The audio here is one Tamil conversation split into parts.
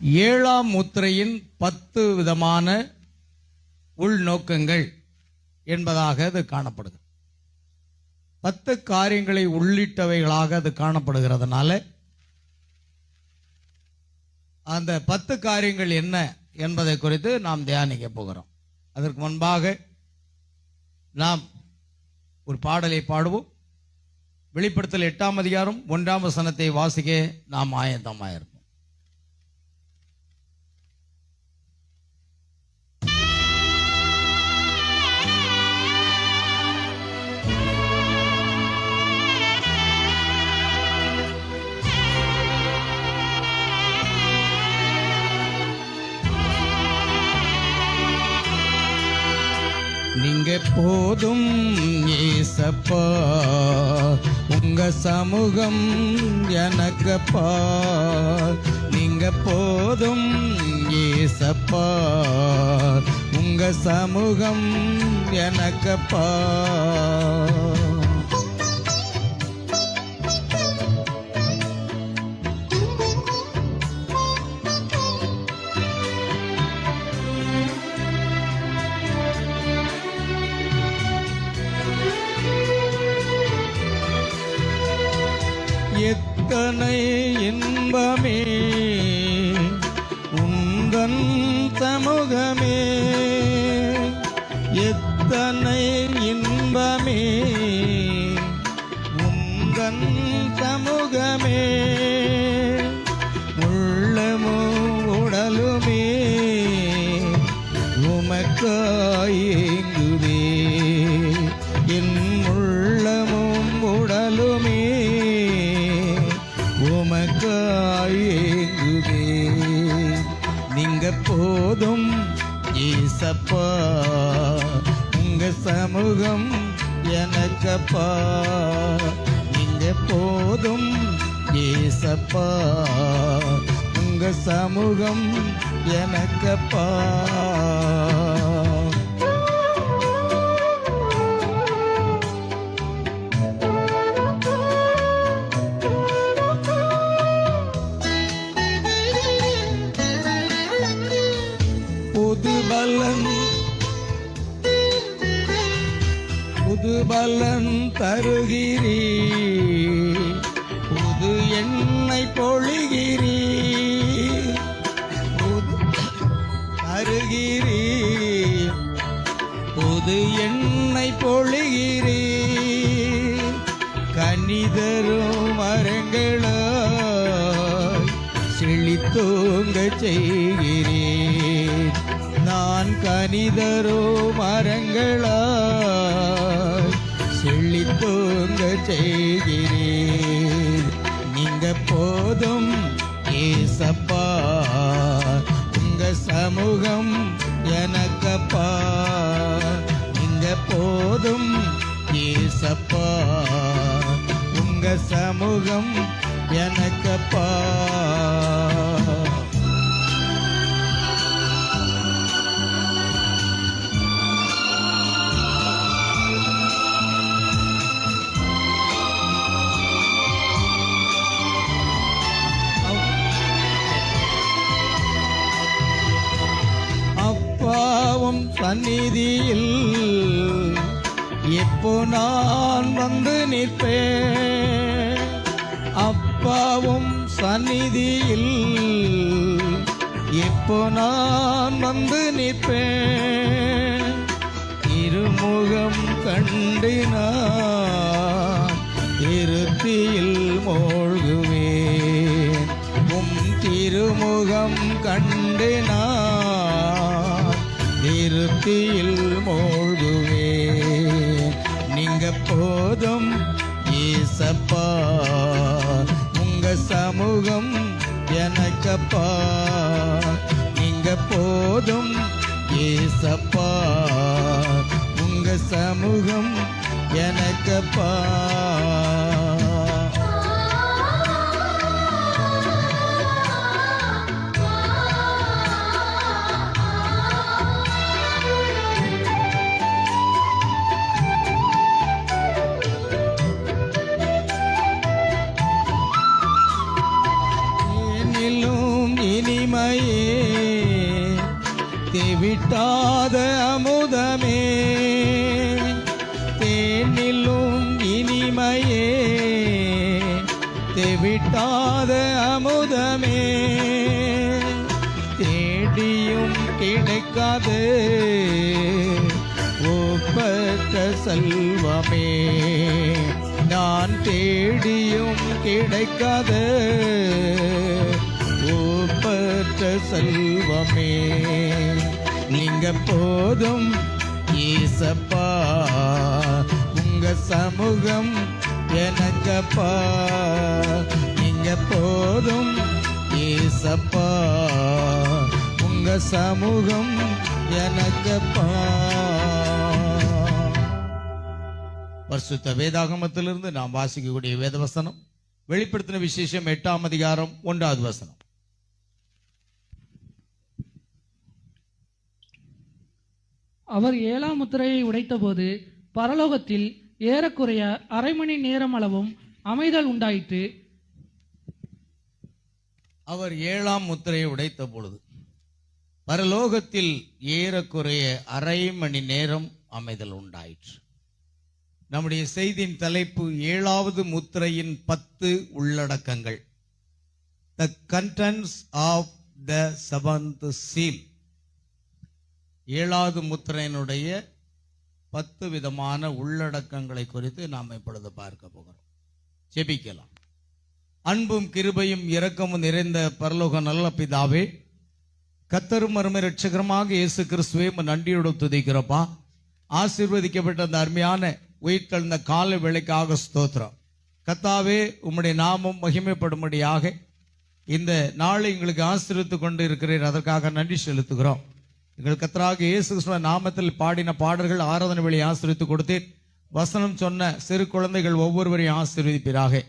ஏழாம் முத்திரையின் 10 விதமான உள்நோக்கங்கள் என்பதாக அது காணப்படுகிறது. 10 காரியங்களை உள்ளிட்டவைகளாக அது காணப்படுகிறதுனால அந்த 10 காரியங்கள் என்ன என்பதை குறித்து நாம் தியானிக்க போகிறோம். அதற்கு முன்பாக நாம் ஒரு பாடலை பாடுவோம். வெளிப்படுத்தல் 8ஆம் அதிகாரம் 1ஆம் வசனத்தை வாசிக்க நாம் ஆயத்தமாயிருப்போம். நீங்க போதும் ஏசப்பா, உங்க சமூகம் எனக்கப்பா. நீங்க போதும் ஏசப்பா, உங்க சமூகம் எனக்கப்பா. எத்தனை இன்பமே உந்தன் சமூகமே, எத்தனை இன்பமே உந்தன் சமூகமே. உள்ளமும் உடலுமே உமக்காயேங்குதே, என் உள்ளமும் உடலுமே உமக்காயேங்குதே. நீங்க போதும் ஏசப்பா, உங்க சமூகம் எனக்கப்பா. நீங்க போதும் ஏசப்பா, உங்க சமூகம் எனக்கப்பா. புது பலன் தருகிறீ, புது எண்ணெய் பொழிகிறீ, தருகிறீ, புது எண்ணெய் பொழிகிறீ. கனிதரும் மரங்களாய் செழித்தோங்க செய்கிறேன். நான் கனிதரோ மரங்களாய் செழித்தோங்க செய்கிறேன். நீங்க போதும் ஏசப்பா, உங்க சமூகம் எனக்கப்பா. நீங்க போதும் ஏசப்பா, உங்க சமூகம் எனக்கப்பா. அப்பாவும் சந்நிதியில் எப்போ நான் வந்து நிற்பேன். அப்பாவும் சந்நிதியில் எப்போ நான் வந்து நிற்பேன். இருமுகம் கண்டு நான் இருத்தியில் மூழ்குவேன். திருமுகம் கண்டு நான் இருத்தியில் மூழ்குவேன். நீங்க போதும் ஏசப்பா, உங்க சமூகம் எனக்கப்பா. நீங்க போதும் ஏசப்பா, உங்க சமூகம் எனக்கப்பா. தெவிட்டாத அமுதமே, தேடியும் கிடைக்காது ஒப்பற்ற செல்வமே, நான் தேடியும் கிடைக்காத ஒப்பற்ற செல்வமே, நீங்க போதும் ஏசப்பா, உங்க சமூகம் எனக்கப்பா, நீங்க போதும் ஏசப்பா, உங்க சமூகம் எனக்கப்பா. பரிசுத்த வேதாகமத்திலிருந்து நாம் வாசிக்கக்கூடிய வேதவசனம் வெளிப்படுத்தின விசேஷம் 8ஆம் அதிகாரம் 1வது வசனம். அவர் 7ஆம் முத்திரையை உடைத்தபோது பரலோகத்தில் ஏறக்குறைய அரை மணி நேரம் அளவும் அமைதல் உண்டாயிற்று. அவர் 7ஆம் முத்திரையை உடைத்த பொழுது பரலோகத்தில் ஏறக்குறைய அரை மணி நேரம் அமைதல் உண்டாயிற்று. நம்முடைய செய்தியின் தலைப்பு 7வது முத்திரையின் 10 உள்ளடக்கங்கள். The contents of the 7th seal. 7வது முத்திரையினுடைய 10 விதமான உள்ளடக்கங்களை குறித்து நாம் இப்பொழுது பார்க்க போகிறோம். ஜெபிக்கலாம். அன்பும் கிருபையும் இரக்கமும் நிறைந்த பரலோக நல்ல பிதாவே, கர்த்தரும் அருமை இரட்சகருமாக இயேசு கிறிஸ்துவே நன்றியோடு துதிக்கிறப்பா. ஆசீர்வதிக்கப்பட்ட அந்த அருமையான உயிர்த்தெழுந்த கால வேளைக்காக ஸ்தோத்திரம். கர்த்தாவே, உம்முடைய நாமம் மகிமைப்படும்படியாக இந்த நாளை எங்களுக்கு ஆசீர்வதித்துக் கொண்டு இருக்கிறீர், அதற்காக நன்றி செலுத்துகிறோம். எங்கள் கர்த்தராக இயேசு கிறிஸ்துவின் நாமத்தில் பாடின பாடல்கள் ஆராதனை வேளையை ஆசீர்வதித்து கொடுத்தீர். வசனம் சொன்ன சிறு குழந்தைகள் ஒவ்வொருவரையும் ஆசீர்வதிப்பீராக.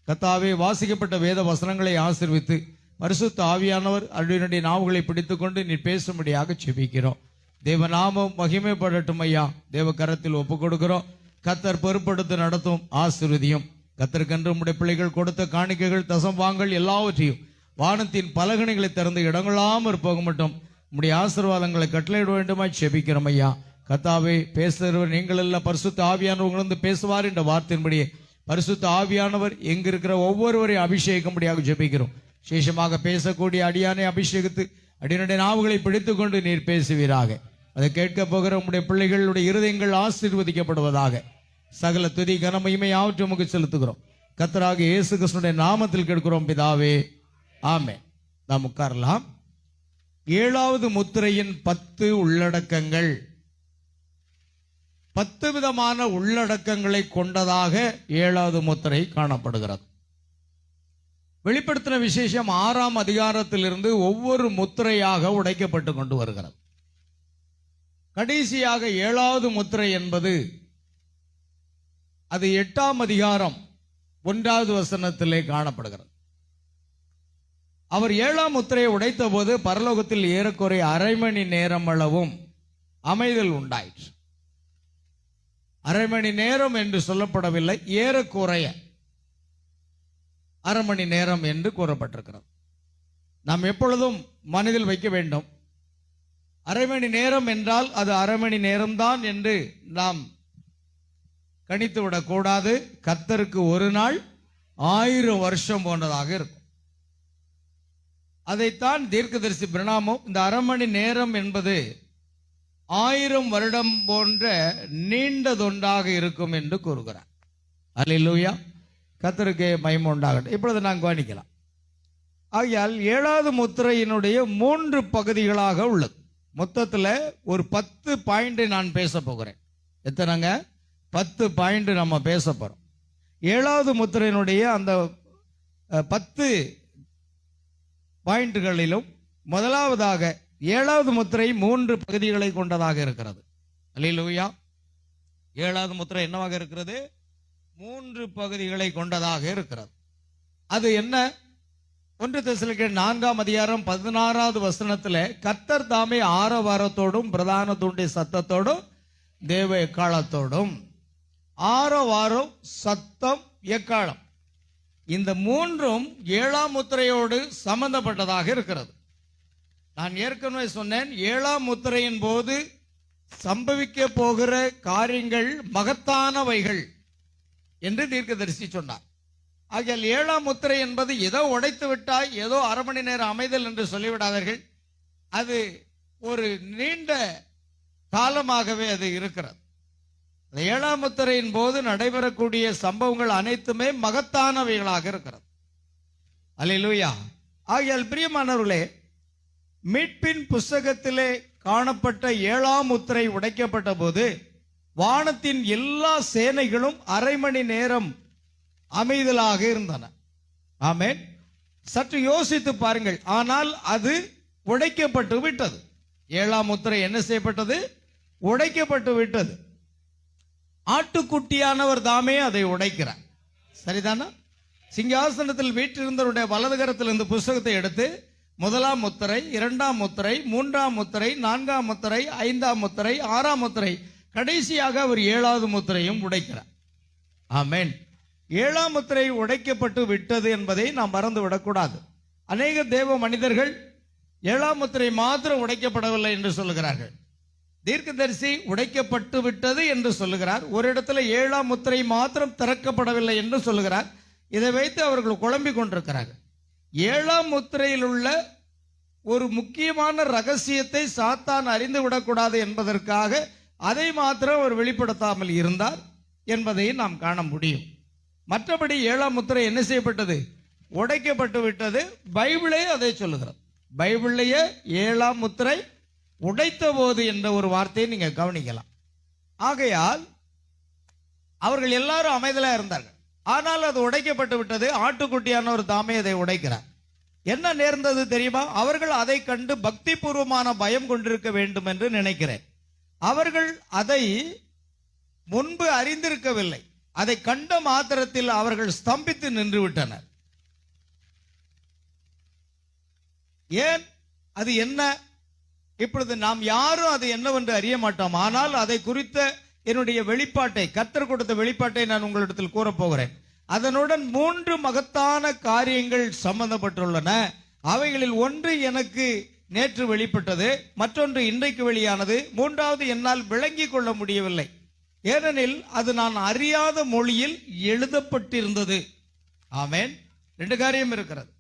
கர்த்தாவே, வாசிக்கப்பட்ட வேத வசனங்களை ஆசீர்வித்து பரிசுத்த ஆவியானவர் அருளினுடைய நாவுகளை பிடித்துக்கொண்டு நீ பேசும்படியாக செபிக்கிறோம். தேவ நாமம் மகிமைப்படட்டும் ஐயா. தேவ கரத்தில் ஒப்புக் கொடுக்கிறோம். கர்த்தர் பொறுப்படுத்தி நடத்தும் ஆசீர்வதியும். கர்த்தருக்கென்று உம்முடைய பிள்ளைகள் கொடுத்த காணிக்கைகள் தசம் வாங்கல் எல்லாவற்றையும் வானத்தின் பலகணிகளை திறந்து இடங்களாமற் போக மட்டும் உம்முடைய ஆசீர்வாதங்களை கட்டளையிட வேண்டுமாய் செபிக்கிறோம் ஐயா. கர்த்தாவே, பேசுகிறவர் நீங்கள் எல்லாம் பரிசுத்த ஆவியானவர் உங்களிருந்து பேசுவார் என்ற வார்த்தையின்படியே பரிசுத்த ஆவியானவர் எங்கிருக்கிற ஒவ்வொருவரையும் அபிஷேகம்படியாக ஜெபிக்கிறோம். விசேஷமாக பேசக்கூடிய அடியானை அபிஷேகித்து அடியனுடைய நாவுகளை பிடித்துக் கொண்டு நீர் பேசுவீராக. அதை கேட்க போகிற உம்முடைய பிள்ளைகளுடைய இருதயங்கள் ஆசீர்வதிக்கப்படுவதாக. சகல துதி கனமகிமை யாவற்றையும் உமக்கு செலுத்துகிறோம். கர்த்தராக இயேசு கிறிஸ்துவின் நாமத்தில் கேட்கிறோம் பிதாவே, ஆமென். நாம் உட்காரலாம். 7வது முத்திரையின் 10 உள்ளடக்கங்கள். 10 விதமான உள்ளடக்கங்களை கொண்டதாக 7வது முத்திரை காணப்படுகிறது. வெளிப்படுத்தின விசேஷம் 6ஆம் அதிகாரத்திலிருந்து ஒவ்வொரு முத்திரையாக உடைக்கப்பட்டு கொண்டு வருகிறது. கடைசியாக 7வது முத்திரை என்பது அது 8ஆம் அதிகாரம் 1வது வசனத்திலே காணப்படுகிறது. அவர் 7ஆம் முத்திரையை உடைத்த போது பரலோகத்தில் ஏறக்குறைய அரை மணி நேரம் அளவும் அமைதல் உண்டாயிற்று. அரை மணி நேரம் என்று சொல்லப்படவில்லை, ஏறக்குறைய அரை மணி நேரம் என்று கூறப்பட்டிருக்கிறது. நாம் எப்பொழுதும் மனதில் வைக்க வேண்டும், அரை மணி நேரம் என்றால் அது அரை மணி நேரம்தான் என்று நாம் கணித்து விடக்கூடாது. கர்த்தருக்கு ஒரு நாள் 1000 வருஷம் போன்றதாக இருக்கும். அதைத்தான் தீர்க்கதரிசி பிரணாமும் இந்த அரை மணி நேரம் என்பது 1000 வருடம் போன்ற நீண்டதொன்றாக இருக்கும் என்று கூறுகிறார். அல்லேலூயா, கர்த்தருக்கு மகிமை உண்டாகட்டும். இப்பொழுது நாம் கவனிக்கலாம். ஆகையால் 7வது முத்திரையினுடைய 3 பகுதிகளாக உள்ளது. மொத்தத்தில் ஒரு 10 பாயிண்ட் நான் பேச போகிறேன். எத்தனைங்க? 10 பாயிண்ட் நம்ம பேச போறோம். 7வது முத்திரையினுடைய அந்த 10 பாயிண்ட்களிலும் முதலாவதாக 7வது முத்திரை 3 பகுதிகளை கொண்டதாக இருக்கிறது. அல்லேலூயா. 7வது முத்திரை என்னவாக இருக்கிறது? 3 பகுதிகளை கொண்டதாக இருக்கிறது. அது என்ன? 1 தெசலோனிக்கேயர் 4ஆம் அதிகாரம் 16வது வசனத்தில் கர்த்தர் தாமே ஆரவாரத்தோடும் பிரதான தூண்டிய சத்தத்தோடும் தேவ எக்காலத்தோடும், ஆரவாரம், சத்தம், எக்காலம், இந்த 3ம் 7ஆம் முத்திரையோடு சம்பந்தப்பட்டதாக இருக்கிறது. நான் ஏற்கனவே சொன்னேன், 7ஆம் முத்திரையின் போது சம்பவிக்க போகிற காரியங்கள் மகத்தானவைகள் என்று தீர்க்கதரிசி சொன்னார். ஆகையால் 7ஆம் முத்திரை என்பது ஏதோ உடைத்து விட்டாய், ஏதோ அரை மணி நேரம் அமைதல் என்று சொல்லிவிடாதீர்கள். அது ஒரு நீண்ட காலமாகவே அது இருக்கிறது. 7ஆம் முத்திரையின் போது நடைபெறக்கூடிய சம்பவங்கள் அனைத்துமே மகத்தானவைகளாக இருக்கிறது. அல்லேலூயா. ஆகையால் பிரியமானவர்களே, மீட்பின் புஸ்தகத்திலே காணப்பட்ட 7ஆம் முத்திரை உடைக்கப்பட்ட போது வானத்தின் எல்லா சேனைகளும் அரை மணி நேரம் அமைதலாக இருந்தன. ஆமென். சற்று யோசித்து பாருங்கள். ஆனால் அது உடைக்கப்பட்டு விட்டது. 7ஆம் முத்திரை என்ன செய்யப்பட்டது? உடைக்கப்பட்டு விட்டது. ஆட்டுக்குட்டியானவர் தாமே அதை உடைக்கிறார். சரிதானா? சிங்காசனத்தில் வீற்றிருந்தவருடைய வலதுகரத்தில் இந்த புஸ்தகத்தை எடுத்து 1ஆம் முத்திரை, 2ஆம் முத்திரை, 3ஆம் முத்திரை, 4ஆம் முத்திரை, 5ஆம் முத்திரை, 6ஆம் முத்திரை, கடைசியாக அவர் 7வது முத்திரையும் உடைக்கிறார். ஆமென். 7ஆம் முத்திரை உடைக்கப்பட்டு விட்டது என்பதை நாம் மறந்து விடக்கூடாது. அநேக தேவ மனிதர்கள் 7ஆம் முத்திரை மாத்திரம் உடைக்கப்படவில்லை என்று சொல்லுகிறார்கள். தீர்க்கதரிசி உடைக்கப்பட்டு விட்டது என்று சொல்லுகிறார். ஒரு இடத்துல 7ஆம் முத்திரை மாத்திரம் திறக்கப்படவில்லை என்று சொல்லுகிறார். இதை வைத்து அவர்கள் குழம்பிக் கொண்டிருக்கிறார்கள். 7ஆம் முத்திரையில் உள்ள ஒரு முக்கியமான ரகசியத்தை சாத்தான் அறிந்து விடக்கூடாது என்பதற்காக அதை மாத்திரம் அவர் வெளிப்படுத்தாமல் இருந்தார் என்பதை நாம் காண முடியும். மற்றபடி 7ஆம் முத்திரை என்ன செய்யப்பட்டது? உடைக்கப்பட்டு விட்டது. பைபிளே அதை சொல்லுகிறது. பைபிளையே 7ஆம் முத்திரை உடைத்த போது என்ற ஒரு வார்த்தையை நீங்க கவனிக்கலாம். ஆகையால் அவர்கள் எல்லாரும் அமைதலா இருந்தார்கள். ஆனால் அது உடைக்கப்பட்டு விட்டது. ஆட்டுக்குட்டியானவர் தாமே அதை உடைக்கிறார். என்ன நேர்ந்தது தெரியுமா? அவர்கள் அதை கண்டு பக்தி பூர்வமான பயம் கொண்டிருக்க வேண்டும் என்று நினைக்கிறேன். அவர்கள் அதை முன்பு அறிந்திருக்கவில்லை. அதை கண்ட மாத்திரத்தில் அவர்கள் ஸ்தம்பித்து நின்று விட்டனர். ஏன்? அது என்ன? இப்பொழுது நாம் யாரும் அது என்னவென்று அறிய மாட்டோம். ஆனால் அதை குறித்த என்னுடைய வெளிப்பாட்டை, கர்த்தர் கொடுத்த வெளிப்பாட்டை நான் உங்களிடத்தில் கூறப்போகிறேன். அதனுடன் 3 மகத்தான காரியங்கள் சம்பந்தப்பட்டுள்ளன. அவைகளில் ஒன்று எனக்கு நேற்று வெளிப்பட்டது, மற்றொன்று இன்றைக்கு வெளியானது, 3வது என்னால் விளங்கிக் கொள்ள முடியவில்லை. ஏனெனில் அது நான் அறியாத மொழியில் எழுதப்பட்டிருந்தது. ஆமென். 2 காரியம் இருக்கிறது.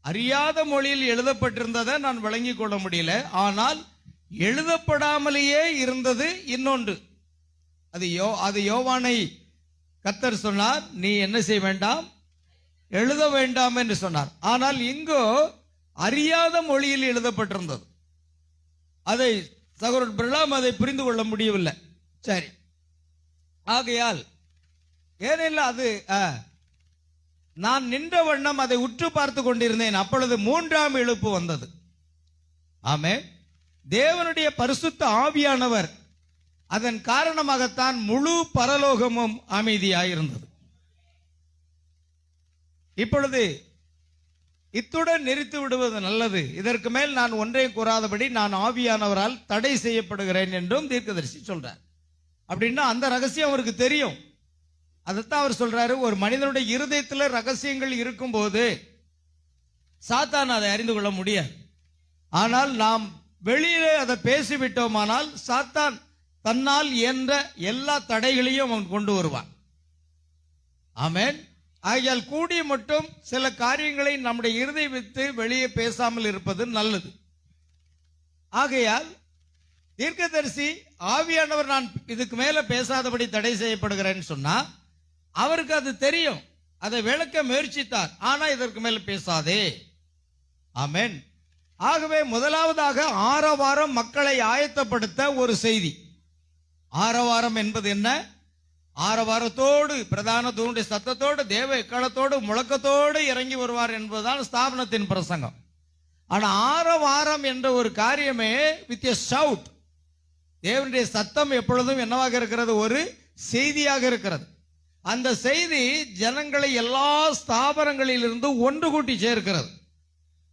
அறியாத மொழியில் எழுதப்பட்டிருந்ததை நான் விளங்கிக் கொள்ள முடியல. ஆனால் எழுதப்படாமலேயே இருந்தது இன்னொன்று. அது யோவானை கர்த்தர் சொன்னார், நீ என்ன செய்ய வேண்டாம், எழுத வேண்டாம் என்று சொன்னார். ஆனால் இங்கோ அறியாத மொழியில் எழுதப்பட்டிருந்தது. அதை சகோதரர் பிரணாம் அதை புரிந்து கொள்ள முடியவில்லை. சரி. ஆகையால் ஏனெனில் அது நான் நின்ற வண்ணம் அதை உற்று பார்த்து கொண்டிருந்தேன். அப்பொழுது 3ஆம் எழுப்பு வந்தது. ஆமென். தேவனுடைய பரிசுத்த ஆவியானவர், அதன் காரணமாகத்தான் முழு பரலோகமும் அமைதியாயிருந்தது. இப்பொழுது இத்துடன் நிறுத்தி விடுவது நல்லது. இதற்கு மேல் நான் ஒன்றையும் கூறாதபடி நான் ஆவியானவரால் தடை செய்யப்படுகிறேன் என்றும் தீர்க்கதரிசி சொல்றார். அப்படின்னா அந்த ரகசியம் அவருக்கு தெரியும். அதைத்தான் அவர் சொல்றாரு. ஒரு மனிதனுடைய இருதயத்தில் ரகசியங்கள் இருக்கும்போது சாத்தான் அதை அறிந்து கொள்ள முடியாது. ஆனால் நாம் வெளியிலே அதை பேசிவிட்டோமானால் சாத்தான் தன்னால் என்ற எல்லா தடைகளையும் அவன் கொண்டு வருவான். ஆமென். ஆகையால் கூடிய மட்டும் சில காரியங்களை நம்முடைய இருதயம் விட்டு வெளியே பேசாமல் இருப்பது நல்லது. ஆகையால் தீர்க்கதரிசி ஆவியானவர் நான் இதுக்கு மேல பேசாதபடி தடை செய்யப்படுகிறேன்னு சொன்னா அவருக்கு அது தெரியும். அதை விளக்க முயற்சித்தார். ஆனா இதற்கு மேல பேசாதே. ஆமென். ஆகவே முதலாவதாக ஆரவாரம் மக்களை ஆயத்தப்படுத்த ஒரு செய்தி. ஆரவாரம் என்பது என்ன? ஆரவாரத்தோடு, பிரதான தூணுடைய சத்தத்தோடு, தேவ எக்காலத்தோடு, முழக்கத்தோடு இறங்கி வருவார் என்பதுதான் ஸ்தாபனத்தின் பிரசங்கம். ஆனா ஆரவாரம் என்ற ஒரு காரியமே வித் எ ஷவுட். தேவனுடைய சத்தம் எப்பொழுதும் என்னவாக இருக்கிறது? ஒரு செய்தியாக இருக்கிறது. அந்த செய்தி ஜனங்களை எல்லா ஸ்தாபனங்களிலிருந்து ஒன்று கூட்டி சேர்க்கிறது.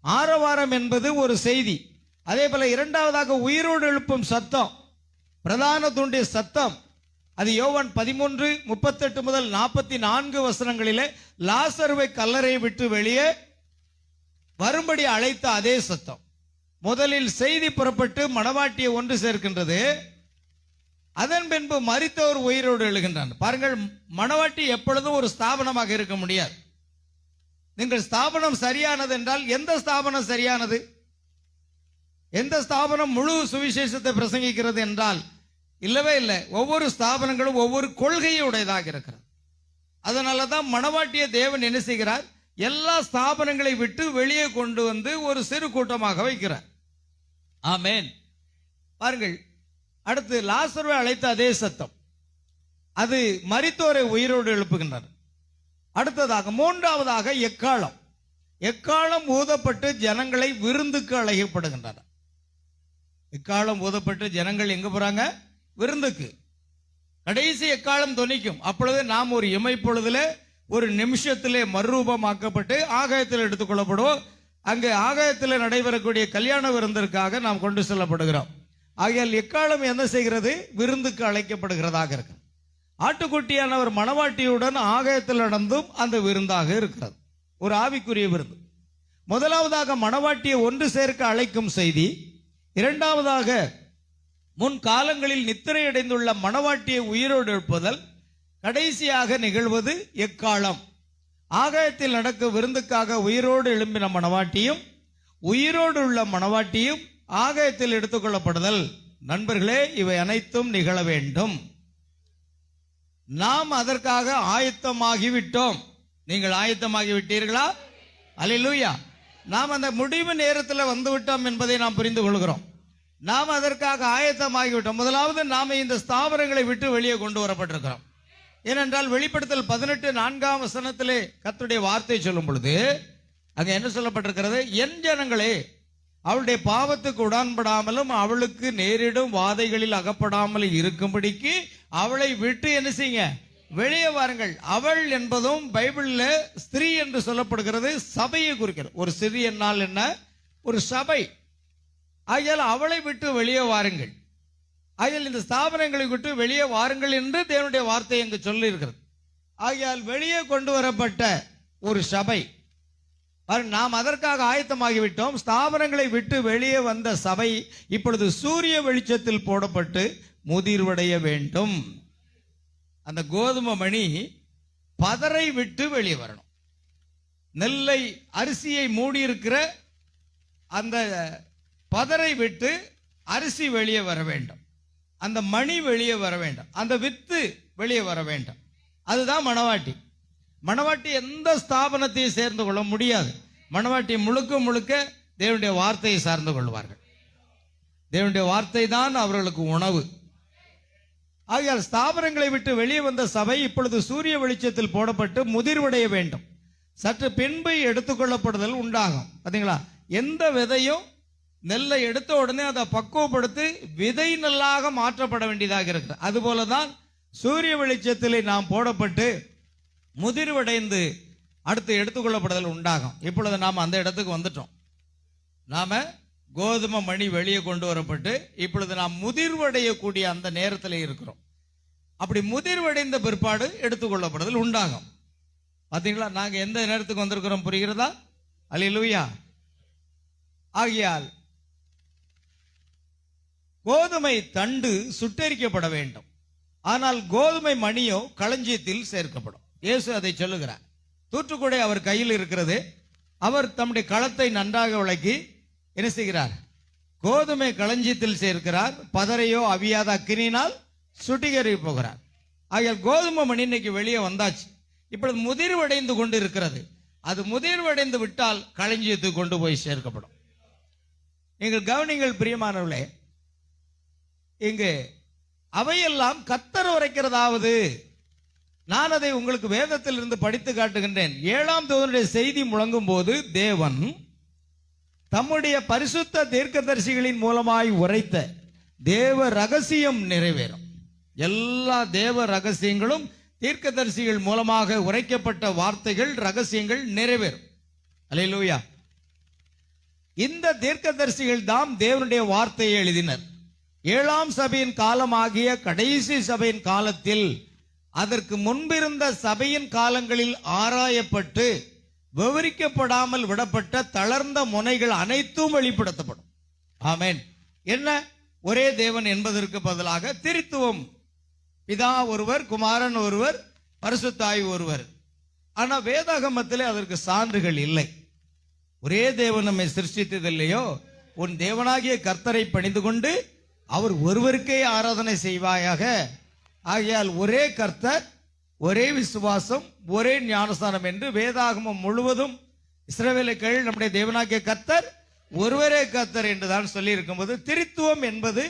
ஆரவாரம் என்பது ஒரு செய்தி. அதே போல இரண்டாவதாக உயிரோடு எழுப்பும் சத்தம், பிரதான தூண்டிய சத்தம். அது யோவான் 13:38 முதல் 44 வசனங்களிலே லாசருவை கல்லறையை விட்டு வெளியே வரும்படி அழைத்த அதே சத்தம். முதலில் செய்தி புறப்பட்டு மணவாட்டியை ஒன்று சேர்க்கின்றது. அதன் பின்பு மரித்தவர் உயிரோடு எழுகின்றார். பாருங்கள், மணவாட்டி எப்பொழுதும் ஒரு ஸ்தாபனமாக இருக்க முடியாது. நீங்கள் ஸ்தாபனம் சரியானது என்றால் எந்த ஸ்தாபனம் சரியானது? எந்த ஸ்தாபனம் முழு சுவிசேஷத்தை பிரசங்கிக்கிறது என்றால் இல்லவே இல்லை. ஒவ்வொரு ஸ்தாபனங்களும் ஒவ்வொரு கொள்கையை உடையதாக இருக்கிறது. அதனால தான் மணவாட்டிய தேவன் என்ன செய்கிறார்? எல்லா ஸ்தாபனங்களை விட்டு வெளியே கொண்டு வந்து ஒரு சிறு கூட்டமாக வைக்கிறார். ஆமென். பாருங்கள், அடுத்து லாசருவை அழைத்த அதே சத்தம், அது மரித்தோரை உயிரோடு எழுப்புகின்றார். அடுத்ததாக மூன்றாவதாக எக்காளம். எக்காளம் ஊதப்பட்டு ஜனங்களை விருந்துக்கு அழைக்கப்படுகின்றனர். எக்காளம் ஊதப்பட்டு ஜனங்கள் எங்க போறாங்க? விருந்துக்கு. கடைசி எக்காலம் தொனிக்கும். அப்பொழுது நாம் ஒரு இமைப்பொழுதுல ஒரு நிமிஷத்திலே மறுரூபமாக்கப்பட்டு ஆகாயத்தில் எடுத்துக்கொள்ளப்படுவோம். அங்கு ஆகாயத்தில் நடைபெறக்கூடிய கல்யாண விருந்திற்காக நாம் கொண்டு செல்லப்படுகிறோம். ஆகையால் எக்காலம் என்ன செய்கிறது? விருந்துக்கு அழைக்கப்படுகிறதாக இருக்கு. ஆட்டுக்குட்டியானவர் மணவாட்டியுடன் ஆகாயத்தில் நடந்தும் அந்த விருந்தாக இருக்கிறது. ஒரு ஆவிக்குரிய விருந்து. முதலாவதாக மணவாட்டியை ஒன்று சேர்க்க அழைக்கும் செய்தி. இரண்டாவதாக முன் காலங்களில் நித்திரை அடைந்துள்ள மணவாட்டியை உயிரோடு எழுப்புதல். கடைசியாக நிகழ்வது எக்காலம். ஆகாயத்தில் நடக்கும் விருந்துக்காக உயிரோடு எழும்பின மணவாட்டியும் உயிரோடு உள்ள மணவாட்டியும் ஆகாயத்தில் எடுத்துக்கொள்ளப்படுதல். நண்பர்களே, இவை அனைத்தும் நிகழ வேண்டும். நாம் அதற்காக ஆயத்தமாகிவிட்டோம். நீங்கள் ஆயத்தமாகி விட்டீர்களா? அல்லேலூயா. நாம் அந்த முடிவு நேரத்தில் வந்துவிட்டோம் என்பதை நாம் புரிந்து கொள்கிறோம். நாம் அதற்காக ஆயத்தமாகிவிட்டோம். முதலாவது நாம் இந்த ஸ்தாபனங்களை விட்டு வெளியே கொண்டு வரப்பட்டிருக்கிறோம். ஏனென்றால் வெளிப்படுத்தல் 18:4 கர்த்தருடைய வார்த்தை சொல்லும் பொழுது அங்க என்ன சொல்லப்பட்டிருக்கிறது? என் ஜனங்களே, அவளுடைய பாவத்துக்கு உடன்படாமலும் அவளுக்கு நேரிடும் வாதைகளில் அகப்படாமல் இருக்கும்படிக்கு அவளை விட்டு என்ன செய்யுங்க? வெளியே வாருங்கள். அவள் என்பதும் பைபிள்ல ஸ்திரீ என்று சொல்லப்படுகிறது. சபையை குறிக்கிறது. ஒரு சிறிய நாள் என்ன? ஒரு சபை. ஆகையால் அவளை விட்டு வெளியே வாருங்கள். ஆகையால் இந்த ஸ்தாபனங்களை விட்டு வெளியே வாருங்கள் என்று தேவனுடைய வார்த்தை அங்கு சொல்லி இருக்கிறது. ஆகையால் வெளியே கொண்டு வரப்பட்ட ஒரு சபை. நாம் அதற்காக ஆயத்தமாகிவிட்டோம். ஸ்தாபனங்களை விட்டு வெளியே வந்த சபை இப்பொழுது சூரிய வெளிச்சத்தில் போடப்பட்டு முதிர்வடைய வேண்டும். அந்த கோதுமை மணி பதரை விட்டு வெளியே வரணும். நெல்லை அரிசியை மூடியிருக்கிற அந்த பதரை விட்டு அரிசி வெளியே வர வேண்டும். அந்த மணி வெளியே வர வேண்டும். அந்த வித்து வெளியே வர வேண்டும். அதுதான் மணவாட்டி. மணவாட்டி எந்த ஸ்தாபனத்தையும் சேர்ந்து கொள்ள முடியாது. மணவாட்டி முழுக்க முழுக்க தேவனுடைய வார்த்தையை சார்ந்து கொள்வார்கள். தேவனுடைய வார்த்தை தான் அவர்களுக்கு உணவு. ஆகையால் ஸ்தாபனங்களை விட்டு வெளியே வந்த சபை இப்பொழுது சூரிய வெளிச்சத்தில் போடப்பட்டு முதிர்வடைய வேண்டும். சற்று பின்பு எடுத்துக்கொள்ளப்படுதல் உண்டாகும். பாத்தீங்களா? எந்த விதையும் நெல்லை எடுத்த உடனே அதை பக்குவப்படுத்தி விதை நெல்லாக மாற்றப்பட வேண்டியதாக இருக்கு. அதுபோலதான் சூரிய வெளிச்சத்திலே நாம் போடப்பட்டு முதிர்வடைந்து அடுத்து எடுத்துக்கொள்ளப்படுதல் உண்டாகும். இப்பொழுது நாம் அந்த இடத்துக்கு வந்துட்டோம். நாம கோதுமை மணி வெளியே கொண்டு வரப்பட்டு இப்பொழுது நாம் முதிர்வடையக்கூடிய அந்த நேரத்தில் இருக்கிறோம். அப்படி முதிர்வடைந்த பிற்பாடு எடுத்துக்கொள்ளப்படுதல் உண்டாகும். பாத்தீங்களா? நாங்க எந்த நேரத்துக்கு வந்திருக்கிறோம் புரிகிறதா? அல்லேலூயா. ஆகையால் கோதுமை தண்டு சுட்டெரிக்கப்பட வேண்டும். ஆனால் கோதுமை மணியோ களஞ்சியத்தில் சேர்க்கப்படும். இயேசு அதை சொல்லுகிறார். தூற்றுக்குடை அவர் கையில் இருக்கிறது. அவர் தம்முடைய களத்தை நன்றாக விளக்கி என்ன செய்கிறார்? கோதுமை களஞ்சியத்தில் சேர்க்கிறார். பதரையோ அவியாத அக்கினியினால் சுட்டிகரி போகிறார். ஆகையால் கோதுமை மணி இன்னைக்கு வெளியே வந்தாச்சு. இப்பொழுது முதிர்வடைந்து கொண்டு இருக்கிறது. அது முதிர்வடைந்து விட்டால் களஞ்சியத்துக்கு கொண்டு போய் சேர்க்கப்படும். நீங்கள் கவனிங்கள் பிரியமானவர்களே, இங்கு அவையெல்லாம் கர்த்தர் உரைக்கிறதாவது. நான் அதை உங்களுக்கு வேதத்தில் இருந்து படித்து காட்டுகின்றேன். 7ஆம் தூதனுடைய செய்தி முழங்கும் போது தேவன் தம்முடைய பரிசுத்த தீர்க்கதரிசிகளின் மூலமாய் உரைத்த தேவ ரகசியம் நிறைவேறும். எல்லா தேவ ரகசியங்களும் தீர்க்கதரிசிகள் மூலமாக உரைக்கப்பட்ட வார்த்தைகள், ரகசியங்கள் நிறைவேறும். அல்லேலூயா. இந்த தீர்க்கதரிசிகள் தாம் தேவனுடைய வார்த்தையை எழுதினர். 7ஆம் சபையின் காலமாகிய கடைசி சபையின் காலத்தில் அதற்கு முன்பிருந்த சபையின் காலங்களில் ஆராயப்பட்டு விவரிக்கப்படாமல் விடப்பட்ட தளர்ந்த முனைகள் அனைத்தும் வெளிப்படுத்தப்படும். ஆமென். என்ன? ஒரே தேவன் என்பதற்கு பதிலாக திரித்துவம். பிதா ஒருவர், குமாரன் ஒருவர், பரிசுத்த ஆவி ஒருவர். ஆனா வேதாகமத்திலே அதற்கு சான்றுகள் இல்லை. ஒரே தேவன் நம்மை சிருஷ்டித்ததில்லையோ, உன் தேவனாகிய கர்த்தரை பணிந்து கொண்டு அவர் ஒருவருக்கே ஆராதனை செய்வாயாக. ஆகையால் ஒரே கர்த்தர், ஒரே விசுவாசம், ஒரே ஞானஸ்தானம் என்று வேதாகமம் முழுவதும் இஸ்ரவேலுக்குள் நம்முடைய தேவனாகிய கர்த்தர் ஒருவரே கர்த்தர் என்றுதான் சொல்லி இருக்கும்போது, திரித்துவம் என்பது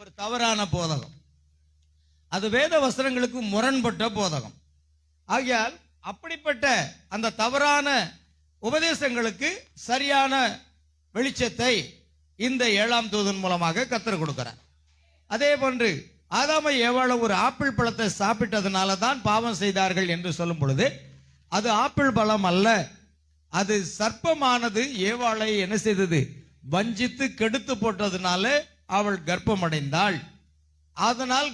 ஒரு தவறான போதகம். அது வேத வசனங்களுக்கு முரண்பட்ட போதகம். ஆகையால் அப்படிப்பட்ட அந்த தவறான உபதேசங்களுக்கு சரியான வெளிச்சத்தை இந்த 7ஆம் தூதன் மூலமாக கர்த்தர் கொடுக்கிறார். அதே போன்று ஆதாமை ஏவாளும் ஒரு ஆப்பிள் பழத்தை சாப்பிட்டதுனால தான் பாவம் செய்தார்கள் என்று சொல்லும் பொழுது, அது ஆப்பிள் பழம் அல்ல, அது சர்ப்பமானது ஏவாளை என்ன செய்தது? வஞ்சித்து கெடுத்து போட்டதுனால அவள் கர்ப்பமடைந்தாள். அதனால்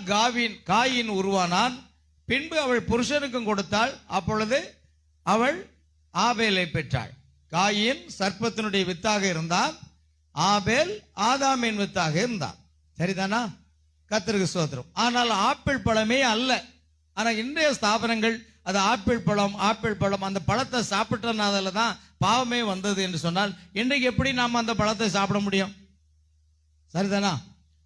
காயின் உருவானான். பின்பு அவள் புருஷனுக்கும் கொடுத்தாள். அப்பொழுது அவள் ஆபேலை பெற்றாள். காயின் சர்ப்பத்தினுடைய வித்தாக இருந்தான், ஆபேல் ஆதாமின் வித்தாக இருந்தான். சரிதானா? கர்த்தருக்கு ஸ்தோத்திரம். ஆனால் ஆப்பிள் பழமே அல்ல. ஆனா இன்றைய ஸ்தாபனங்கள் அது ஆப்பிள் பழம் அந்த பழத்தை சாப்பிட்டனால தான் பாவமே வந்தது என்று சொன்னால், இன்றைக்கு எப்படி நாம் அந்த பழத்தை சாப்பிட முடியும்? சரிதானா?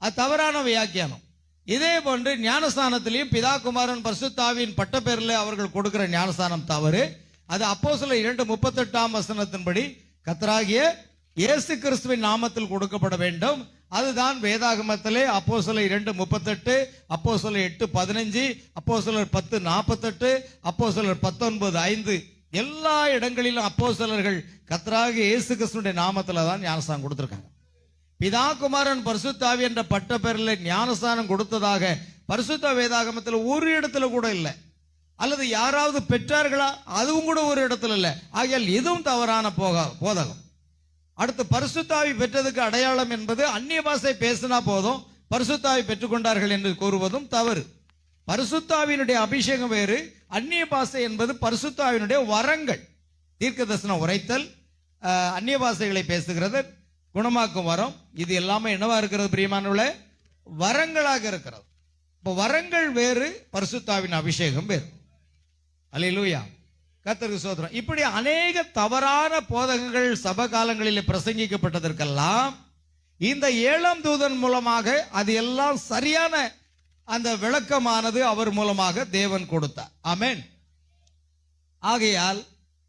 அது தவறான வியாக்கியானம். இதே போன்று ஞானஸ்தானத்திலையும் பிதா குமாரன் பரிசுத்தாவின் பட்டப்பேரில் அவர்கள் கொடுக்கிற ஞானஸ்தானம் தவறு. அது அப்போஸ்தலர் 2:38 கர்த்தராகிய இயேசு கிறிஸ்துவின் நாமத்தில் கொடுக்கப்பட வேண்டும். அதுதான் வேதாகமத்திலே அப்போஸ்தலர் 2:38, அப்போஸ்தலர் 8:15, அப்போஸ்தலர் 10:48, அப்போஸ்தலர் 19:5 எல்லா இடங்களிலும் அப்போஸ்தலர்கள் கர்த்தராகிய இயேசு கிறிஸ்துவின் நாமத்தில் தான் ஞானஸ்தானம் கொடுத்திருக்காங்க. பிதா குமாரன் பரிசுத்தாவி என்ற பட்ட பெயரில் ஞானஸ்தானம் கொடுத்ததாக பரிசுத்த வேதாகமத்தில் ஒரு இடத்துல கூட இல்லை. அல்லது யாராவது பெற்றார்களா? அதுவும் கூட ஒரு இடத்துல இல்லை. ஆகையால் இதுவும் தவறான போதகம். அடுத்து பரிசுத்தாவி பெற்றதுக்கு அடையாளம் என்பது அந்நிய பாஷை பேசினா போதும் பரிசுத்தாவி பெற்றுக்கொண்டார்கள் என்று கூறுவதும் தவறு. பரிசுத்தாவினுடைய அபிஷேகம் வேறு, அந்நிய பாஷை என்பது பரிசுத்தாவினுடைய வரங்கள். தீர்க்க தரிசனம் உரைத்தல், அந்நிய பாஷைகளை பேசுகிறது, குணமாக்கும் வரம், இது எல்லாமே என்னவா இருக்கிறது பிரியமானவர்களே? வரங்களாக இருக்கிறது. இப்போ வரங்கள் வேறு, பரிசுத்தாவின் அபிஷேகம் வேறு. அல்லேலூயா, கர்த்தருக்கு ஸ்தோத்திரம். இப்படி அநேக தவறான போதகங்கள் சபை காலங்களில் பிரசங்கிக்கப்பட்டதற்கெல்லாம் இந்த 7ஆம் தூதன் மூலமாக அது எல்லாம் சரியான அந்த விளக்கமானது அவர் மூலமாக தேவன் கொடுத்தார். ஆமென். ஆகையால்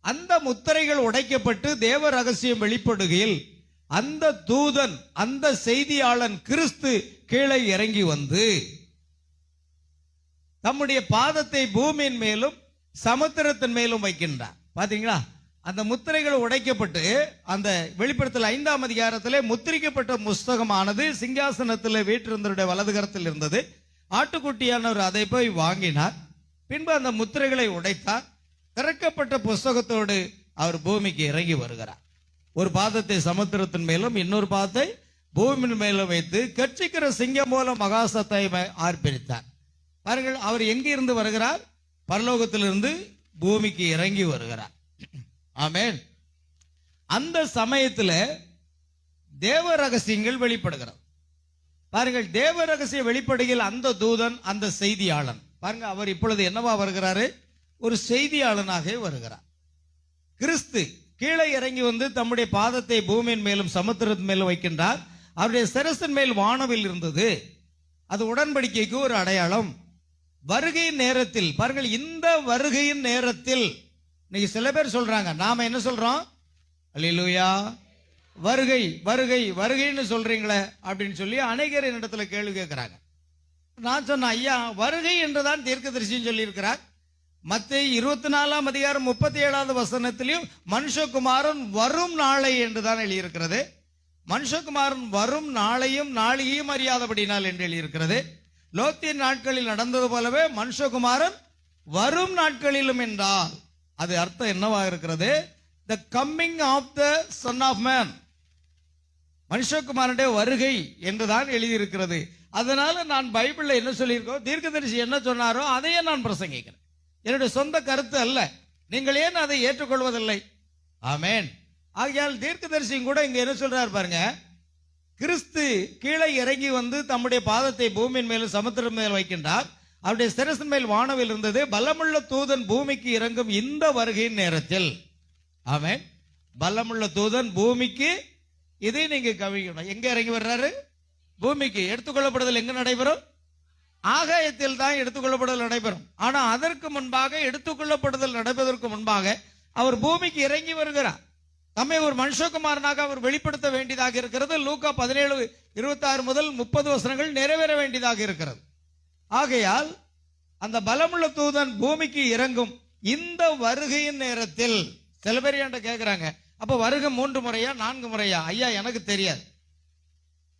அந்த முத்திரைகள் உடைக்கப்பட்டு தேவ ரகசியம் வெளிப்படுகையில் அந்த தூதன், அந்த செய்தியாளன் கிறிஸ்து கீழே இறங்கி வந்து தம்முடைய பாதத்தை பூமியின் மேலும் சமுத்திரத்தின் மேலும் வைக்கின்றார். பாத்தீங்களா? அந்த முத்திரைகள் உடைக்கப்பட்டு அந்த வெளிப்படுத்தல் 5ஆம் அதிகாரத்திலே முத்திரிக்கப்பட்ட புஸ்தகமானது சிங்காசனத்தில் வீற்றிருந்தவருடைய வலதுகரத்தில் இருந்தது. ஆட்டுக்குட்டியானவர் அதை போய் வாங்கினார். பின்பு அந்த முத்திரைகளை உடைத்தார். திறக்கப்பட்ட புஸ்தகத்தோடு அவர் பூமிக்கு இறங்கி வருகிறார். ஒரு பாதத்தை சமுத்திரத்தின் மேலும் இன்னொரு பாதத்தை பூமியின் மேலும் வைத்து கர்ச்சிக்கிற சிங்கம் மூலம் மகாசத்தை ஆர்ப்பரித்தார். பாருங்கள், அவர் எங்கிருந்து வருகிறார்? பரலோகத்திலிருந்து பூமிக்கு இறங்கி வருகிறார். ஆமென். அந்த சமயத்தில் தேவ ரகசியங்கள் வெளிப்படுகிறது. பாருங்கள், தேவ ரகசிய வெளிப்படுகையில் அந்த தூதன், அந்த செய்தியாளன், பாருங்க, அவர் இப்பொழுது என்னவா வருகிறாரு? ஒரு செய்தியாளனாக வருகிறார். கிறிஸ்து கீழே இறங்கி வந்து தம்முடைய பாதத்தை பூமியின் மேலும் சமுத்திரத்தின் மேலும் வைக்கின்றார். அவருடைய சிரசின் மேல் வானவில் இருந்தது. அது உடன்படிக்கைக்கு ஒரு அடையாளம். வருகையின் நேரத்தில் பாருங்கள், இந்த வருகையின் நேரத்தில் இன்னைக்கு சில பேர் சொல்றாங்க, நாம என்ன சொல்றோம்? அல்லேலூயா, வருகை வருகை வருகைன்னு சொல்றீங்களே அப்படின்னு சொல்லி அநேகர் என்னிடத்துல கேள்வி கேட்கிறாங்க. நான் சொன்ன, ஐயா, வருகை என்றுதான் தீர்க்கதரிசின்னு சொல்லி இருக்கிறார். மத்தேயு 24ஆம் அதிகாரம் 37வது வசனத்திலும் மனுஷகுமாரன் வரும் நாளை என்றுதான் எழுதியிருக்கிறது. மனுஷகுமாரன் வரும் நாளையும் நாளையும் அறியாதபடினால் என்று எழுதியிருக்கிறது. லோத்தின் நாட்களில் நடந்தது போலவே மனுஷகுமாரன் வரும் நாட்களிலும் என்றால் அது அர்த்தம் என்னவா இருக்கிறது? The coming of the son of man, மனுஷகுமாரனுடைய வருகை என்றுதான் எழுதியிருக்கிறது. அதனால நான் பைபிள்ல என்ன சொல்லியிருக்கோம், தீர்க்கதரிசி என்ன சொன்னாரோ அதையே நான் பிரசங்கிக்கிறேன். என்னுடைய சொந்த கருத்து அல்ல. நீங்கள் ஏன் அதை ஏற்றுக்கொள்வதில்லை? ஆமென். ஆகையால் தீர்க்கதரிசியும் கூட இங்க என்ன சொல்றாரு பாருங்க, கிறிஸ்து கீழே இறங்கி வந்து தம்முடைய பாதத்தை பூமியின் மேலும் சமுத்திரம் மேல் வைக்கின்றார். அவருடைய சிரசின் மேல் வானவில் இருந்தது. பலமுள்ள தூதன் பூமிக்கு இறங்கும் இந்த வருகையின் நேரத்தில், ஆமென், பலமுள்ள தூதன் பூமிக்கு, இதை நீங்க கவனிக்கணும். எங்க இறங்கி வர்றாரு? பூமிக்கு. எடுத்துக்கொள்ளப்படுதல் எங்க நடைபெறும்? ஆகாயத்தில் தான் எடுத்துக்கொள்ளப்படுதல் நடைபெறும். ஆனா அதற்கு முன்பாக, எடுத்துக்கொள்ளப்படுதல் நடப்பதற்கு முன்பாக அவர் பூமிக்கு இறங்கி வருகிறார். தம்மை ஒரு மனுஷகுமாரனாக அவர் வெளிப்படுத்த வேண்டியதாக இருக்கிறது. லூக்கா 17:26 முதல் 30 வசனங்கள் நிறைவேற வேண்டியதாக இருக்கிறது. ஆகையால் அந்த பலமுள்ள தூதன் பூமிக்கு இறங்கும் இந்த வருகையின் நேரத்தில், சில பேர் என்கிட்ட கேட்கிறாங்க, அப்ப வருகை 3 முறையா 4 முறையா? ஐயா, எனக்கு தெரியாது.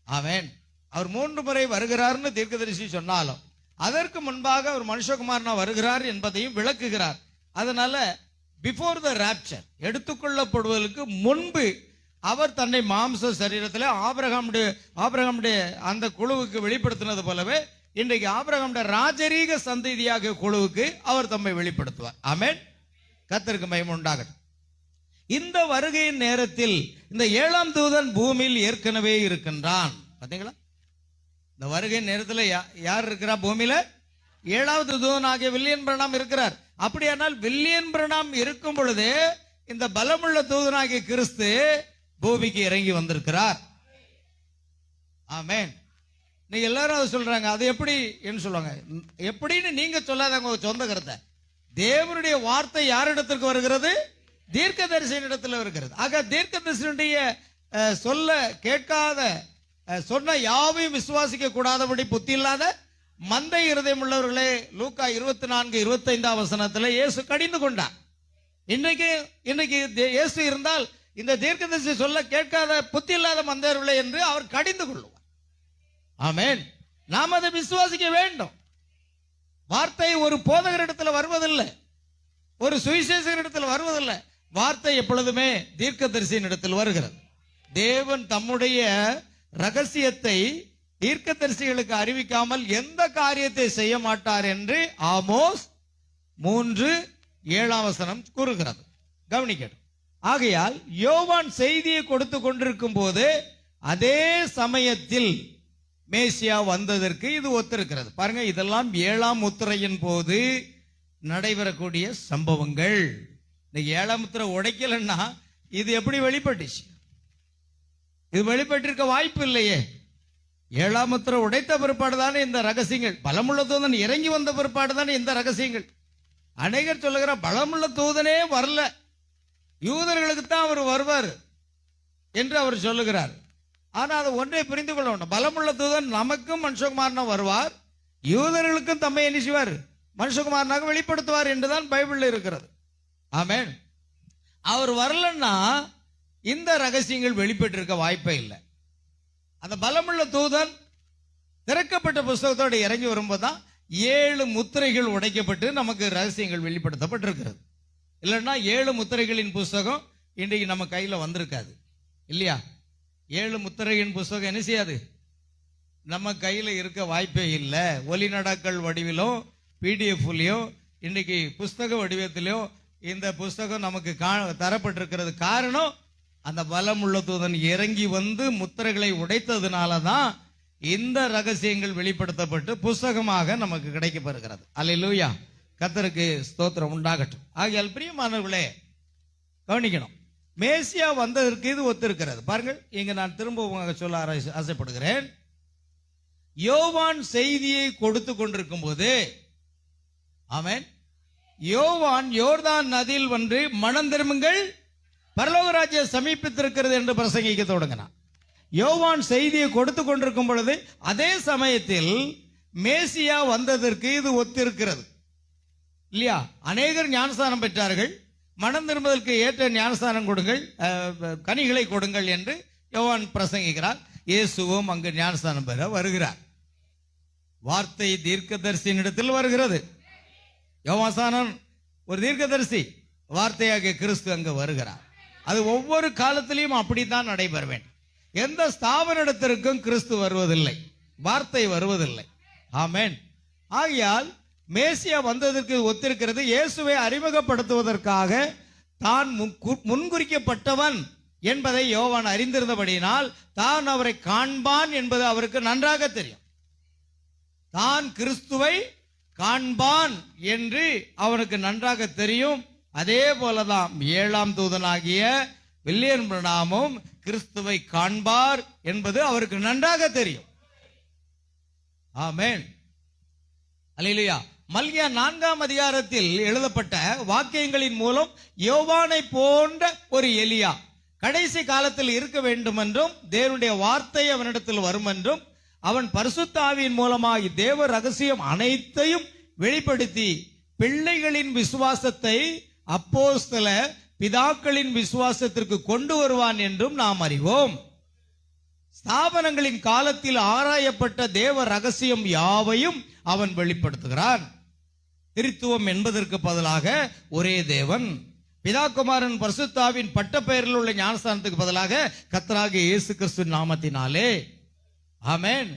ஆமென். அவர் 3 முறை வருகிறார்னு தீர்க்கதரிசி சொன்னாலும் அதற்கு முன்பாக அவர் மனுஷகுமாரனா வருகிறார் என்பதையும் விளக்குகிறார். அதனால பிஃபோர் த ராப்சர், எடுத்துக்கொள்ளப்படுவதற்கு முன்பு அவர் தன்னை மாம்ச சரீரத்தில் ஆபிரகாமுடைய அந்த குழுவுக்கு வெளிப்படுத்தினது போலவே இன்றைக்கு ஆபிரகாமுடைய ராஜரீக சந்ததியாக குழுவுக்கு அவர் தம்மை வெளிப்படுத்துவார். ஆமென். கர்த்தருக்கு மகிமை உண்டாகட்டும். இந்த வருகையின் நேரத்தில் இந்த 7ஆம் தூதன் பூமியில் ஏற்கனவே இருக்கின்றான். பாத்தீங்களா? இந்த வருகை நேரத்தில் யார் இருக்கிறா பூமியில? 7வது தூதனாகிய வில்லியம் பிரணாம் இருக்கிறார். அப்படியானால் வில்லியம் பிரணாம் இருக்கும் பொழுது இந்த பலமுள்ள தூதனாகிய கிறிஸ்து பூமிக்கு இறங்கி வந்திருக்கிறார். ஆமென். நீங்க எல்லாரும் அதை சொல்றாங்க, அது எப்படி என்று சொல்லுவாங்க. எப்படின்னு நீங்க சொல்லாதவங்க உங்க சொந்த கருத்தை. தேவனுடைய வார்த்தை யாரிடத்திற்கு வருகிறது? தீர்க்கதரிசியினிடத்தில் வருகிறது. ஆக தீர்க்கதரிசியுடைய சொல்ல கேட்காத, சொன்ன யாவையும் விசுவாசிக்க கூடாதபடி புத்தி இல்லாத மந்தை இருதயம் உள்ளவர்களே, லூக்கா 24:25 வசனத்தில் இயேசு கடிந்து கொண்டார். இன்னைக்கு இயேசு இருந்தால் இந்த தீர்க்கதரிசி சொல்ல கேட்காத புத்தி இல்லாத மந்தையர்களே என்று அவர் கடிந்து கொள்ளுவார். ஆமென். நாம் அதை விசுவாசிக்க வேண்டும். வார்த்தை ஒரு போதகரிடத்தில் வருவதில்லை, ஒரு சுவிசேஷகரிடத்தில் வருவதில்லை. வார்த்தை எப்பொழுதுமே தீர்க்கதரிசியின் இடத்தில் வருகிறது. தேவன் தம்முடைய ரகசியத்தை தீர்க்கதரிசிகளுக்கு அறிவிக்காமல் எந்த காரியத்தை செய்ய மாட்டார் என்று ஆமோஸ் 3:7 கூறுகிறது. கவனிக்கட்டும். ஆகையால் யோவான் செய்தியை கொடுத்து கொண்டிருக்கும் போது அதே சமயத்தில் மேசியா வந்ததற்கு இது ஒத்திருக்கிறது. பாருங்க, இதெல்லாம் 7ஆம் முத்திரையின் போது நடைபெறக்கூடிய சம்பவங்கள். இந்த 7ஆம் முத்திரை உடைக்கலன்னா இது எப்படி வெளிப்பட்டுச்சு? இது வெளிப்பட்டிருக்க வாய்ப்பு இல்லையே. 7ஆம் முத்திரை உடைத்த பிற்பாடு தானே இந்த ரகசியங்கள், பலமுள்ள தூதன் இறங்கி வந்த பிற்பாடு தானே இந்த ரகசியங்கள். அநேகர் சொல்லுகிற பலமுள்ள தூதனே வரல, யூதர்களுக்கு தான் அவர் வருவார் என்று அவர் சொல்லுகிறார். ஆனா அதை ஒன்றை புரிந்து கொள்ள வேண்டும். பலமுள்ள தூதன் நமக்கும் மனுஷகுமாரனா வருவார், யூதர்களுக்கும் தம்மை என்ன செய்வார்? மனுஷகுமாரனாக வெளிப்படுத்துவார் என்றுதான் பைபிள்ல இருக்கிறது. ஆமென். அவர் வரலன்னா இந்த ரகசியங்கள் வெளிப்பட்டிருக்க வாய்ப்பே இல்லை. அந்த பலமுள்ள தூதன் திறக்கப்பட்ட புஸ்தகத்தோடு இறங்கி வரும்போதுதான் 7 முத்திரைகள் உடைக்கப்பட்டு நமக்கு ரகசியங்கள் வெளிப்படுத்தப்பட்டிருக்கிறது. இல்லைன்னா 7 முத்திரைகளின் புஸ்தகம் இன்றைக்கு நம்ம கையில வந்திருக்காது இல்லையா? 7 முத்திரையின் புஸ்தகம் என்ன செய்யாது? நம்ம கையில இருக்க வாய்ப்பே இல்லை. ஒலிநடாக்கள் வடிவிலோ பிடிஎஃப்லயோ இன்னைக்கு புஸ்தக வடிவத்திலோ இந்த புஸ்தகம் நமக்கு தரப்பட்டிருக்கிறது. காரணம், அந்த பலமுள்ள தூதன் இறங்கி வந்து முத்திரைகளை உடைத்ததுனாலதான் இந்த ரகசியங்கள் வெளிப்படுத்தப்பட்டு புஸ்தகமாக நமக்கு கிடைக்கப்பெறுகிறது. அல்லேலூயா. கர்த்தருக்கு ஸ்தோத்திரம் உண்டாகட்டும். ஆகையால் பிரியமானவர்களே கவனிக்கணும், மேசியா வந்ததற்கு இது ஒத்திருக்கிறது. பாருங்கள், இங்க நான் திரும்ப சொல்ல ஆசைப்படுகிறேன். யோவான் செய்தியை கொடுத்து கொண்டிருக்கும் போது, ஆமென், யோவான் யோர்தான் நதியில் வந்து மனம் திரும்புங்கள், பரலோக ராஜ்யம் சமீபித்திருக்கிறது என்று பிரசங்கிக்க தொடங்கினான். யோவான் செய்தியை கொடுத்து கொண்டிருக்கும் பொழுது அதே சமயத்தில் மேசியா வந்ததற்கு இது ஒத்திருக்கிறது இல்லையா? அநேகர் ஞானஸ்தானம் பெற்றார்கள். மனம் திரும்புவதற்கு ஏற்ற ஞானஸ்தானம் கொடுங்கள், கனிகளை கொடுங்கள் என்று யோவான் பிரசங்கிக்கிறார். இயேசுவும் அங்கு ஞானஸ்தானம் பெற வருகிறார். வார்த்தை தீர்க்கதரிசியினிடத்தில் வருகிறது. யோவான் ஒரு தீர்க்கதரிசி, வார்த்தையாக கிறிஸ்து அங்கு வருகிறார். அது ஒவ்வொரு காலத்திலையும் அப்படித்தான் நடைபெற வேண்டும். எந்த ஸ்தாபனத்திற்கும் கிறிஸ்து வருவதில்லை, வார்த்தை வருவதில்லை. ஆமென். ஆகையால் மேசியா வந்ததற்கு ஒத்திருக்கிறது. இயேசுவை அறிமுகப்படுத்துவதற்காக தான் முன்குறிக்கப்பட்டவன் என்பதை யோவான் அறிந்திருந்தபடியினால் தான் அவரை காண்பான் என்பது அவருக்கு நன்றாக தெரியும். தான் கிறிஸ்துவை காண்பான் என்று அவனுக்கு நன்றாக தெரியும். அதே போலதான் 7ஆம் தூதனாகிய வில்லியம் பிரணாமும் கிறிஸ்துவை காண்பார் என்பது அவருக்கு நன்றாக தெரியும். ஆமென், அல்லேலூயா. மல்கியா 4ஆம் அதிகாரத்தில் எழுதப்பட்ட வாக்கியங்களின் மூலம் யோவானை போன்ற ஒரு எலியா கடைசி காலத்தில் இருக்க வேண்டும் என்றும் தேவனுடைய வார்த்தை அவனிடத்தில் வரும் என்றும் அவன் பரிசுத்த ஆவியின் மூலமாக தேவ ரகசியம் அனைத்தையும் வெளிப்படுத்தி பிள்ளைகளின் விசுவாசத்தை அப்போஸ்தல பிதாக்களின் விசுவாசத்திற்கு கொண்டு வருவான் என்றும் நாம் அறிவோம். ஸ்தாபனங்களின் காலத்தில் ஆராயப்பட்ட தேவ ரகசியம் யாவையும் அவன் வெளிப்படுத்துகிறான். திரித்துவம் என்பதற்கு பதிலாக ஒரே தேவன், பிதாகுமாரன் பரிசுத்தாவின் பட்ட பெயரில் உள்ள ஞானஸ்தானத்துக்கு பதிலாக கர்த்தராகிய இயேசு கிறிஸ்து நாமத்தினாலே. ஆமென்.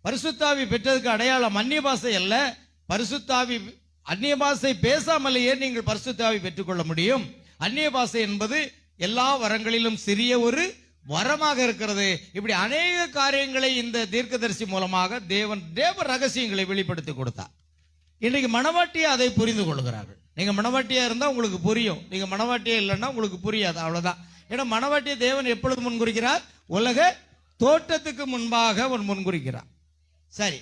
பரிசுத்தாவி பெற்றதுக்கு அடையாளம் அந்நிய பாஷை அல்ல. பரிசுத்தாவி அந்நிய பாஷை பேசாமலேயே நீங்கள் பரிசுத்தாவி பெற்றுக்கொள்ள முடியும். அந்நிய பாஷை என்பது எல்லா வரங்களிலும் சிறிய ஒரு வரமாக இருக்கிறது. இப்படி அநேக காரியங்களை இந்த தீர்க்கதரிசி மூலமாக தேவ ரகசியங்களை வெளிப்படுத்தி கொடுத்தார். இன்னைக்கு மணவாட்டியை அதை புரிந்து கொள்கிறார்கள். நீங்க மணவாட்டியா இருந்தா உங்களுக்கு புரியும், நீங்க மணவாட்டியா இல்லைன்னா உங்களுக்கு புரியாது, அவ்வளவுதான். ஏன்னா மணவாட்டியை தேவன் எப்பொழுது முன்குறிக்கிறார்? உலக தோற்றத்துக்கு முன்பாக அவன் முன்குறிக்கிறார். சரி,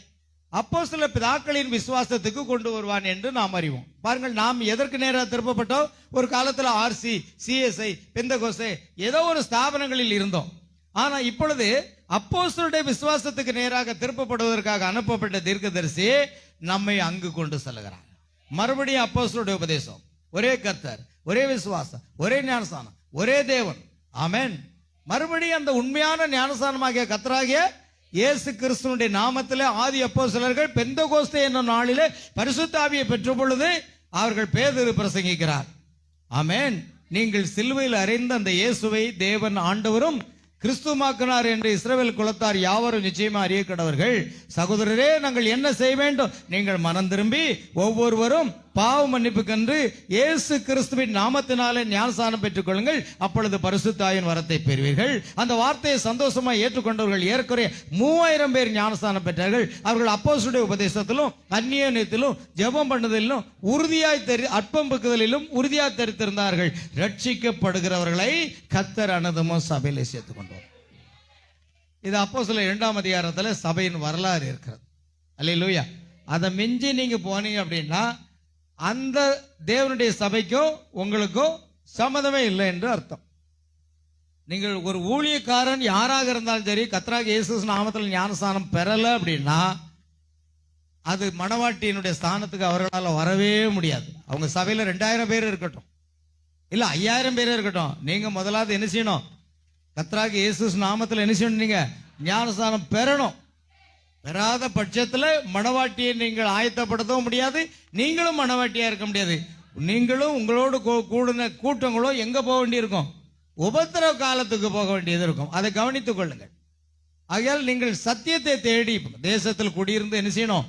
அப்போஸ்தல பிதாக்களின் விசுவாசத்துக்கு கொண்டு வருவான் என்று நாம் அறிவோம். பாருங்கள், நாம் எதற்கு நேராக திருப்பப்பட்டோம்? ஒரு காலத்துல ஆர்சி, சிஎஸ்ஐ, பெந்தகோஸ்தே ஏதோ ஒரு ஸ்தாபனங்களில் இருந்தோம். ஆனா இப்பொழுது அப்போஸ்தலருடைய விசுவாசத்துக்கு நேராக திருப்பப்படுவதற்காக அனுப்பப்பட்ட தீர்க்கதரிசி நம்மை அங்கு கொண்டு செல்கிறார். மறுபடியும் அப்போஸ்தலருடைய உபதேசம், ஒரே கர்த்தர், ஒரே விசுவாசம், ஒரே ஞானஸ்தானம், ஒரே தேவன். ஆமென். மறுபடியும் அந்த உண்மையான ஞானஸ்தானமாகிய கர்த்தராகிய இயேசு கிறிஸ்துவினுடைய நாமத்திலே ஆதி அப்போஸ்தலர்கள் பெந்தகோஸ்தே என்னும் நாளிலே பரிசுத்த ஆவியை பெற்ற பொழுது அவர்கள் பேதுரு பிரசங்கிக்கிறார். ஆமென். நீங்கள் சிலுவையில் அறைந்த அந்த இயேசுவை தேவன் ஆண்டவரும் கிறிஸ்துமாக்கினார் என்று இஸ்ரவேல் குலத்தார் யாவரும் நிச்சயமா அறிய கடவர்கள். சகோதரரே, நாங்கள் என்ன செய்ய வேண்டும்? நீங்கள் மனம் திரும்பி ஒவ்வொருவரும் பாவ மன்னிப்புக்கென்று இயேசு கிறிஸ்துவின் நாமத்தினாலே ஞானஸ்நானம் பெற்றுக் கொள்ளுங்கள், அப்பொழுது பரிசுத்தாயின் வரத்தை பெறுவீர்கள். அந்த வார்த்தையை சந்தோஷமாக ஏற்றுக்கொண்டவர்கள் ஏறக்குறைய 3000 பேர் ஞானஸ்நானம் பெற்றார்கள். அவர்கள் அப்போஸ்தலருடைய உபதேசத்திலும் அந்நியத்திலும் ஜெபம் பண்ணுதலிலும் உறுதியாய் அற்பம் பக்குதலிலும் உறுதியாய் தரித்திருந்தார்கள். ரட்சிக்கப்படுகிறவர்களை கர்த்தர் அனதமும் சபையிலே சேர்த்துக் கொண்டார். இது அப்போஸ்தலர் 2ஆம் அதிகாரத்தில் சபையின் வரலாறு இருக்கிறது. அல்லேலூயா. அதை மிஞ்சி நீங்க போனீங்க அப்படின்னா அந்த தேவனுடைய சபைக்கோ உங்களுக்கோ சம்மதமே இல்லை என்று அர்த்தம். நீங்கள் ஒரு ஊழியக்காரன் யாராக இருந்தாலும் சரி, கர்த்தராகிய இயேசு நாமத்தில் ஞானஸ்நானம் பெறல அப்படின்னா அது மணவாட்டியினுடைய ஸ்தானத்துக்கு அவர்களால் வரவே முடியாது. அவங்க சபையில 2000 பேர் இருக்கட்டும், இல்ல 5000 பேர் இருக்கட்டும், நீங்க முதலாவது என்ன செய்யணும்? கர்த்தராகிய இயேசு நாமத்தில் என்ன செய்யணும்? நீங்க ஞானஸ்நானம் பெறணும். பெறாத பட்சத்தில் மணவாட்டியை நீங்கள் ஆயத்தப்படுத்தவும் முடியாது, நீங்களும் மணவாட்டியா இருக்க முடியாது. நீங்களும் உங்களோடு கூடின கூட்டங்களோ எங்க போக வேண்டியிருக்கும்? உபத்திரவ காலத்துக்கு போக வேண்டியது இருக்கும். அதை கவனித்துக் கொள்ளுங்கள். ஆகையால் நீங்கள் சத்தியத்தை தேடி தேசத்தில் குடியிருந்து என்ன செய்யணும்?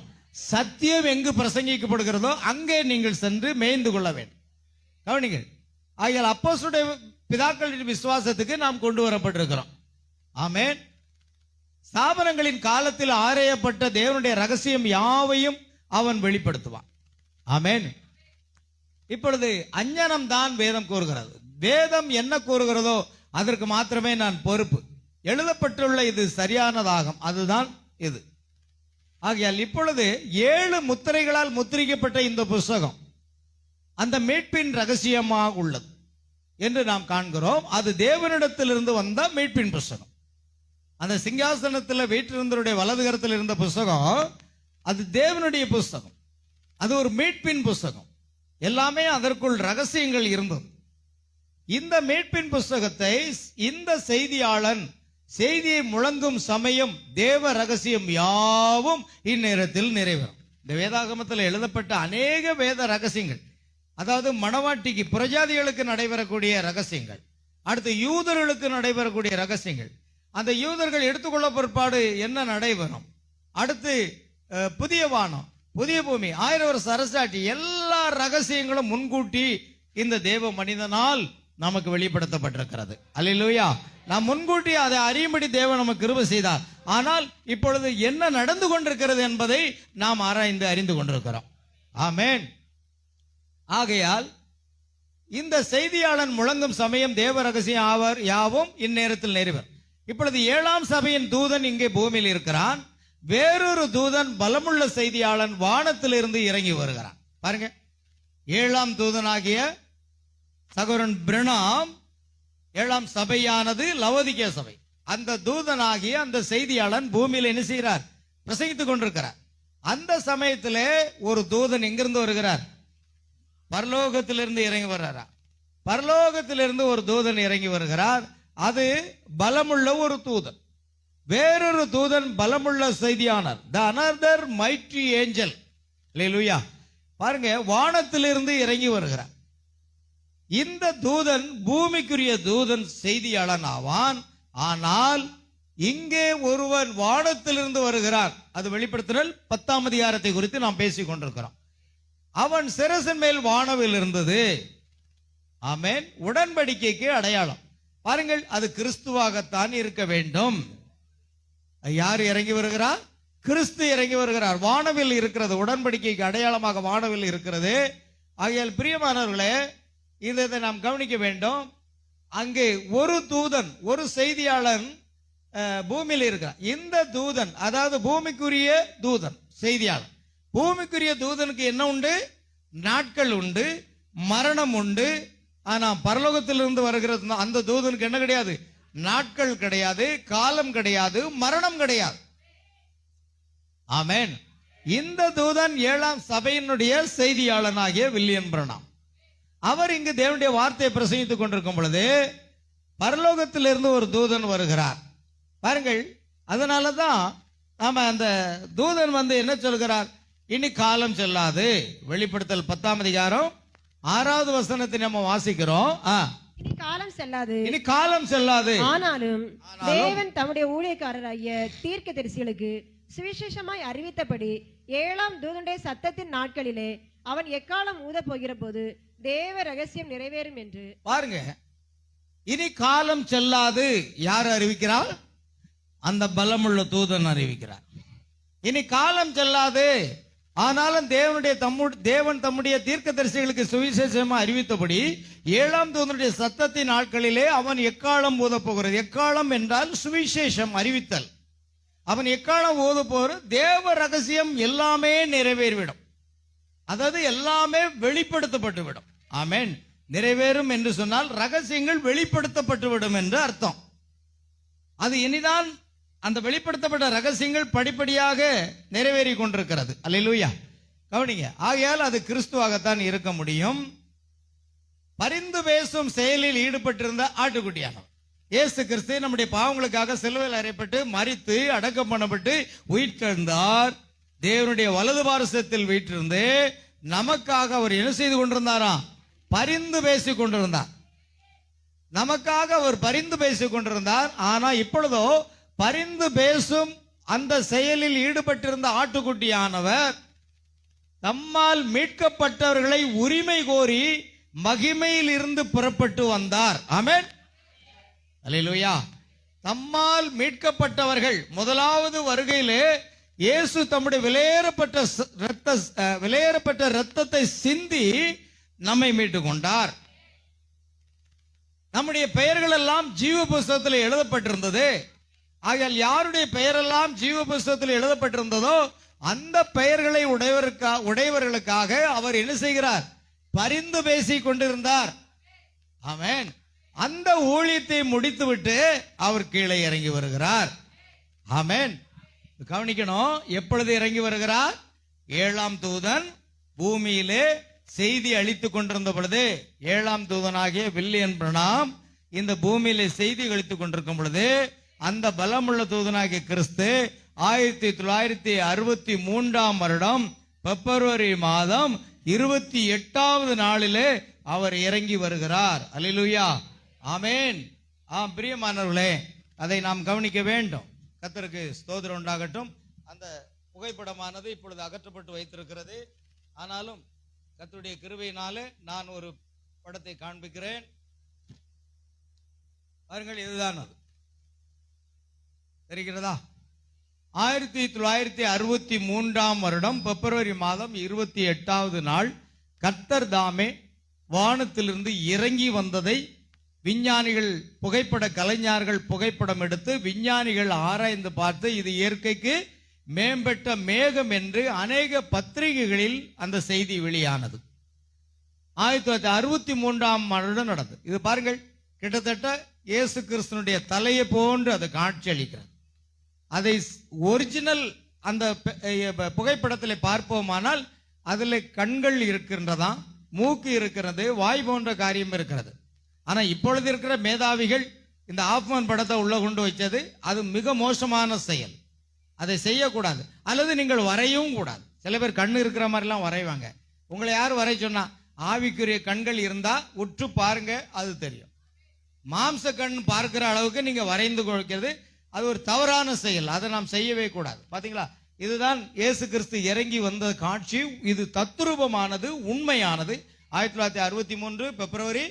சத்தியம் எங்கு பிரசங்கிக்கப்படுகிறதோ அங்கே நீங்கள் சென்று மேய்ந்து கொள்ள வேண்டும். கவனிங்கள். ஆகையால் அப்போஸ்தலருடைய பிதாக்களின் விசுவாசத்துக்கு நாம் கொண்டு வரப்பட்டிருக்கிறோம். ஆமென். ஸ்தாபனங்களின் காலத்தில் ஆராயப்பட்ட தேவனுடைய ரகசியம் யாவையும் அவன் வெளிப்படுத்துவான். ஆமென். இப்பொழுது அஞ்ஞானம் தான் வேதம் கூறுகிறது. வேதம் என்ன கூறுகிறதோ அதற்கு மாத்திரமே நான் பொறுப்பு. எழுதப்பட்டுள்ள இது சரியானதாகும், அதுதான் இது. ஆகையால் இப்பொழுது 7 முத்திரைகளால் முத்திரிக்கப்பட்ட இந்த புஸ்தகம் அந்த மீட்பின் ரகசியமாக உள்ளது என்று நாம் காண்கிறோம். அது தேவனிடத்திலிருந்து வந்த மீட்பின் புஸ்தகம். அந்த சிங்காசனத்தில் வீட்டிலிருந்தவருடைய வலதுகரத்தில் இருந்த புஸ்தகம் அது தேவனுடைய புஸ்தகம். அது ஒரு மீட்பின் புஸ்தகம். எல்லாமே அதற்குள் ரகசியங்கள் இருந்தது. இந்த மீட்பின் புஸ்தகத்தை இந்த செய்தியாளன் செய்தியை முழங்கும் சமயம் தேவ ரகசியம் யாவும் இந்நேரத்தில் நிறைவேறும். இந்த வேதாகமத்தில் எழுதப்பட்ட அநேக வேத ரகசியங்கள், அதாவது மணவாட்டிக்கு புரஜாதிகளுக்கு நடைபெறக்கூடிய ரகசியங்கள், அடுத்து யூதர்களுக்கு நடைபெறக்கூடிய ரகசியங்கள், அந்த யூதர்கள் எடுத்துக்கொள்ள பிற்பாடு என்ன நடைபெறும், அடுத்து புதிய வானம் புதிய பூமி 1000 வருஷ அரசாட்சி, எல்லா ரகசியங்களும் முன்கூட்டி இந்த தேவ மனிதனால் நமக்கு வெளிப்படுத்தப்பட்டிருக்கிறது. அல்லேலூயா. நாம் முன்கூட்டி அதை அறியும்படி தேவன் நமக்கு கிருபை செய்தார். ஆனால் இப்பொழுது என்ன நடந்து கொண்டிருக்கிறது என்பதை நாம் ஆராய்ந்து அறிந்து கொண்டிருக்கிறோம். ஆமென். ஆகையால் இந்த செய்தியாளன் முழங்கும் சமயம் தேவ ரகசியம் ஆவர் யாவும் இந்நேரத்தில் நிறைவர். இப்பொழுது 7ஆம் சபையின் தூதன் இங்கே பூமியில் இருக்கிறான். வேறொரு தூதன் பலமுள்ள செய்தியாளன் வானத்திலிருந்து இறங்கி வருகிறான். பாருங்க, 7ஆம் தூதனாகிய சகோதரன் பிரணாம் 7ஆம் சபையானது லவோதிக்கேய சபை. அந்த தூதனாகிய அந்த செய்தியாளன் பூமியில் என்ன செய்கிறார்? பிரசங்கித்துக் கொண்டிருக்கிறார். அந்த சமயத்திலே ஒரு தூதன் எங்கிருந்து வருகிறார்? பரலோகத்திலிருந்து இறங்கி வர்றாரா? பரலோகத்திலிருந்து ஒரு தூதன் இறங்கி வருகிறார். அது பலமுள்ள ஒரு தூதன். வேறொரு தூதன் பலமுள்ள செய்தியாளர், the another mighty angel. அல்லேலூயா. பாருங்க, வானத்திலிருந்து இறங்கி வருகிறார். இந்த தூதன் பூமிக்குரிய தூதன் செய்தியாளன் ஆவான். ஆனால் இங்கே ஒருவன் வானத்திலிருந்து வருகிறான். அது வெளிப்படுத்தல் 10ஆம் அதிகாரத்தை குறித்து நாம் பேசிக் கொண்டிருக்கிறோம். அவன் சிரசின் மேல் வானவில் இருந்தது. ஆமென். உடன்படிக்கைக்கு அடையாளம். பாருங்கள், அது கிறிஸ்துவாகத்தான் இருக்க வேண்டும். யார் இறங்கி வருகிறார்? கிறிஸ்து இறங்கி வருகிறார். வானவில் இருக்கிறது, உடன்படிக்கைக்கு அடையாளமாக வானவில் இருக்கிறது. ஆகையால் பிரியமானவர்களே, இதை நாம் கவனிக்க வேண்டும். அங்கே ஒரு தூதன், ஒரு செய்தியாளன் பூமியில் இருக்கிறார். இந்த தூதன், அதாவது பூமிக்குரிய தூதன் செய்தியாளன். பூமிக்குரிய தூதனுக்கு என்ன உண்டு? நாட்கள் உண்டு, மரணம் உண்டு. ஆனா பரலோகத்திலிருந்து வருகிற அந்த தூதனுக்கு என்ன கிடையாது? நாட்கள் கிடையாது, காலம் கிடையாது, மரணம் கிடையாது. ஆமென். இந்த தூதன் 7ஆம் சபையினுடைய செய்தியாளனாகிய வில்லியம் பிரணாம். அவர் இங்கு தேவனுடைய வார்த்தையை பிரசங்கித்துக் கொண்டிருக்கும் பொழுது பரலோகத்திலிருந்து ஒரு தூதன் வருகிறார். பாருங்கள், அதனாலதான் நாம அந்த தூதன் என்ன சொல்கிறார்? இனி காலம் செல்லாது. வெளிப்படுத்தல் 10ஆம் அதிகாரம் 6வது வசனத்தை நம்ம வாசிக்கிறோம். இனி காலம் செல்லாது, இனி காலம் செல்லாது. ஆனாலும் தேவன் தம்முடைய ஊழியக்காரராகிய தீர்க்கதரிசிகளுக்கு சுவிசேஷமாய் அறிவித்தபடி 7ஆம் தூதனுடைய சத்தத்தின் நாட்களிலே அவன் எக்காலம் ஊத போகிற போது தேவ ரகசியம் நிறைவேறும் என்று. பாருங்க, இனி காலம் செல்லாது. யார் அறிவிக்கிறார்? அந்த பலமுள்ள தூதன் அறிவிக்கிறார். இனி காலம் செல்லாது. ஆனாலும் தேவன் தம்முடைய தீர்க்கதரிசிகளுக்கு சுவிசேஷமா அறிவித்தபடி 7ஆம் தூதனுடைய சத்தத்தின் நாட்களிலே அவன் எக்காலம் ஊத போகிறது. எக்காலம் என்றால் சுவிசேஷம், அறிவித்தல். அவன் எக்காலம் ஊத போகிற தேவ ரகசியம் எல்லாமே நிறைவேறிவிடும். அதாவது எல்லாமே வெளிப்படுத்தப்பட்டு விடும். ஆமென். நிறைவேறும் என்று சொன்னால் ரகசியங்கள் வெளிப்படுத்தப்பட்டு விடும் என்று அர்த்தம். அது இனிதான் அந்த வெளிப்படுத்தப்பட்ட ரகசியங்கள் படிப்படியாக நிறைவேறி கொண்டிருக்கிறது. அல்லேலூயா. கவனிங்க. ஆகையால் அது கிறிஸ்துவாகத்தான் இருக்க முடியும். பரிந்து பேசும் செயலில் ஈடுபட்டிருந்த ஆட்டுக்குட்டியானவர் இயேசு கிறிஸ்து நம்முடைய பாவங்களுக்காக சிலுவையில் அறையப்பட்டு மரித்து அடக்கம் பண்ணப்பட்டு உயிர்த்தெழுந்தார். தேவனுடைய வலது பாரசத்தில் வீற்றிருந்து நமக்காக அவர் என்ன செய்து கொண்டிருந்தாராம்? பரிந்து பேசிக் கொண்டிருந்தார். நமக்காக அவர் பரிந்து பேசிக் கொண்டிருந்தார். ஆனா இப்பொழுதோ பரிந்து பேசும் அந்த செயலில் ஈடுபட்டிருந்த ஆட்டுக்குட்டியானவர் தம்மால் மீட்கப்பட்டவர்களை உரிமை கோரி மகிமையில் இருந்து புறப்பட்டு வந்தார். ஆமென். அல்லேலூயா. தம்மால் மீட்கப்பட்டவர்கள் முதலாவது வருகையிலே இயேசு தம்முடைய விலையேறப்பட்ட இரத்தத்தை சிந்தி நம்மை மீட்டுக் கொண்டார். நம்முடைய பெயர்கள் எல்லாம் ஜீவ புஸ்தகத்தில் எழுதப்பட்டிருந்தது. ஆகையால் யாருடைய பெயரெல்லாம் ஜீவ புஸ்தகத்தில் எழுதப்பட்டிருந்ததோ அந்த பெயர்களை உடையவர்களுக்காக அவர் என்ன செய்கிறார்? பரிந்து பேசிக் கொண்டிருந்தார். ஆமென். அந்த ஊழியத்தை முடித்துவிட்டு அவர் கீழே இறங்கி வருகிறார். ஆமென். கவனிக்கணும். எப்பொழுது இறங்கி வருகிறார்? 7ஆம் தூதன் பூமியிலே செய்தி அளித்துக் கொண்டிருந்த பொழுது, 7ஆம் தூதனாகிய வில்லியம் பிரணாம் இந்த பூமியிலே செய்தி அளித்துக் கொண்டிருக்கும் பொழுது அந்த பலமுள்ள தூதனாகிய கிறிஸ்து 1963ஆம் வருடம் பிப்ரவரி மாதம் 28வது நாளிலே அவர் இறங்கி வருகிறார். அல்லேலூயா. ஆமென். பிரியமானவர்களே, அதை நாம் கவனிக்க வேண்டும். கர்த்தருக்கு ஸ்தோத்திரம் உண்டாகட்டும். அந்த புகைப்படமானது இப்பொழுது அகற்றப்பட்டு வைத்திருக்கிறது. ஆனாலும் கர்த்தருடைய கிருபையினாலே நான் ஒரு படத்தை காண்பிக்கிறேன். பாருங்கள், இதுதான் அது. தெரிகிறதா? 1963 வருடம் பிப்ரவரி மாதம் 28வது நாள் கர்த்தர் தாமே வானத்திலிருந்து இறங்கி வந்ததை விஞ்ஞானிகள், புகைப்பட கலைஞர்கள் புகைப்படம் எடுத்து விஞ்ஞானிகள் ஆராய்ந்து பார்த்து இது இயற்கைக்கு மேம்பட்ட மேகம் என்று அநேக பத்திரிகைகளில் அந்த செய்தி வெளியானது. 1963 வருடம் நடந்தது. இது பாருங்கள், கிட்டத்தட்ட இயேசு கிறிஸ்துனுடைய தலையை போன்று அது காட்சி அளிக்கிறது. அதை ஒரிஜினல் அந்த புகைப்படத்தில் பார்ப்போமானால் அதில் கண்கள் இருக்கின்றதா, மூக்கு இருக்கிறது, வாய் போன்ற காரியம் இருக்கிறது. ஆனா இப்பொழுது இருக்கிற மேதாவிகள் இந்த ஆஃப்மன் படத்தை உள்ள கொண்டு வச்சது அது மிக மோசமான செயல். அதை செய்யக்கூடாது, அல்லது நீங்கள் வரையவும் கூடாது. சில பேர் கண்ணு இருக்கிற மாதிரிலாம் வரைவாங்க. உங்களை யார் வரைய சொன்னா? ஆவிக்குரிய கண்கள் இருந்தா உற்று பாருங்க, அது தெரியும். மாம்ச கண் பார்க்கிற அளவுக்கு நீங்க வரைந்து கொடுக்கிறது அது ஒரு தவறான செயல். அதை நாம் செய்யவே கூடாது. பாத்தீங்களா, இதுதான் இயேசு கிறிஸ்து இறங்கி வந்த காட்சி. இது தத்துரூபமானது, உண்மையானது. 1963 பிப்ரவரி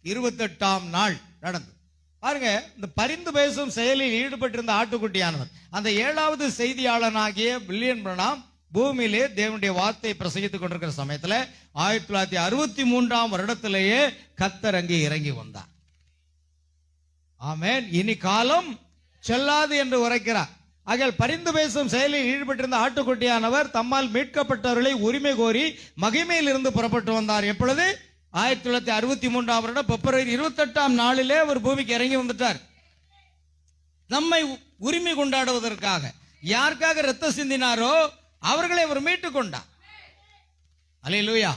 28ஆம் நாள் நடந்தது. பாருங்க, இந்த பரிந்து பேசும் செயலில் ஈடுபட்டிருந்த ஆட்டுக்குட்டியானவர் அந்த 7வது செய்தியாளனாகிய பில்லியன் பிரணாம் பூமியிலே தேவனுடைய வார்த்தை பிரசங்கித்துக் கொண்டிருக்கிற சமயத்துல 1963ஆம் வருடத்திலேயே கர்த்தர் அங்கே இறங்கி வந்தார். ஆமென். இனி காலம் செல்லாது என்று உரைக்கிறார். ஆகையால் பரிந்து பேசும் செயலில் ஈடுபட்டிருந்த ஆட்டுக்குட்டியானவர் தம்மால் மீட்கப்பட்டவர்களை உரிமை கோரி மகிமையில் இருந்து புறப்பட்டு வந்தார். எப்பொழுது? 1963ஆம் வருடம் பிப்ரவரி 28ஆம் நாளிலே அவர் பூமிக்கு இறங்கி வந்துட்டார். நம்மை உரிமை கொண்டாடுவதற்காக. யாருக்காக ரத்தம் சிந்தினாரோ அவர்களை அவர் மீட்டுக் கொண்டார். அல்லேலூயா.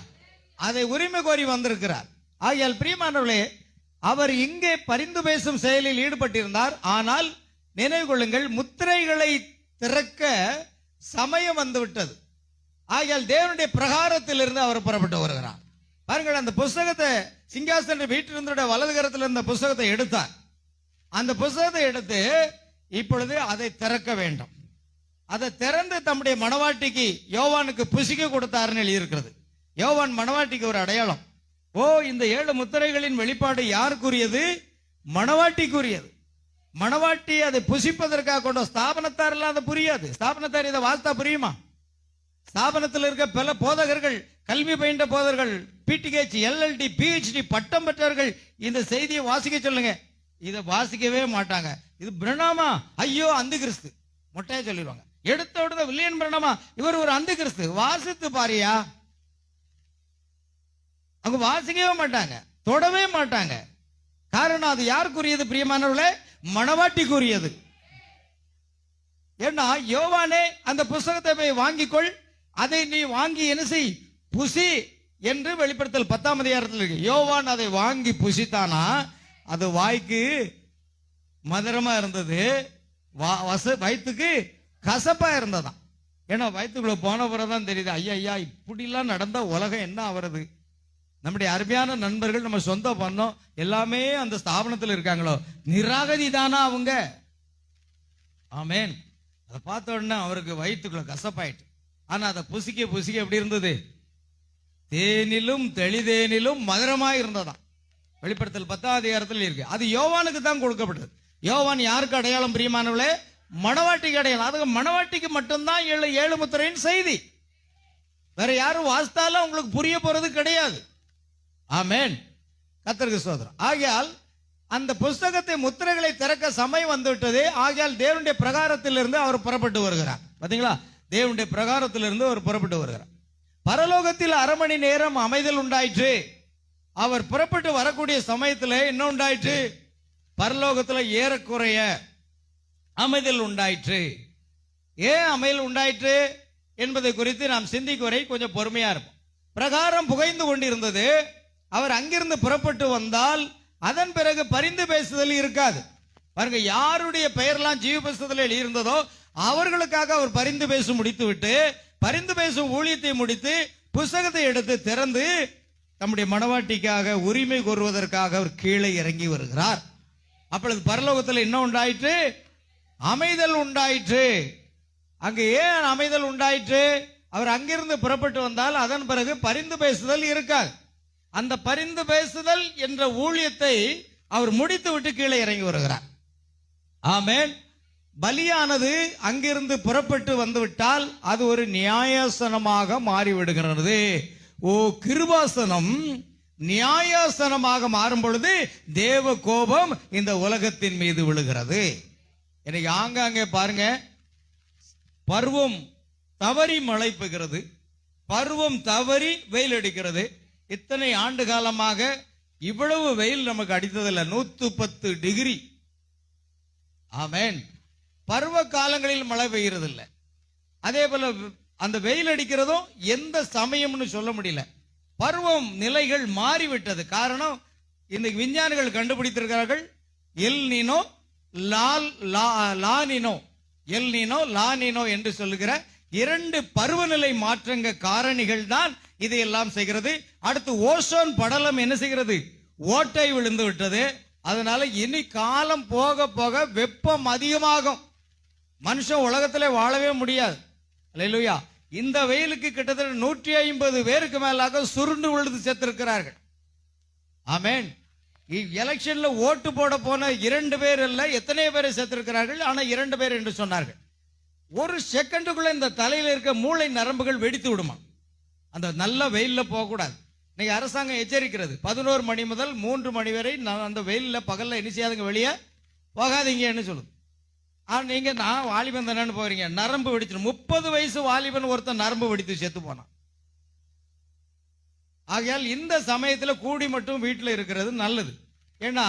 அதை உரிமை கோரி வந்திருக்கிறார். ஆகையால் பிரியமானவர்களே, அவர் இங்கே பரிந்து பேசும் செயலில் ஈடுபட்டிருந்தார். ஆனால் நினைவு கொள்ளுங்கள், முத்திரைகளை திறக்க சமயம் வந்துவிட்டது. ஆகையால் தேவனுடைய பிரகாரத்திலிருந்து அவர் புறப்பட்டு வருகிறார். பாருங்கள், அந்த புஸ்தகத்தை சிங்காசன வீட்டிலிருந்த வலது கரத்தில் இருந்த புஸ்தகத்தை எடுத்தார். அந்த புஸ்தகத்தை எடுத்து இப்பொழுது அதை திறக்க வேண்டும். அதை திறந்து தம்முடைய மணவாட்டிக்கு யோவானுக்கு புசிக்க கொடுத்தாருன்னு எழுதியிருக்கிறது. யோவான் மணவாட்டிக்கு ஒரு அடையாளம். ஓ, இந்த 7 முத்திரைகளின் வெளிப்பாடு யாருக்குரியது? மணவாட்டிக்குரியது. மணவாட்டி அதை புசிப்பதற்காக கொண்ட ஸ்தாபனத்தார் எல்லாம் அதை புரியாது. ஸ்தாபனத்தார் இதை வாசித்தா புரியுமா? ஸ்தாபனத்தில் இருக்க பல போதகர்கள், கல்வி பயின்ற போதகர்கள், பிடிஹெச், எல்எல்டி, பிஹெச்டி பட்டம் பெற்றவர்கள் இந்த செய்தியை வாசிக்க சொல்லுங்க, இதை வாசிக்கவே மாட்டாங்க. இது பிரணாமா? ஐயோ, அந்த கிறிஸ்து மொட்டையா சொல்லிடுவாங்க. எடுத்த உடனே வில்லியன் பிரணாமா, இவர் ஒரு அந்த கிறிஸ்து. வாசித்து பாரியா? அவங்க வாசிக்கவே மாட்டாங்க, தொடவே மாட்டாங்க. காரணம், அது யாருக்குரியது பிரியமானவர்களே? மணவாட்டிக்குரியது. ஏன்னா யோவானே அந்த புஸ்தகத்தை போய் வாங்கிக்கொள், அதை நீ வாங்கி என்ன செய், புசி என்று வெளிப்படுத்தல் 10ஆம் அதிகாரத்தில் இருக்கு. யோவான் அதை வாங்கி புசித்தானா அது வாய்க்கு மதுரமா இருந்தது, வயிற்றுக்கு கசப்பா இருந்ததான். ஏன்னா வயிற்றுக்குள்ள போன பிறகுதான் தெரியுது, ஐயா ஐயா இப்படிலாம் நடந்தா உலகம் என்ன ஆகிறது. நம்முடைய அருமையான நண்பர்கள், நம்ம சொந்த பண்ணோம் எல்லாமே அந்த ஸ்தாபனத்தில் இருக்காங்களோ, நிராகதி தானா அவங்க? ஆமேன். அதை பார்த்த உடனே அவருக்கு வயிற்றுக்குள்ள கசப்பாயிட்டு. ஆனா அதை புசிக்க புசிக்க எப்படி இருந்தது? தேனிலும் தெளிதேனிலும் மதுரமாய் இருந்ததாம். வெளிப்படுத்தல் 10ஆம் அதிகாரத்தில் இருக்கு. அது யோவானுக்கு தான் கொடுக்கப்பட்டது. யோவான் யாருக்கு அடையாளம் பிரியமானவளே? மணவாட்டிக்கு அடையாளம். அதுக்கு மணவாட்டிக்கு மட்டும்தான் 7 முத்திரையின் செய்தி. வேற யாரும் வாசித்தாலும் உங்களுக்கு புரிய போறது கிடையாது. ஆமென். கர்த்தருக்கு ஸ்தோத்திரம். ஆகையால் அந்த புஸ்தகத்தை முத்திரைகளை திறக்க சமயம் வந்துவிட்டது. ஆகையால் தேவனுடைய பிரகாரத்திலிருந்து அவர் புறப்பட்டு வருகிறார். பாத்தீங்களா, தேவனுடைய பிரகாரத்திலிருந்து அவர் புறப்பட்டு வருகிறார். பரலோகத்தில் 1/2 மணி நேரம் அமைதல் உண்டாயிற்று. அவர் புறப்பட்டு வரக்கூடிய சமயத்தில் என்ன உண்டாயிற்று? பரலோகத்தில் ஏறக்குறைய அமைதல் உண்டாயிற்று. ஏன் அமைதல் உண்டாயிற்று என்பதை குறித்து நாம் சிந்திக்கும் வரை கொஞ்சம் பொறுமையா இருப்போம். பிரகாரம் புகைந்து கொண்டிருந்தது. அவர் அங்கிருந்து புறப்பட்டு வந்தால் அதன் பிறகு பரிந்து பேசுதல் இருக்காது. பாருங்க, யாருடைய பெயர்லாம் ஜீவ புஸ்தகத்தில் இருந்ததோ அவர்களுக்காக அவர் பரிந்து பேச முடித்து விட்டு, பரிந்து பேசும் ஊழியத்தை முடித்து புஸ்தகத்தை எடுத்து திறந்து தம்முடைய மணவாட்டிக்காக உரிமை கோருவதற்காக அவர் கீழே இறங்கி வருகிறார். அப்பொழுது பரலோகத்தில் என்ன உண்டாயிற்று? அமைதல் உண்டாயிற்று. அங்கு ஏன் அமைதல் உண்டாயிற்று? அவர் அங்கிருந்து புறப்பட்டு வந்தால் அதன் பிறகு பரிந்து பேசுதல் இருக்காது. அந்த பரிந்து பேசுதல் என்ற ஊழியத்தை அவர் முடித்து விட்டு கீழே இறங்கி வருகிறார். ஆமென். பலியானது அங்கிருந்து புறப்பட்டு வந்துவிட்டால் அது ஒரு நியாயாசனமாக மாறிவிடுகிறது. ஓ, கிருபாசனம் நியாயாசனமாக மாறும் பொழுது தேவ கோபம் இந்த உலகத்தின் மீது விழுகிறது. எனக்கு ஆங்காங்கே பாருங்க, பருவம் தவறி மழை பெய்கிறது, பருவம் தவறி வெயில் அடிக்கிறது. இத்தனை ஆண்டு காலமாக இவ்வளவு வெயில் நமக்கு அடித்ததில்லை, 110 டிகிரி. ஆமென். பருவ காலங்களில் மழை பெய்கிறது இல்லை. அதே போல அந்த வெயில் அடிக்கிறதும் எந்த சமயம்னு சொல்ல முடியல. பருவம் நிலைகள் மாறிவிட்டது. காரணம், இன்னைக்கு விஞ்ஞானிகள் கண்டுபிடித்திருக்கிறார்கள், El Nino La Nina, El Nino La Nina என்று சொல்லுகிற 2 பருவநிலை மாற்றங்க காரணிகள் தான் இதையெல்லாம் செய்கிறது. அடுத்து ஓசோன் படலம் என்ன செய்கிறது? ஓட்டை விழுந்து விட்டது. அதனால இனி காலம் போக போக வெப்பம் அதிகமாகும். மனுஷன் உலகத்திலே வாழவே முடியாது. அல்லேலூயா. இந்த வெயிலுக்கு கிட்டத்தட்ட 150 பேருக்கு மேலாக சுருண்டு விழுந்து செத்திருக்கிறார்கள். ஆமென். எலெக்ஷன்ல ஓட்டு போட போன 2 பேர் அல்ல, எத்தனை பேரை செத்திருக்கிறார்கள். ஆனா 2 பேர் என்று சொன்னார்கள். ஒரு செகண்டுக்குள்ள இந்த தலையில இருக்க மூளை நரம்புகள் வெடித்து விடுமா. அந்த நல்ல வெயில்ல போக கூடாது. இன்னைக்கு அரசாங்கம் எச்சரிக்கிறது, 11 மணி முதல் 3 மணி வரை அந்த வெயில்ல பகல்ல என்ன செய்யாதுங்க, வெளியே போகாதீங்கன்னு சொல்லுது. நீங்க நான் வாலிபன் தானே போறீங்க, நரம்பு வெடிச்சிடும். 30 வயசு வாலிபன் ஒருத்தன் நரம்பு வெடித்து செத்து போனான். ஆகையால் இந்த சமயத்துல கூடி மட்டும் வீட்டில் இருக்கிறது நல்லது. ஏன்னா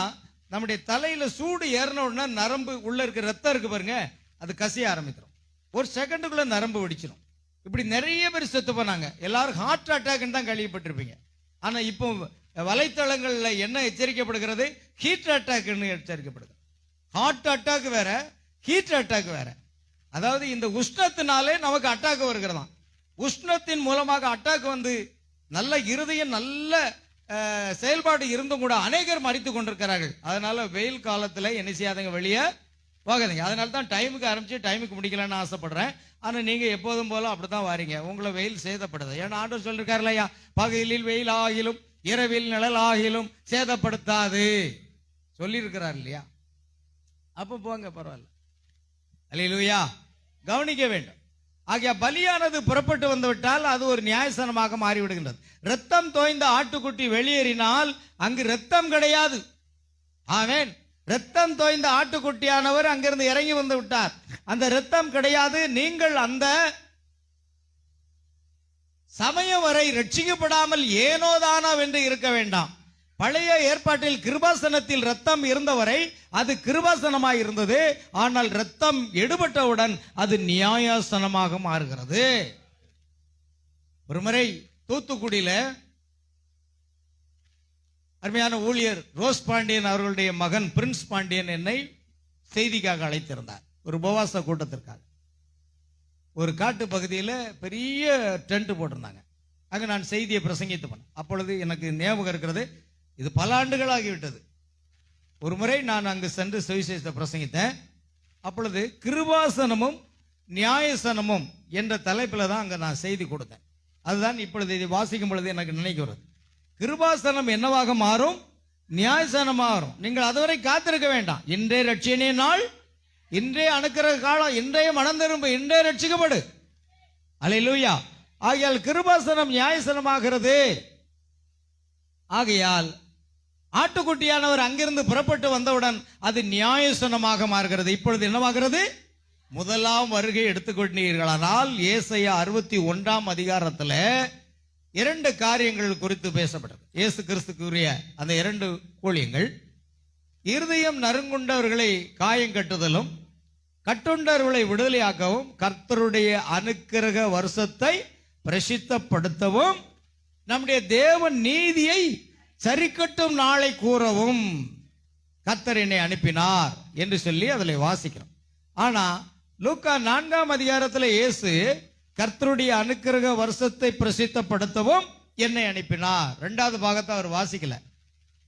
நம்முடைய தலையில சூடு ஏறின உடனே நரம்பு உள்ள இருக்க ரத்தம் இருக்கு பாருங்க, அது கசிய ஆரம்பிச்சிடும். ஒரு செகண்டுக்குள்ள நரம்பு வெடிச்சிடும். இப்படி நிறைய பேர் செத்து போனாங்க. எல்லாரும் ஹார்ட் அட்டாக் தான் கேள்விப்பட்டிருப்பீங்க. ஆனா இப்போ வலைத்தளங்கள்ல என்ன எச்சரிக்கப்படுகிறது? ஹீட் அட்டாக் எச்சரிக்கப்படுகிறது. ஹார்ட் அட்டாக் வேற, ஹீட் அட்டாக் வேற. அதாவது இந்த உஷ்ணத்தினாலே நமக்கு அட்டாக் வருகிறதாம். உஷ்ணத்தின் மூலமாக அட்டாக் வந்து நல்ல இருதயம் நல்ல செயல்பாடு இருந்தும் கூட அநேகர் மறித்து கொண்டிருக்கிறார்கள். அதனால வெயில் காலத்துல என்ன செய்யாதீங்க, வெளியே போகாதீங்க. அதனால தான் டைமுக்கு ஆரம்பிச்சு டைமுக்கு முடிக்கலான்னு ஆசைப்படுறேன். ஆனா நீங்க எப்போதும் போல அப்படித்தான் வாரீங்க. உங்களை வெயில் சேதப்படுது. ஏன்னா ஆண்டவர் சொல்லிருக்காரு இல்லையா, பகலில் வெயில் ஆகிலும் இரவில் நிழல் ஆகிலும் சேதப்படுத்தாது சொல்லியிருக்கிறார் இல்லையா. அப்ப போங்க, பரவாயில்ல. அல்லேலூயா. கவனிக்க வேண்டும். ஆகிய பலியானது புறப்பட்டு வந்துவிட்டால் அது ஒரு நியாயசனமாக மாறிவிடுகின்றது. ரத்தம் தோய்ந்த ஆட்டுக்குட்டி வெளியேறினால் அங்கு ரத்தம் கிடையாது. ஆமென். ரத்தம் தோய்ந்த ஆட்டுக்குட்டியானவர் அங்கிருந்து இறங்கி வந்து விட்டார். அந்த ரத்தம் கிடையாது. நீங்கள் அந்த சமயம் வரை ரட்சிக்கப்படாமல் ஏனோதானோ என்று இருக்க வேண்டாம். பழைய ஏற்பாட்டில் கிருபாசனத்தில் ரத்தம் இருந்தவரை அது கிருபாசனமாய் இருந்தது. ஆனால் ரத்தம் எடுபட்டவுடன் அது நியாயாசனமாக மாறுகிறது. ஒருமுறை தூத்துக்குடியில அருமையான ஊழியர் ரோஸ் பாண்டியன் அவர்களுடைய மகன் பிரின்ஸ் பாண்டியன் என்னை செய்திக்காக அழைத்திருந்தார், ஒரு உபவாச கூட்டத்திற்காக. ஒரு காட்டு பகுதியில் பெரிய டென்ட் போட்டிருந்தாங்க. அங்கே நான் செய்தியை பிரசங்கித்து பண்ணேன். அப்பொழுது எனக்கு ஞாபகம் இருக்கிறது, இது பல ஆண்டுகள் ஆகிவிட்டது. ஒரு முறை நான் அங்கு சென்று சுவிசேஷத்தை பிரசங்கித்தேன். அப்பொழுது கிருபாசனமும் நியாயசனமும் என்ற தலைப்பில் தான் அங்கே நான் செய்தி கொடுத்தேன். அதுதான் இப்பொழுது இதை வாசிக்கும் பொழுது எனக்கு நினைக்கிறது. கிருபாசனம் என்னவாக மாறும்? நியாயசனம் மாறும். நீங்கள் அதுவரை காத்திருக்க வேண்டாம். இன்றே ரட்சியனே நாள், இன்றே அணுக்கிற காலம், இன்றைய மனம் திரும்ப, இன்றே ரட்சிக்கப்படு. அல்லேலூயா. ஆகையால் கிருபாசனம் நியாயசனமாகிறது. ஆகையால் ஆட்டுக்குட்டியானவர் அங்கிருந்து புறப்பட்டு வந்தவுடன் அது நியாயசனமாக மாறுகிறது. இப்பொழுது என்னவாகிறது? முதலாம் வருகை எடுத்துக்கொண்டீர்களானால் ஏசாயா 61ஆம் அதிகாரத்தில் 2 காரியங்கள் குறித்து பேசப்பட்டது. இயேசு கிறிஸ்துக்குரிய அந்த 2 ஊழியங்கள், இருதயம் நறுங்குண்டவர்களை காயம் கட்டுதலும் கட்டுண்டவர்களை விடுதலையாக்கவும் கர்த்தருடைய அனுக்கிரக வருஷத்தை பிரசித்தப்படுத்தவும் நம்முடைய தேவன் நீதியை சரிக்கட்டும் நாளை கூறவும் கர்த்தர் என்னை அனுப்பினார் என்று சொல்லி அதில் வாசிக்கிறோம். ஆனா லூக்கா 4ஆம் அதிகாரத்தில் இயேசு கர்த்தருடைய அனுக்கிரக வருஷத்தை பிரசித்தப்படுத்தவும் என்னை அனுப்பினார் 2வது பாகத்தை அவர் வாசிக்கல.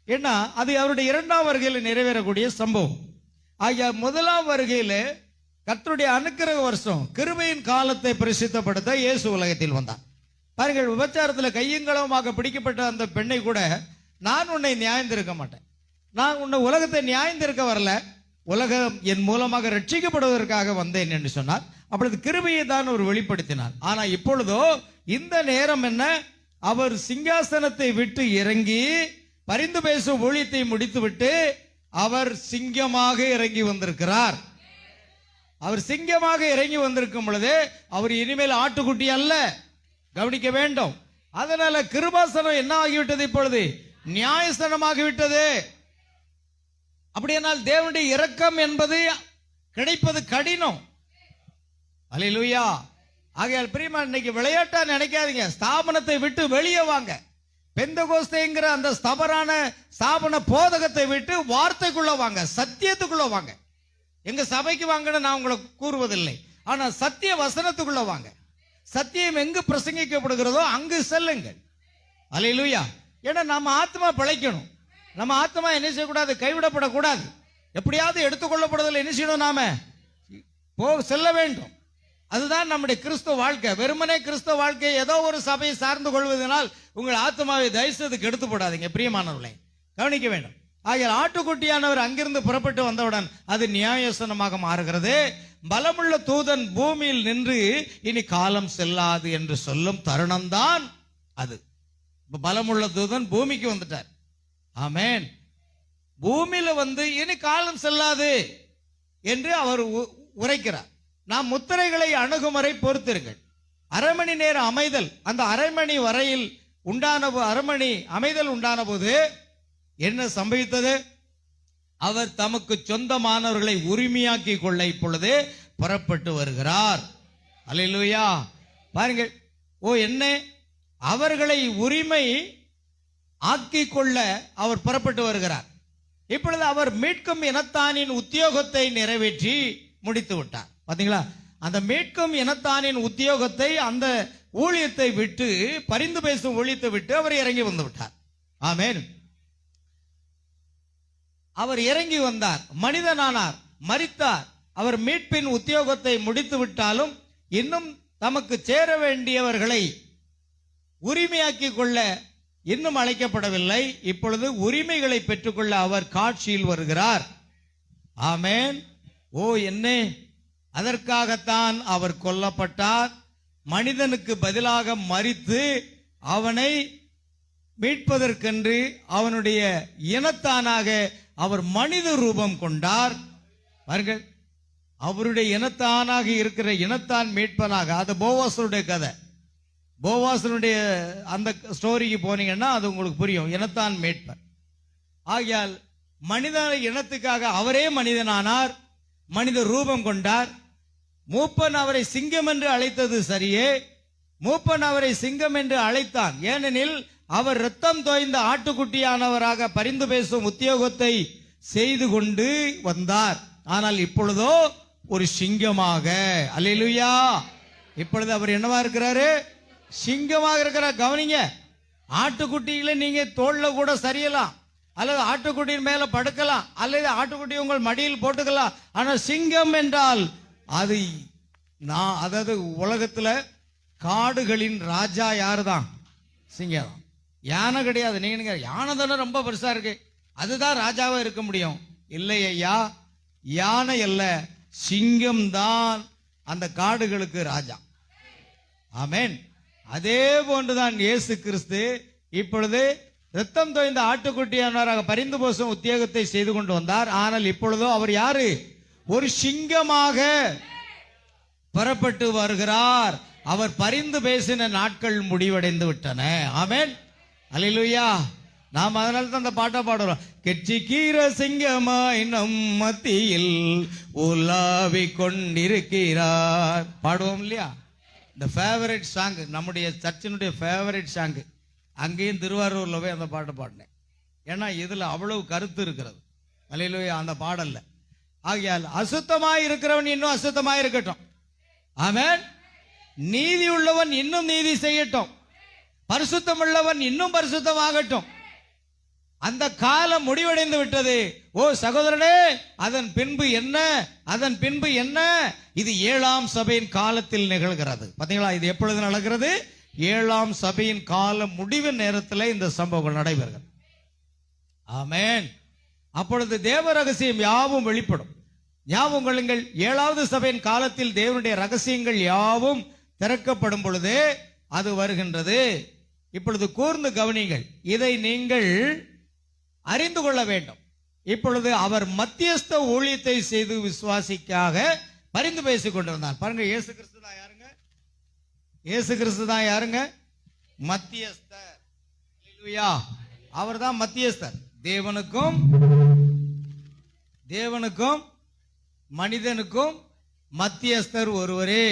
ஏன்னா அது அவருடைய 2ஆம் வருகையில் நிறைவேறக்கூடிய சம்பவம். ஆகிய 1ஆம் வருகையில் கர்த்தருடைய அனுக்கிரக வருஷம் கிருபையின் காலத்தை பிரசித்தப்படுத்த இயேசு உலகத்தில் வந்தார். பாருங்கள், விபச்சாரத்தில் கையங்களவுமாக பிடிக்கப்பட்ட அந்த பெண்ணை கூட, நான் உன்னை நியாயந்திருக்க மாட்டேன், நான் உன்னை உலகத்தை நியாயந்திருக்க வரல, உலகம் என் மூலமாக ரட்சிக்கப்படுவதற்காக வந்தேன் என்று சொன்னார். அப்பொழுது கிருபையை தான் அவர் வெளிப்படுத்தினார். ஆனா இப்பொழுதோ இந்த நேரம் என்ன, அவர் சிங்காசனத்தை விட்டு இறங்கி பரிந்து பேசும் ஊழியத்தை முடித்துவிட்டு அவர் சிங்கமாக இறங்கி வந்திருக்கிறார். அவர் சிங்கமாக இறங்கி வந்திருக்கும் பொழுது அவர் இனிமேல் ஆட்டுக்குட்டி அல்ல, கவனிக்க வேண்டும். அதனால கிருபாசனம் என்ன ஆகிவிட்டது, இப்பொழுது நியாயஸ்தானமாகிவிட்டது. அப்படியானால் தேவனுடைய இரக்கம் என்பது கிடைப்பது கடினம். அல்லேலூயா. ஆகையால் பிரியமா, இன்னைக்கு விளையாட்டா நினைக்காதீங்க. ஸ்தாபனத்தை விட்டு வெளியே வாங்க. பெந்தகோஸ்தேங்கிற அந்த ஸ்தபரான ஸ்தாபன போதகத்தை விட்டு வார்த்தைக்குள்ள வாங்க, சத்தியத்துக்குள்ள வாங்க. எங்க சபைக்கு வாங்கன்னு நான் உங்களை கூறுவதில்லை, ஆனா சத்திய வசனத்துக்குள்ள வாங்க. சத்தியம் எங்கு பிரசங்கிக்கப்படுகிறதோ அங்கு செல்லுங்கள். அல்லேலூயா. ஏன்னா நம்ம ஆத்மா பிழைக்கணும். நம்ம ஆத்மா என்ன செய்யக்கூடாது, கைவிடப்படக்கூடாது. எப்படியாவது எடுத்துக்கொள்ளப்படுதல் என்ன செய்யணும், நாம செல்ல வேண்டும். அதுதான் நம்முடைய கிறிஸ்துவ வாழ்க்கை. வெறுமனே கிறிஸ்துவ வாழ்க்கை ஏதோ ஒரு சபையை சார்ந்து கொள்வதனால் உங்கள் ஆத்மாவை தயவுசெய்து எடுத்து போடாதீங்க பிரியமானவர்களை, கவனிக்க வேண்டும். ஆகிய ஆட்டுக்குட்டியானவர் அங்கிருந்து புறப்பட்டு வந்தவுடன் அது நியாயசனமாக மாறுகிறது. பலமுள்ள தூதன் பூமியில் நின்று இனி காலம் செல்லாது என்று சொல்லும் தருணம் தான் அது. பலமுள்ள தூதன் பூமிக்கு வந்துட்டார். ஆமென். பூமியில வந்து இனி காலம் செல்லாது என்று அவர் உரைக்கிறார். நாம் முத்திரைகளை அணுகும் வரை பொறுத்திருங்கள். அரை மணி நேர அமைதல், அந்த அரை மணி வரையில் அரை அமைதல் உண்டான போது என்ன சம்பவித்தது? அவர் தமக்கு சொந்தமானவர்களை உரிமையாக்கி கொள்ள இப்பொழுது புறப்பட்டு வருகிறார். அல்லேலூயா. பாருங்கள், என்ன அவர்களை உரிமை ஆக்கி கொள்ள அவர் புறப்பட்டு வருகிறார். இப்பொழுது அவர் மீட்கும் இனத்தானின் உத்தியோகத்தை நிறைவேற்றி முடித்து விட்டார். பாத்தீங்களா, அந்த மீட்கும் இனத்தானின் உத்தியோகத்தை, அந்த ஊழியத்தை விட்டு, பரிந்து பேசும் ஊழியத்தை விட்டு அவர் இறங்கி வந்து விட்டார். ஆமென். அவர் இறங்கி வந்தார், மனிதனானார், மரித்தார். அவர் மீட்பின் உத்தியோகத்தை முடித்து விட்டாலும் இன்னும் தமக்கு சேர வேண்டியவர்களை உரிமையாக்கி கொள்ள இன்னும் அழைக்கப்படவில்லை. இப்பொழுது உரிமைகளை பெற்றுக்கொள்ள அவர் காட்சியில் வருகிறார். ஆமென். என்ன, அதற்காகத்தான் அவர் கொல்லப்பட்டார். மனிதனுக்கு பதிலாக மரித்து அவனை மீட்பதற்கென்று அவனுடைய இனத்தானாக அவர் மனித ரூபம் கொண்டார். பாருங்கள், அவருடைய இனத்தானாக இருக்கிற இனத்தான் மீட்பனாக. அது போவாசனுடைய கதை. போவாசனுடைய அந்த ஸ்டோரிக்கு போனீங்கன்னா அது உங்களுக்கு புரியும். இனத்தான் மீட்பர். ஆகையால் மனித இனத்துக்காக அவரே மனிதனானார், மனித ரூபம் கொண்டார். மூப்பன் அவரை சிங்கம் என்று அழைத்தது சரியே. மூப்பன் அவரை சிங்கம் என்று அழைத்தான். ஏனெனில் அவர் இரத்தம் தோய்ந்த ஆட்டுக்குட்டியானவராக பரிந்து பேசும் உத்தியோகத்தை செய்து கொண்டு வந்தார். ஆனால் இப்பொழுதோ ஒரு சிங்கமாக. அல்லேலூயா. இப்பொழுது அவர் என்னவா இருக்கிறாரு? சிங்கமாக இருக்கிறார். கவனிங்க, ஆட்டுக்குட்டியில நீங்க தோல்ல கூட சரியலாம், அல்லது ஆட்டுக்குட்டியின் மேல படுக்கலாம், அல்லது ஆட்டுக்குட்டி உங்கள் மடியில் போட்டுக்கலாம். ஆனா சிங்கம் என்றால் அது அதாவது உலகத்துல காடுகளின் ராஜா யாருதான்? சிங்கம் தான். யானை கிடையாது. நீங்க யானை தானே ரொம்ப பெருசா இருக்கு, அதுதான் ராஜாவா இருக்க முடியும். இல்லை ஐயா, யானை அல்ல, சிங்கம் தான் அந்த காடுகளுக்கு ராஜா. ஆமென். அதே போன்றுதான் இயேசு கிறிஸ்து இப்பொழுது இரத்தம் தோய்ந்த ஆட்டுக்குட்டியானவராக பரிந்து பேசும் உத்தியோகத்தை செய்து கொண்டு வந்தார். ஆனால் இப்பொழுதோ அவர் யாரு? ஒரு சிங்கமாக புறப்பட்டு வருகிறார். அவர் பரிந்து பேசின நாட்கள் முடிவடைந்து விட்டன. ஆமென். அல்லேலூயா. நாம் அதனால தான் அந்த பாட்டை பாடுறோம். கெச்சிக்கீர சிங்கமாய் நம் மத்தியில் உலாவிக் கொண்டிருக்கிறார். பாடுவோம் இல்லையா? இந்த ஃபேவரட் சாங், நம்முடைய சர்ச்சினுடைய ஃபேவரட் சாங். அங்கேயும் திருவாரூர்ல போய் அந்த பாட்டை பாடினேன். ஏன்னா இதுல அவ்வளவு கருத்து இருக்கிறது. அல்லேலூயா. அந்த பாடல்ல. ஆகையால் அசுத்தமாய் இருக்கிறவன் இன்னும் அசுத்தமாய் இருக்கட்டும். ஆமென். நீதி உள்ளவன் இன்னும் நீதி செய்யட்டும். பரிசுத்தம் உள்ளவன் இன்னும் பரிசுத்தமாகட்டும். அந்த காலம் முடிவடைந்து விட்டது. ஓ சகோதரனே, அதன் பின்பு என்ன? அதன் பின்பு என்ன? இது 7ஆம் சபையின் காலத்தில் நிகழ்கிறது. பாத்தீங்களா, இது எப்பொழுது நடக்கிறது? 7ஆம் சபையின் கால முடிவு நேரத்தில் இந்த சம்பவங்கள் நடைபெறுகிறது. ஆமென். அப்பொழுது தேவ ரகசியம் யாவும் வெளிப்படும். ஞாபகம் கொள்ளுங்கள், 7வது சபையின் காலத்தில் தேவனுடைய ரகசியங்கள் யாவும் திறக்கப்படும் பொழுது அது வருகின்றது. இப்பொழுது கூர்ந்து கவனிங்கள், இதை நீங்கள் அறிந்து கொள்ள வேண்டும். இப்பொழுது அவர் மத்தியஸ்த ஊழியத்தை செய்து விசுவாசிக்காக பரிந்து பேசிக் கொண்டிருந்தார். பாருங்க, இயேசு கிறிஸ்து தான் யாருங்க? இயேசு கிறிஸ்து தான் யாருங்க? மத்தியஸ்தர். அல்லேலூயா. அவர் தான் மத்தியஸ்தர். தேவனுக்கும் மனிதனுக்கும் மத்தியஸ்தர் ஒருவரே.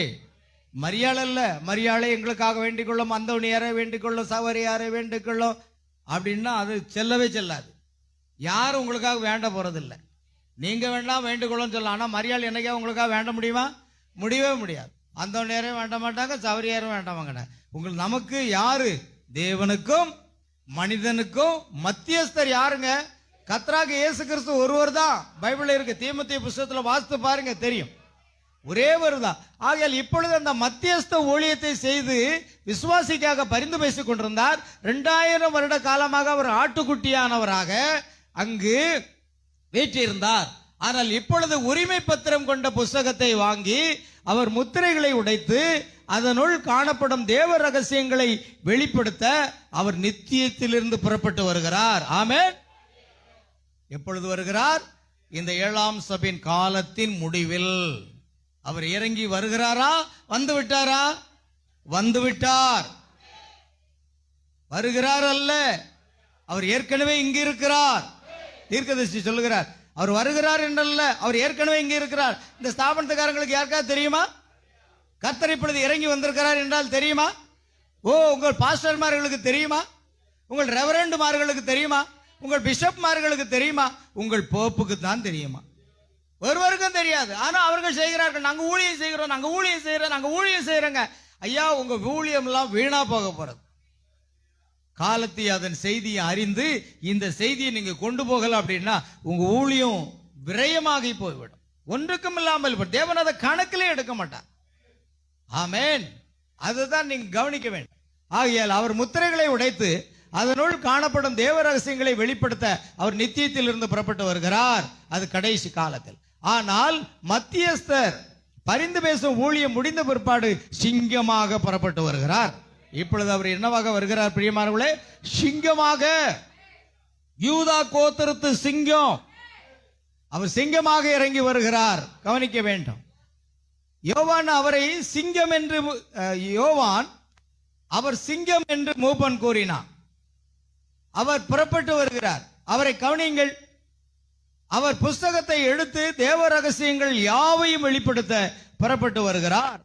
மரியாள் அல்ல. மரியாளை எங்களுக்காக வேண்டிக் கொள்ளும், அந்தோனியாரை வேண்டிக் கொள்ளும், சவரியாரை வேண்டிக் கொள்ளும் அப்படின்னா அது செல்லவே செல்லாது. யாரும் உங்களுக்காக வேண்ட போறதில்லை. நீங்க வேண்டாம் வேண்டிக் கொள்ளும் சொல்லலாம். ஆனா மரியாள் என்னைக்கா உங்களுக்காக வேண்ட முடியுமா? முடியவே முடியாது. அந்தோனியாரையும் வேண்ட மாட்டாங்க, சவரியாரும் வேண்ட மாட்டாங்க. நமக்கு யாரு? தேவனுக்கும் மனிதனுக்கும் மத்தியஸ்தர் யாருங்க? கர்த்தராகிய இயேசு கிறிஸ்து ஒருவர் தான். பைபிள்ல இருக்கு, தீமோத்தேயு புத்தகத்துல வாசித்து பாருங்க, தெரியும். ஒரே வருதான். ஆகையால் இப்பொழுது அந்த மத்தியஸ்த ஊழியத்தை செய்து விசுவாசிக்காக பரிந்து பேசிக் கொண்டிருந்தார். 2000 வருட காலமாக அவர் ஆட்டுக்குட்டியானவராக அங்கு வீற்றிருந்தார். ஆனால் இப்பொழுது உரிமை பத்திரம் கொண்ட புஸ்தகத்தை வாங்கி அவர் முத்திரைகளை உடைத்து அதனுள் காணப்படும் தேவ ரகசியங்களை வெளிப்படுத்த அவர் நித்தியத்திலிருந்து புறப்பட்டு வருகிறார். ஆமென். எப்பொழுது வருகிறார்? இந்த 7ஆம் சபையின் காலத்தின் முடிவில் அவர் இறங்கி வருகிறாரா? வந்து விட்டாரா? வந்து விட்டார். வருகிறார் அல்ல, அவர் ஏற்கனவே இங்கு இருக்கிறார். தீர்க்கதரிசி சொல்லுகிறார், அவர் வருகிறார் என்றல்ல, அவர் ஏற்கனவே இங்கே இருக்கிறார். இந்த ஸ்தாபனத்துக்காரங்களுக்கு யாருக்காவது தெரியுமா கர்த்தர் இப்பொழுது இறங்கி வந்திருக்கிறார் என்றால் தெரியுமா? உங்கள் பாஸ்டர்மார்களுக்கு தெரியுமா? உங்கள் ரெவரண்டுமார்களுக்கு தெரியுமா? உங்கள் பிஷப்மார்களுக்கு தெரியுமா? உங்கள் போப்புக்கு தான் தெரியுமா? ஒருவருக்கும் தெரியாது. ஆனா அவர்கள் செய்கிறார்கள், நாங்க ஊழியம் செய்கிறோம், நாங்க ஊழியம் செய்யறோம், நாங்க ஊழியம் செய்யறோங்க. ஐயா, உங்க ஊழியம் எல்லாம் வீணா போக போறது. காலத்தை அதன் செய்தியை அறிந்து இந்த செய்தியை நீங்க கொண்டு போகல அப்படின்னா உங்க ஊழியம் விரயமாகி போய்விடும், ஒன்றுக்கும் இல்லாமல். தேவன் அதை கணக்கிலே எடுக்க மாட்டார். ஆமென். அதுதான் நீங்க கவனிக்க வேண்டும். ஆகையால் அவர் முத்திரைகளை உடைத்து அதனுள் காணப்படும் தேவ ரகசியங்களை வெளிப்படுத்த அவர் நித்தியத்தில் இருந்து புறப்பட்டு வருகிறார். அது கடைசி காலத்தில். ஆனால் மத்தியஸ்தர் பரிந்து பேசும் ஊழியம் முடிந்த பிற்பாடு சிங்கமாக புறப்பட்டு வருகிறார். இப்பொழுது அவர் என்னவாக வருகிறார் பிரியமானவர்களே? சிங்கமாக. யூதா கோத்திரத்து சிங்கம். அவர் சிங்கமாக இறங்கி வருகிறார். கவனிக்க வேண்டும். யோவான் அவரை சிங்கம் என்று அவர் சிங்கம் என்று மூப்பன் கூறினார். அவர் புறப்பட்டு வருகிறார். அவரை கவனியுங்கள். அவர் புஸ்தகத்தை எடுத்து தேவ ரகசியங்கள் யாவையும் வெளிப்படுத்த புறப்பட்டு வருகிறார்.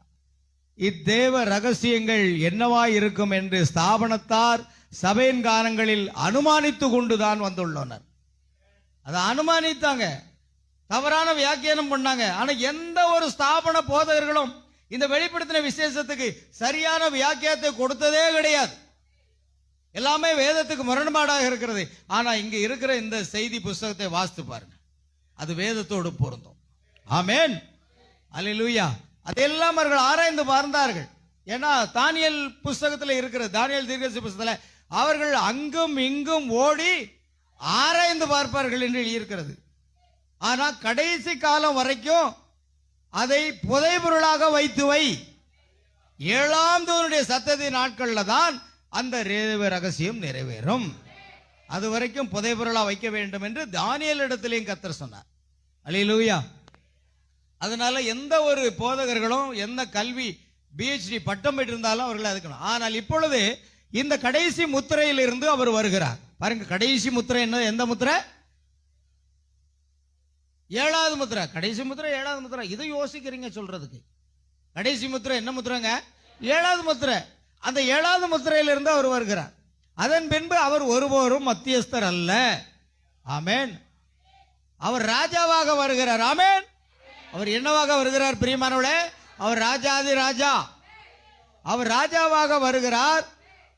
இத்தேவ ரகசியங்கள் என்னவாய் இருக்கும் என்று ஸ்தாபனத்தார் சபையின் காலங்களில் அனுமானித்து கொண்டுதான் வந்துள்ளனர். அதை அனுமானித்தாங்க, தவறான வியாக்கியானம் பண்ணாங்க. ஆனா எந்த ஒரு ஸ்தாபன போதகர்களும் இந்த வெளிப்படுத்தின விசேஷத்துக்கு சரியான வியாக்கியானத்தை கொடுத்ததே கிடையாது. எல்லாமே வேதத்துக்கு முரண்பாடாக இருக்கிறது. ஆனா இங்க இருக்கிற இந்த செய்தி புஸ்தகத்தை வாசித்து பாருங்க, அது வேதத்தோடு பொருந்தும். ஆமென். அல்லேலூயா. அதெல்லாம் அவர்கள் ஆராய்ந்து பார்த்தார்கள். ஏன்னா தானியேல் புஸ்தகத்தில் இருக்கிற தானியேல் தீர்க்கதரிசி புஸ்தகத்தில் அவர்கள் அங்கும் இங்கும் ஓடி ஆராய்ந்து பார்ப்பார்கள் என்று எழுதியிருக்கிறது. ஆனா கடைசி காலம் வரைக்கும் அதை புதைபொருளாக வைத்து வை. 7ஆம் தூதனுடைய சத்தத்தின் நாட்கள்ல தான் அந்த ரகசியம் நிறைவேறும். அது வரைக்கும் புதைபொருளா வைக்க வேண்டும் என்று தானியேல் இடத்திலேயும் கர்த்தர் சொன்னார். அல்லேலூயா. அதனால எந்த ஒரு போதகர்களும் எந்த கல்வி PhD பட்டம் பெற்றிருந்தாலும் அவர்கள் அதுக்கணும். ஆனால் இப்பொழுது இந்த கடைசி முத்திரையில் இருந்து அவர் வருகிறார். பாருங்க, கடைசி முத்திரை என்ன? எந்த முத்திரை? 7வது முத்திரை. கடைசி முத்திரை 7வது முத்திரை. இதை யோசிக்கிறீங்க சொல்றதுக்கு. கடைசி முத்திரை என்ன முத்திரைங்க? 7வது முத்திரை. அந்த 7வது முத்திரையிலிருந்து அவர் வருகிறார். அதன் பின்பு அவர் ஒருவரும் மத்தியஸ்தர் அல்ல. ஆமென். அவர் ராஜாவாக வருகிறார். ஆமென். அவர் என்னவாக வருகிறார் பிரியமானவர்களே? அவர் ராஜாதி ராஜா. அவர் ராஜாவாக வருகிறார்.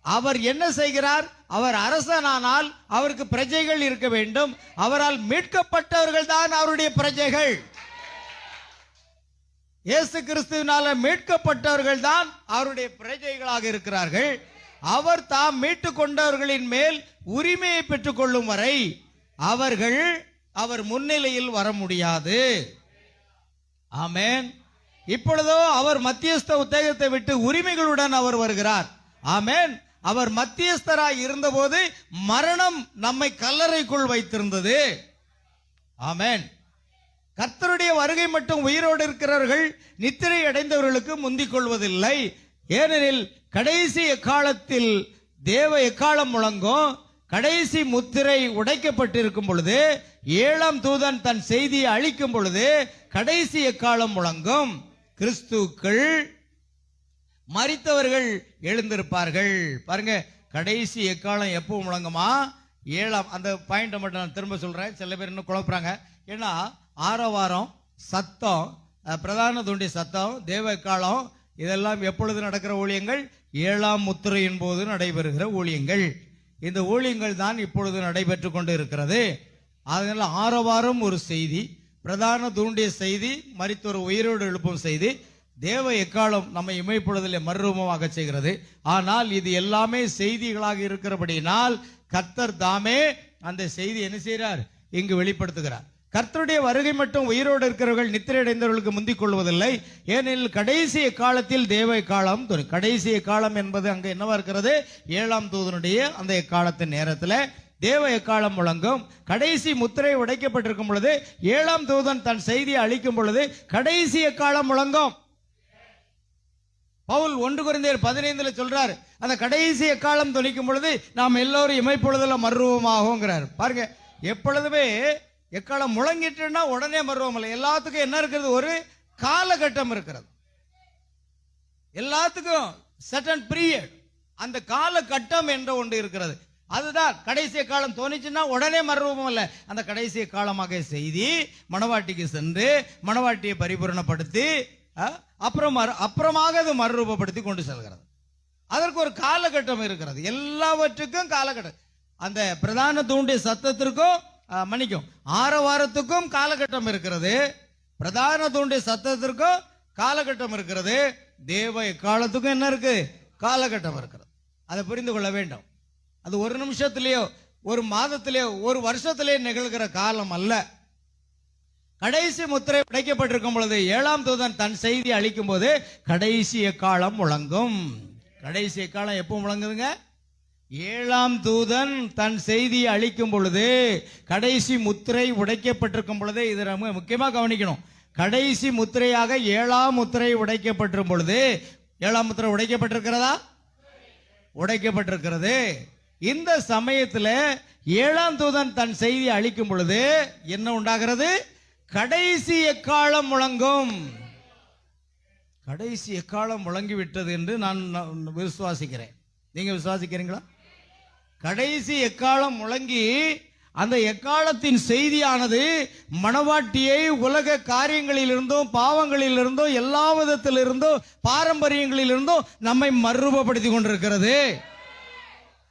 அவர் என்ன செய்கிறார்? அவர் அரசனானால் அவருக்கு பிரஜைகள் இருக்க வேண்டும். அவரால் மீட்கப்பட்டவர்கள் தான் அவருடைய பிரஜைகள். இயேசு கிறிஸ்துவினால மீட்கப்பட்டவர்கள் தான் அவருடைய பிரஜைகளாக இருக்கிறார்கள். அவர் தாம் மீட்டு கொண்டவர்களின் மேல் உரிமையை பெற்றுக் கொள்ளும் வரை அவர்கள் அவர் முன்னிலையில் வர முடியாது. ஆமென். இப்பொழுதோ அவர் மத்தியஸ்த உத்தேகத்தை விட்டு உரிமைகளுடன் அவர் வருகிறார். ஆமென். அவர் மத்தியஸ்தராய் இருந்தபோது மரணம் நம்மை கல்லறைக்குள் வைத்திருந்தது. ஆமென். கர்த்தருடைய வருகை மட்டும் உயிரோடு இருக்கிறவர்கள் நித்திரை அடைந்தவர்களுக்கு முந்திக் கொள்வதில்லை. ஏனெனில் கடைசி எக்காலத்தில் தேவ எக்காலம் முழங்கும். கடைசி முத்திரை உடைக்கப்பட்டிருக்கும் பொழுது 7ஆம் தூதன் தன் செய்தியை அளிக்கும் பொழுது கடைசி எக்காலம் முழங்கும். கிறிஸ்துக்கள் மரித்தவர்கள் எழுந்திருப்பார்கள். பாருங்க, கடைசி எக்காலம் எப்போ முழங்குமா? 7ஆம். அந்த பாயிண்ட மட்டும் நான் திரும்ப சொல்றேன், சில பேர் இன்னும் குழப்புறாங்க. ஏன்னா ஆரவாரம், சத்தம், பிரதான தூண்டிய சத்தம், தேவ எக்காலம், இதெல்லாம் எப்பொழுது நடக்கிற ஊழியங்கள்? 7ஆம் முத்திரையின் போது நடைபெறுகிற ஊழியங்கள். இந்த ஊழியங்கள் தான் இப்பொழுது நடைபெற்று கொண்டு இருக்கிறது. அதனால ஆரவாரம் ஒரு செய்தி, பிரதான தூண்டிய செய்தி, மரித்தோர் உயிரோடு எழுப்பும் செய்தி, தேவ எக்காலம் நம்மை இமைப்பொழுதிலே மறுரூபமாக செய்கிறது. ஆனால் இது எல்லாமே செய்திகளாக இருக்கிறபடியினால் கர்த்தர் தாமே அந்த செய்தி என்ன செய்கிறார்? இங்கு வெளிப்படுத்துகிறார். கர்த்தருடைய வருகை மட்டும் உயிரோடு இருக்கிறவர்கள் நித்திரை அடைந்தவர்களுக்கு முந்திக் கொள்வதில்லை. ஏனெனில் கடைசி எக்காலத்தில் தேவ எக்காலம். கடைசி எக்காலம் என்பது அங்க என்னவா இருக்கிறது? 7ஆம் தூதனுடைய அந்த எக்காலத்தின் நேரத்தில் தேவ எக்காலம் முழங்கும். கடைசி முத்திரை உடைக்கப்பட்டிருக்கும் பொழுது 7ஆம் தூதன் தன் செய்தியை அளிக்கும் பொழுது கடைசி எக்காலம் முழங்கும். பவுல் 1 கொரிந்தியர் 15 சொல்றார், அந்த கடைசி எக்காலம் தொனிக்கும் பொழுது நாம் எல்லோரும் இமைப்பொழுதுல மறுரூபமாகுங்கிறார். பாருங்க, எப்பொழுதுமே எக்காலம் முழங்கிட்டுன்னா உடனே மறுரூபம் இல்லை. எல்லாத்துக்கும் என்ன இருக்கிறது? ஒரு காலகட்டம் இருக்கிறது. எல்லாத்துக்கும் சர்டன் பீரியட், அந்த காலகட்டம் என்ற ஒன்று இருக்கிறது. அதுதான் கடைசி காலம் தோணிச்சுன்னா உடனே மறுரூபம் இல்லை. அந்த கடைசி காலமாக செய்தி மணவாட்டிக்கு சென்று மணவாட்டியை பரிபூரணப்படுத்தி அப்புறமாக அது மறுரூபப்படுத்தி கொண்டு செல்கிறது. அதற்கு ஒரு காலகட்டம் இருக்கிறது. எல்லாவற்றுக்கும் காலகட்டம். அந்த பிரதான தூண்டிய சத்தத்திற்கும் மன்னிக்கும் ஆரவாரத்துக்கும் காலகட்டம் இருக்கிறது. பிரதான தூண்டிய சத்தத்திற்கும் காலகட்டம் இருக்கிறது. தேவ எக்காலத்துக்கும் என்ன இருக்கு? காலகட்டம் இருக்கிறது. அதை புரிந்து கொள்ள வேண்டும். அது ஒரு நிமிஷத்திலேயோ ஒரு மாதத்திலேயோ ஒரு வருஷத்திலேயோ நிகழ்கிற காலம் அல்ல. கடைசி முத்திரை உடைக்கப்பட்டிருக்கும் பொழுது 7ஆம் தூதன் தன் செய்தி அளிக்கும் போது கடைசி எக்காலம் முழங்கும். கடைசி எக்காலம் எப்போ முழங்குதுங்க? 7ஆம் தூதன் தன் செய்தியை அளிக்கும் பொழுது, கடைசி முத்திரை உடைக்கப்பட்டிருக்கும் பொழுது. இது ரொம்ப முக்கியமாக கவனிக்கணும். கடைசி முத்திரையாக 7ஆம் முத்திரை உடைக்கப்பட்டிருக்கும் பொழுது, 7ஆம் முத்திரை உடைக்கப்பட்டிருக்கிறதா? உடைக்கப்பட்டிருக்கிறது. இந்த சமயத்தில் 7ஆம் தூதன் தன் செய்தியை அளிக்கும் பொழுது என்ன உண்டாகிறது? கடைசி எக்காலம் முழங்கும். கடைசி எக்காலம் முழங்கிவிட்டது என்று நான் விசுவாசிக்கிறேன். நீங்க விசுவாசிக்கிறீங்களா? கடைசி எக்காலம் முழங்கி அந்த எக்காலத்தின் செய்தியானது மணவாட்டியை உலக காரியங்களிலிருந்தும் பாவங்களிலிருந்தும் எல்லா விதத்திலிருந்தும் பாரம்பரியங்களிலிருந்தும் நம்மை மறுரூபப்படுத்தி கொண்டிருக்கிறது.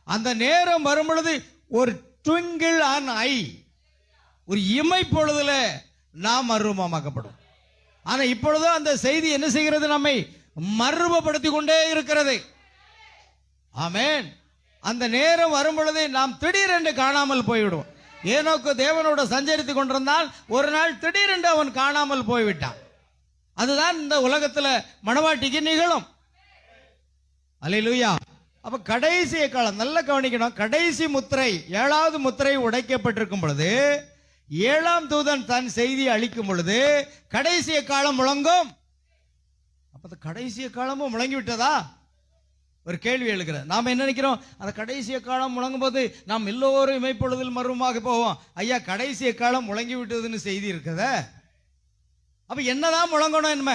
அந்த நேரம் வரும் பொழுது ஒரு ட்விங்கிள் ஆன் ஐ, ஒரு இமை பொழுதுல நாம் மறுரூபமாக்கப்படும். ஆனா இப்பொழுது அந்த செய்தி என்ன செய்கிறது? நம்மை மறுரூபப்படுத்தி கொண்டே இருக்கிறது. ஆமென். அந்த நேரம் வரும் பொழுது நாம் திடீரென்று காணாமல் போய்விடுவோம். ஏனோக்கு தேவனோடு சஞ்சரித்துக் கொண்டிருந்தால் ஒரு நாள் திடீரென்று அவன் காணாமல் போய்விட்டான். அதுதான் இந்த உலகத்துல மணவாட்டிக்கு நிகழும். அல்லேலூயா. அப்ப கடைசி காலம் நல்ல கவனிக்கணும். கடைசி முத்திரை 7ஆவது முத்திரை உடைக்கப்பட்டிருக்கும் பொழுது 7ஆம் தூதன் தன் செய்தி அளிக்கும் பொழுது கடைசி காலம் முழங்கும். அப்ப கடைசி காலமும் முழங்கி விட்டதா? ஒரு கேள்வி எழுகிறது. நாம் என்ன நினைக்கிறோம்? அந்த கடைசி காலம் முழங்கும் போது நாம் எல்லோரும் இமைப்பொழுதில் மர்மமாக போவோம். ஐயா, கடைசி காலம் முழங்கி விட்டதுன்னு செய்தி இருக்குத. அப்ப என்னதான் முழங்கணும்? என்ன?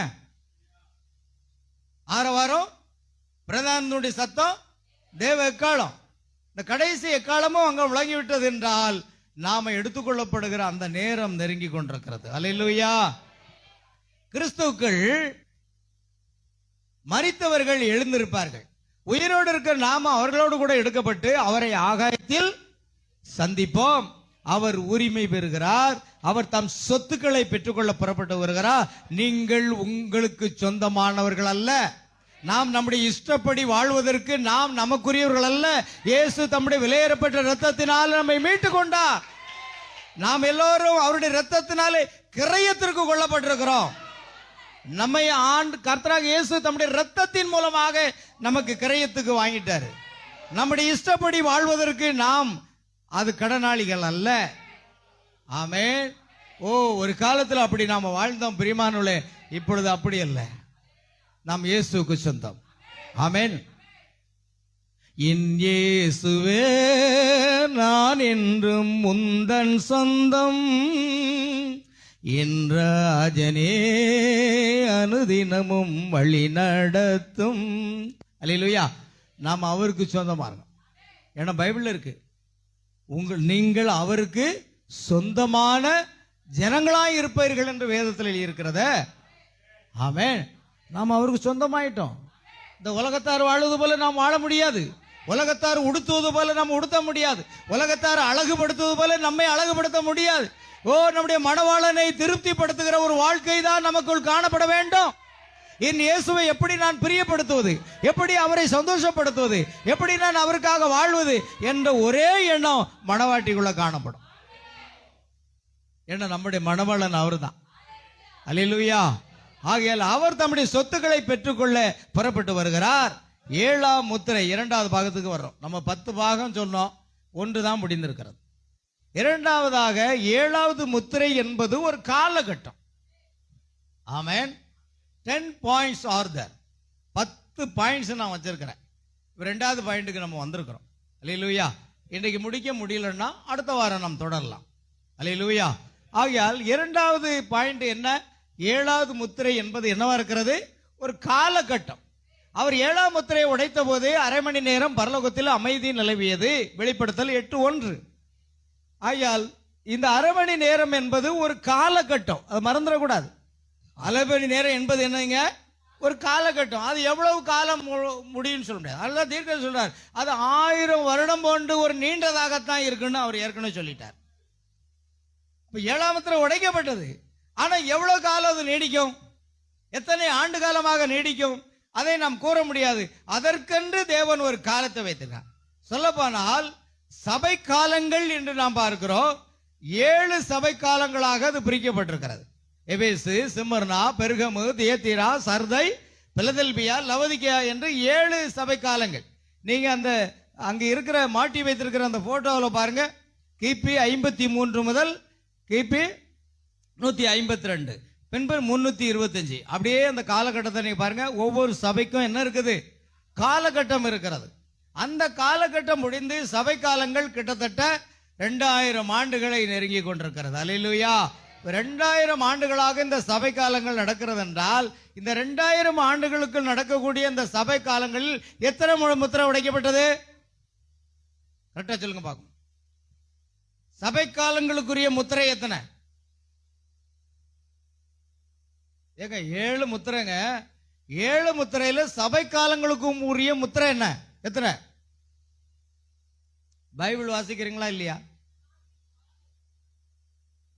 ஆரவாரம், பிரதானுடைய சத்தம், தேவ எக்காலம். இந்த கடைசி எக்காலமும் அங்க முழங்கி விட்டது என்றால் நாம எடுத்துக்கொள்ளப்படுகிற அந்த நேரம் நெருங்கி கொண்டிருக்கிறது. அல்லேலூயா. கிறிஸ்துக்கள் மரித்தவர்கள் எழுந்திருப்பார்கள். உயிரோடு இருக்கிற நாம அவர்களோடு கூட எடுக்கப்பட்டு அவரை ஆகாயத்தில் சந்திப்போம். அவர் உரிமை பெறுகிறார். அவர் தம் சொத்துக்களை பெற்றுக்கொள்ள புறப்பட்டு வருகிறார். நீங்கள் உங்களுக்கு சொந்தமானவர்கள் அல்ல. நாம் நம்முடைய இஷ்டப்படி வாழ்வதற்கு நாம் நமக்குரியவர்கள் அல்ல. இயேசு தம்முடைய விலையேறப்பட்ட இரத்தத்தினால் நம்மை மீட்டுக் கொண்டார். நாம் எல்லோரும் அவருடைய இரத்தத்தினாலே கிரயத்திற்கு கொள்ளப்பட்டிருக்கிறோம். நம்மை கர்த்தராகிய இயேசு தம்முடைய இரத்தத்தின் மூலமாக நமக்கு கிரயத்துக்கு வாங்கிட்டாரு. நம்முடைய இஷ்டப்படி வாழ்வதற்கு நாம் அது கடனாளிகள் அல்ல. ஆமென். ஒரு காலத்தில் அப்படி நாம வாழ்ந்தோம் பிரியமானவர்களே. இப்பொழுது அப்படி அல்ல, நாம் இயேசுவுக்கு சொந்தம். ஆமென். என் இயேசுவே நான் என்றும் முந்தன் சொந்தம், என் ராஜனே அனுதினமும் வழி நடத்தும். அல்லேலூயா. நாம் அவருக்கு சொந்தமா இருக்கோம். ஏன்னா பைபிள்ல இருக்கு, நீங்கள் அவருக்கு சொந்தமான ஜனங்களாய் இருப்பீர்கள் என்று வேதத்தில் எழுதியிருக்கிறத. ஆமென். நாம் அவருக்கு சொந்தமாயிட்டோம். இந்த உலகத்தார் வாழுவது போல நாம் வாழ முடியாது. உலகத்தார் உடுத்துவது போல நாம் உடுத்த முடியாது. உலகத்தார் அழகுபடுத்துவது போல நம்மை அழகுபடுத்த முடியாது. நம்முடைய மணவாளனை திருப்திப்படுத்துகிற ஒரு வாழ்க்கை தான் நமக்குள் காணப்பட வேண்டும். என் இயேசுவை எப்படி நான் பிரியப்படுத்துவது, எப்படி அவரை சந்தோஷப்படுத்துவது, எப்படி நான் அவருக்காக வாழ்வது என்ற ஒரே எண்ணம் மணவாட்டிக்குள்ள காணப்படும். ஏன்னா நம்முடைய மணவாளன் அவர் தான். அல்லேலூயா. ஆகையால் அவர் தம்முடைய சொத்துக்களை பெற்றுக்கொள்ள புறப்பட்டு வருகிறார். 7ஆம் முத்திரை 2வது பாகத்துக்கு வர்றோம். நம்ம 10 பாகம் சொன்னோம், 1 தான் முடிந்திருக்கிறது. 2வதாக 7வது முத்திரை என்பது ஒரு காலகட்டம். ஆமென். 10 பாயிண்ட்ஸ் ஆர் தேர். 10 பாயிண்ட்ஸ் நான் வச்சிருக்கிறேன். 2வது பாயிண்ட்டுக்கு நம்ம வந்திருக்கிறோம். அல்லேலூயா. இன்றைக்கு முடிக்க முடியலன்னா அடுத்த வாரம் நாம் தொடரலாம். அல்லேலூயா. ஆகையால் 2வது பாயிண்ட் என்ன? 7வது முத்திரை என்பது என்னவா இருக்கிறது? ஒரு காலகட்டம். அவர் 7ஆம் முத்திரையை உடைத்த போது அரை மணி நேரம் பரலோகத்தில் அமைதி நிலவியது. வெளிப்படுத்தல் 8:1. ஆகையால் இந்த அரை மணி நேரம் என்பது ஒரு காலகட்டம், அது மறந்துடக்கூடாது. அரை மணி நேரம் என்பது என்னங்க? ஒரு காலகட்டம். அது எவ்வளவு காலம் முடியும்னு சொல்ல முடியாது. அதுதான் தீர்க்கதரிசி சொல்றார், அது 1000 வருடம் போன்று ஒரு நீண்டதாகத்தான் இருக்குன்னு அவர் ஏற்கனவே சொல்லிட்டார். 7ஆம் முத்திரை உடைக்கப்பட்டது. ஆனா எவ்வளவு காலம் அது நீடிக்கும், எத்தனை ஆண்டு காலமாக நீடிக்கும், அதை நாம் கூற முடியாது. அதற்கென்று தேவன் ஒரு காலத்தை வைத்திருக்கார். சொல்லப்போனால் சபை காலங்கள் என்று நாம் பார்க்கிறோம். 7 சபை காலங்களாக அது பிரிக்கப்பட்டிருக்கிறது. எபேசு, சிம்மர்னா, பெர்கமு, தியத்தீரா, சர்தை, பிலதெல்பியா, லவோதிகேயா என்று 7 சபை காலங்கள். நீங்க அங்க இருக்கிற மாட்டி வைத்திருக்கிற அந்த போட்டோவில் பாருங்க. கிபி 53 முதல் கிபி 152, பின்பு 325. அப்படியே அந்த காலகட்டத்தை நீங்க பாருங்க. ஒவ்வொரு சபைக்கும் என்ன இருக்குது? காலகட்டம் இருக்கிறது. அந்த காலகட்டம் முடிந்து சபை காலங்கள் கிட்டத்தட்ட 2000 ஆண்டுகளை நெருங்கி கொண்டிருக்கிறது. அல்லேலூயா. 2000 ஆண்டுகளாக இந்த சபை காலங்கள் நடக்கிறது என்றால், இந்த 2000 ஆண்டுகளுக்கு நடக்கக்கூடிய இந்த சபை காலங்களில் எத்தனை முத்திரை உடைக்கப்பட்டது? கரெக்டா சொல்லுங்க பார்க்கணும். சபை காலங்களுக்குரிய முத்திரை எத்தனை? ஏங்க 7 முத்திரைங்க. 7 முத்திரையில சபை காலங்களுக்கும் உரிய முத்திரை என்ன? எத்தனை? பைபிள் வாசிக்கிறீங்களா இல்லையா?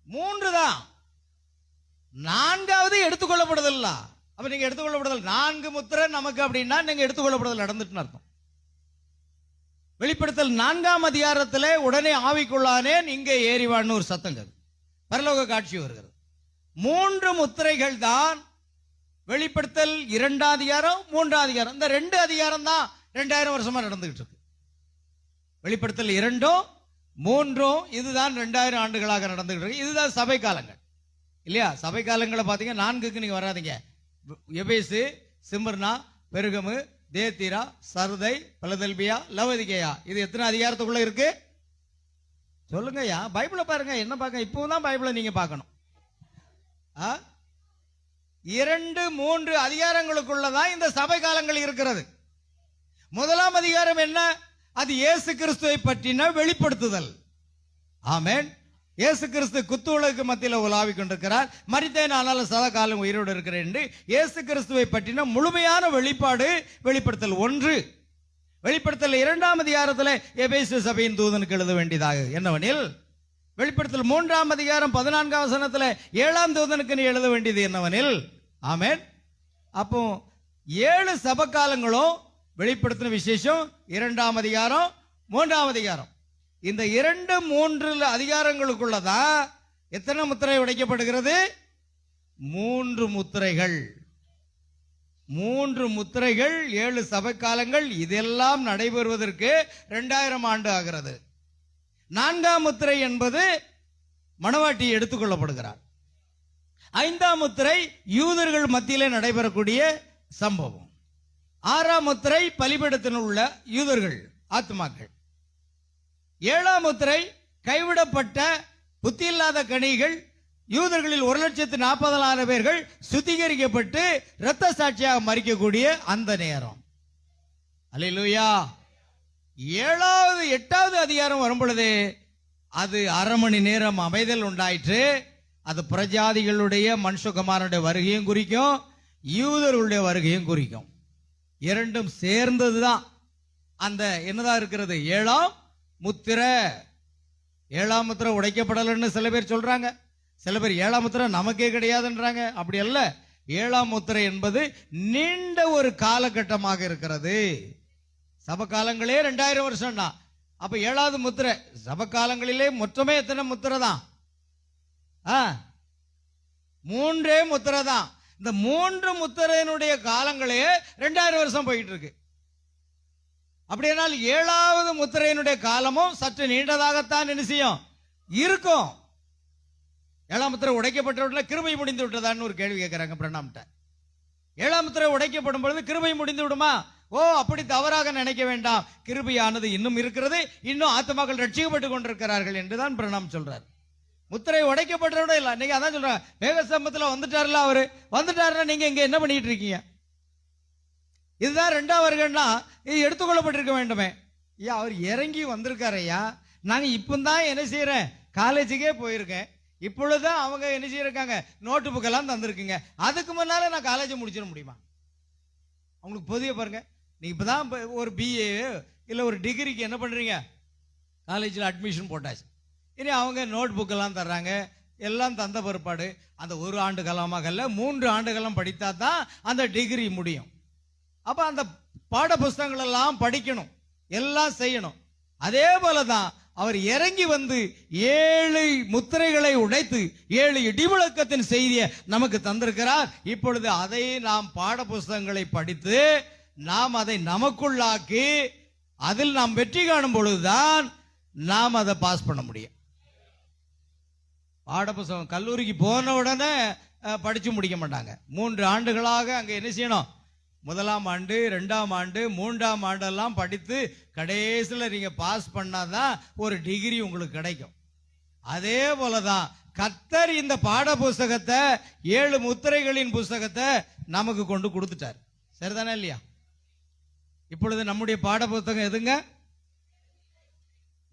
3 தான். 4வது எடுத்துக்கொள்ளப்படுதல். அப்ப நீங்க எடுத்துக்கொள்ளப்படுதல் 4 முத்திரை நமக்கு அப்படின்னா நீங்க எடுத்துக்கொள்ளப்படுதல் நடந்துட்டுன்னு அர்த்தம். வெளிப்படுத்தல் 4ஆம் அதிகாரத்திலே உடனே ஆவிக்குள்ளானேன் இங்கே ஏறிவான்னு ஒரு சத்தம் கேட்குது. பரலோக காட்சி வருகிறது. 3 முத்திரைகள் தான். வெளிப்படுத்தல் 2ஆம் அதிகாரம், 3ஆம் அதிகாரம், இந்த 2 அதிகாரம் தான் 2000 வருஷமா நடந்துகிட்டு இருக்கு. வெளிப்படுத்தல் 2ம் 3ம் இதுதான் 2000 ஆண்டுகளாக நடந்துகிட்டு இருக்கு. இதுதான் சபை காலங்கள் இல்லையா? சபை காலங்களை பார்த்தீங்க. 4க்கு நீங்க வராதீங்க. எபேசு, சிம்மர்னா, பெருகமு, தேத்தீரா, சர்தை, பிலதெல்பியா, லவோதிகேயா, இது எத்தனை அதிகாரத்துக்குள்ள இருக்கு சொல்லுங்கய்யா? பைபிளை பாருங்க. என்ன பார்க்க? இப்போதான் பைபிளை நீங்க பார்க்கணும். 2-3 அதிகாரங்களுக்குள்ளதான் இந்த சபை காலங்கள் இருக்கிறது. 1ஆம் அதிகாரம் என்ன? அது இயேசு கிறிஸ்துவை பற்றின வெளிப்படுத்துதல். ஆமென். இயேசு கிறிஸ்து குத்துவிளக்கு மத்தியில் உலாவிக் கொண்டிருக்கிறார். மரித்தேன் ஆனாலும் சதா காலம் உயிரோடு இருக்கிறேன் என்று இயேசு கிறிஸ்துவை பற்றின முழுமையான வெளிப்பாடு வெளிப்படுத்தல் 1. வெளிப்படுத்தல் 2ஆம் அதிகாரத்தில் எபேசு சபையின் தூதனுக்கு எழுத வேண்டியதாக என்னவெனில், வெளிப்படுத்தல் 3ஆம் அதிகாரம் 14ஆம் வசனத்தில் 7ஆம் தூதனுக்கு நீ எழுத வேண்டியது என்னவெனில். ஆமென். அப்போ 7 சபை காலங்களும் வெளிப்படுத்தின விசேஷம் 2ஆம் அதிகாரம், 3ஆம் அதிகாரம். இந்த 2, 3 அதிகாரங்களுக்குள்ளதான் எத்தனை முத்திரை உடைக்கப்படுகிறது? 3 முத்திரைகள். 3 முத்திரைகள், 7 சபை காலங்கள், இதெல்லாம் நடைபெறுவதற்கு 2000 ஆண்டு ஆகிறது. 4ஆம் முத்திரை என்பது மணவாட்டி எடுத்துக்கொள்ளப்படுகிறார். 5ஆம் முத்திரை யூதர்கள் மத்தியிலே நடைபெறக்கூடிய சம்பவம். 6ஆம் முத்திரை பலிபீடத்தில் உள்ள யூதர்கள் ஆத்மாக்கள். 7ஆம் முத்திரை கைவிடப்பட்ட புத்தியில்லாத கனிகள், யூதர்களில் 1,40,000 பேர்கள் சுத்திகரிக்கப்பட்டு இரத்த சாட்சியாக மறிக்கக்கூடிய அந்த நேரம். அல்லேலூயா. 7வது 8வது அதிகாரம் வரும் பொழுது அது அரை மணி நேரம் அமைதல் உண்டாயிற்று. அது பிரஜாதிகளுடைய மனுஷகுமாரனுடைய வருகையும் குறிக்கும், யூதர்களுடைய வருகையும் குறிக்கும். இரண்டும் சேர்ந்ததுதான் அந்த என்னதான் இருக்கிறது? 7ஆம் முத்திரை. 7ஆம் முத்திரை உடைக்கப்படலன்னு சில பேர் சொல்றாங்க. சில பேர் 7ஆம் முத்திரை நமக்கே கிடையாதுன்றாங்க. அப்படி அல்ல. 7ஆம் முத்திரை என்பது நீண்ட ஒரு காலகட்டமாக இருக்கிறது. சபை காலங்களே 2000 வருஷம் தான். அப்ப 7வது முத்திரை சபை காலங்களிலே மொத்தமே எத்தனை முத்திரை தான்? 3 முத்திரை தான். இந்த 3 முத்திரையினுடைய காலங்களே 2000 வருஷம் போயிட்டு இருக்கு. அப்படியானால் 7வது முத்திரையினுடைய காலமும் சற்று நீண்டதாகத்தான் என்ன செய்யும் இருக்கும். 7ஆம் முத்திரை உடைக்கப்பட்ட கிருபை முடிந்து விட்டதான்னு ஒரு கேள்வி கேட்கிறாங்க பிரணாம்கிட்ட. 7ஆம் முத்திரை உடைக்கப்படும் பொழுது கிருபை முடிந்து விடுமா? ஓ, அப்படி தவறாக நினைக்க வேண்டாம். கிருபையானது இன்னும் இருக்கிறது, இன்னும் ஆத்மாக்கள் ரட்சிக்கப்பட்டு கொண்டிருக்கிறார்கள் என்றுதான் பிரணாம் சொல்றார். முத்திரை உடைக்கப்பட்டோட இல்ல. நீங்க அதான் சொல்றாங்க, வேக சம்பத்துல வந்துட்டாருல, அவரு வந்துட்டாருன்னா நீங்க இங்க என்ன பண்ணிட்டு இருக்கீங்க? இதுதான் 2வது வருகன்னா இது எடுத்துக்கொள்ளப்பட்டிருக்க வேண்டுமே. ஐயா, அவர் இறங்கி வந்திருக்காரு. ஐயா, நாங்க இப்பதான் என்ன செய்யறேன், காலேஜுக்கே போயிருக்கேன். இப்பொழுதுதான் அவங்க என்ன செய்யிருக்காங்க, நோட்டு புக் எல்லாம் தந்திருக்குங்க. அதுக்கு முன்னால நான் காலேஜ் முடிச்சிட முடியுமா? அவங்களுக்கு பொதுவே பாருங்க, நீங்க இப்பதான் ஒரு பிஏ இல்ல ஒரு டிகிரிக்கு என்ன பண்றீங்க, காலேஜில் அட்மிஷன் போட்டாச்சு. இனி அவங்க நோட் புக் எல்லாம் தர்றாங்க. எல்லாம் தந்த பிற்பாடு அந்த 1 ஆண்டு காலமாக 3 ஆண்டுகளும் படித்தா தான் அந்த டிகிரி முடியும். அப்ப அந்த பாட புஸ்தகங்கள் எல்லாம் படிக்கணும், எல்லாம் செய்யணும். அதே போலதான் அவர் இறங்கி வந்து 7 முத்திரைகளை உடைத்து 7 இடிமுழக்கத்தின் செய்தியை நமக்கு தந்திருக்கிறார். இப்பொழுது அதை நாம் பாட புஸ்தகங்களை படித்து நாம் அதை நமக்குள்ளாக்கி அதில் நாம் வெற்றி காணும் பொழுதுதான் நாம் அதை பாஸ் பண்ண முடியும். பாட புஸ்தகம் கல்லூரிக்கு போன உடனே படிச்சு முடிக்க மாட்டாங்க. 3 ஆண்டுகளாக அங்க என்ன செய்யணும், 1ஆம் ஆண்டு 2ஆம் ஆண்டு 3ஆம் ஆண்டெல்லாம் படித்து கடைசியில் நீங்க பாஸ் பண்ணாதான் ஒரு டிகிரி உங்களுக்கு கிடைக்கும். அதே போலதான் கர்த்தர் இந்த பாட புஸ்தகத்தை 7 முத்திரைகளின் புஸ்தகத்தை நமக்கு கொண்டு கொடுத்துட்டார். சரிதானே இல்லையா? இப்பொழுது நம்முடைய பாட புஸ்தகம் எதுங்க?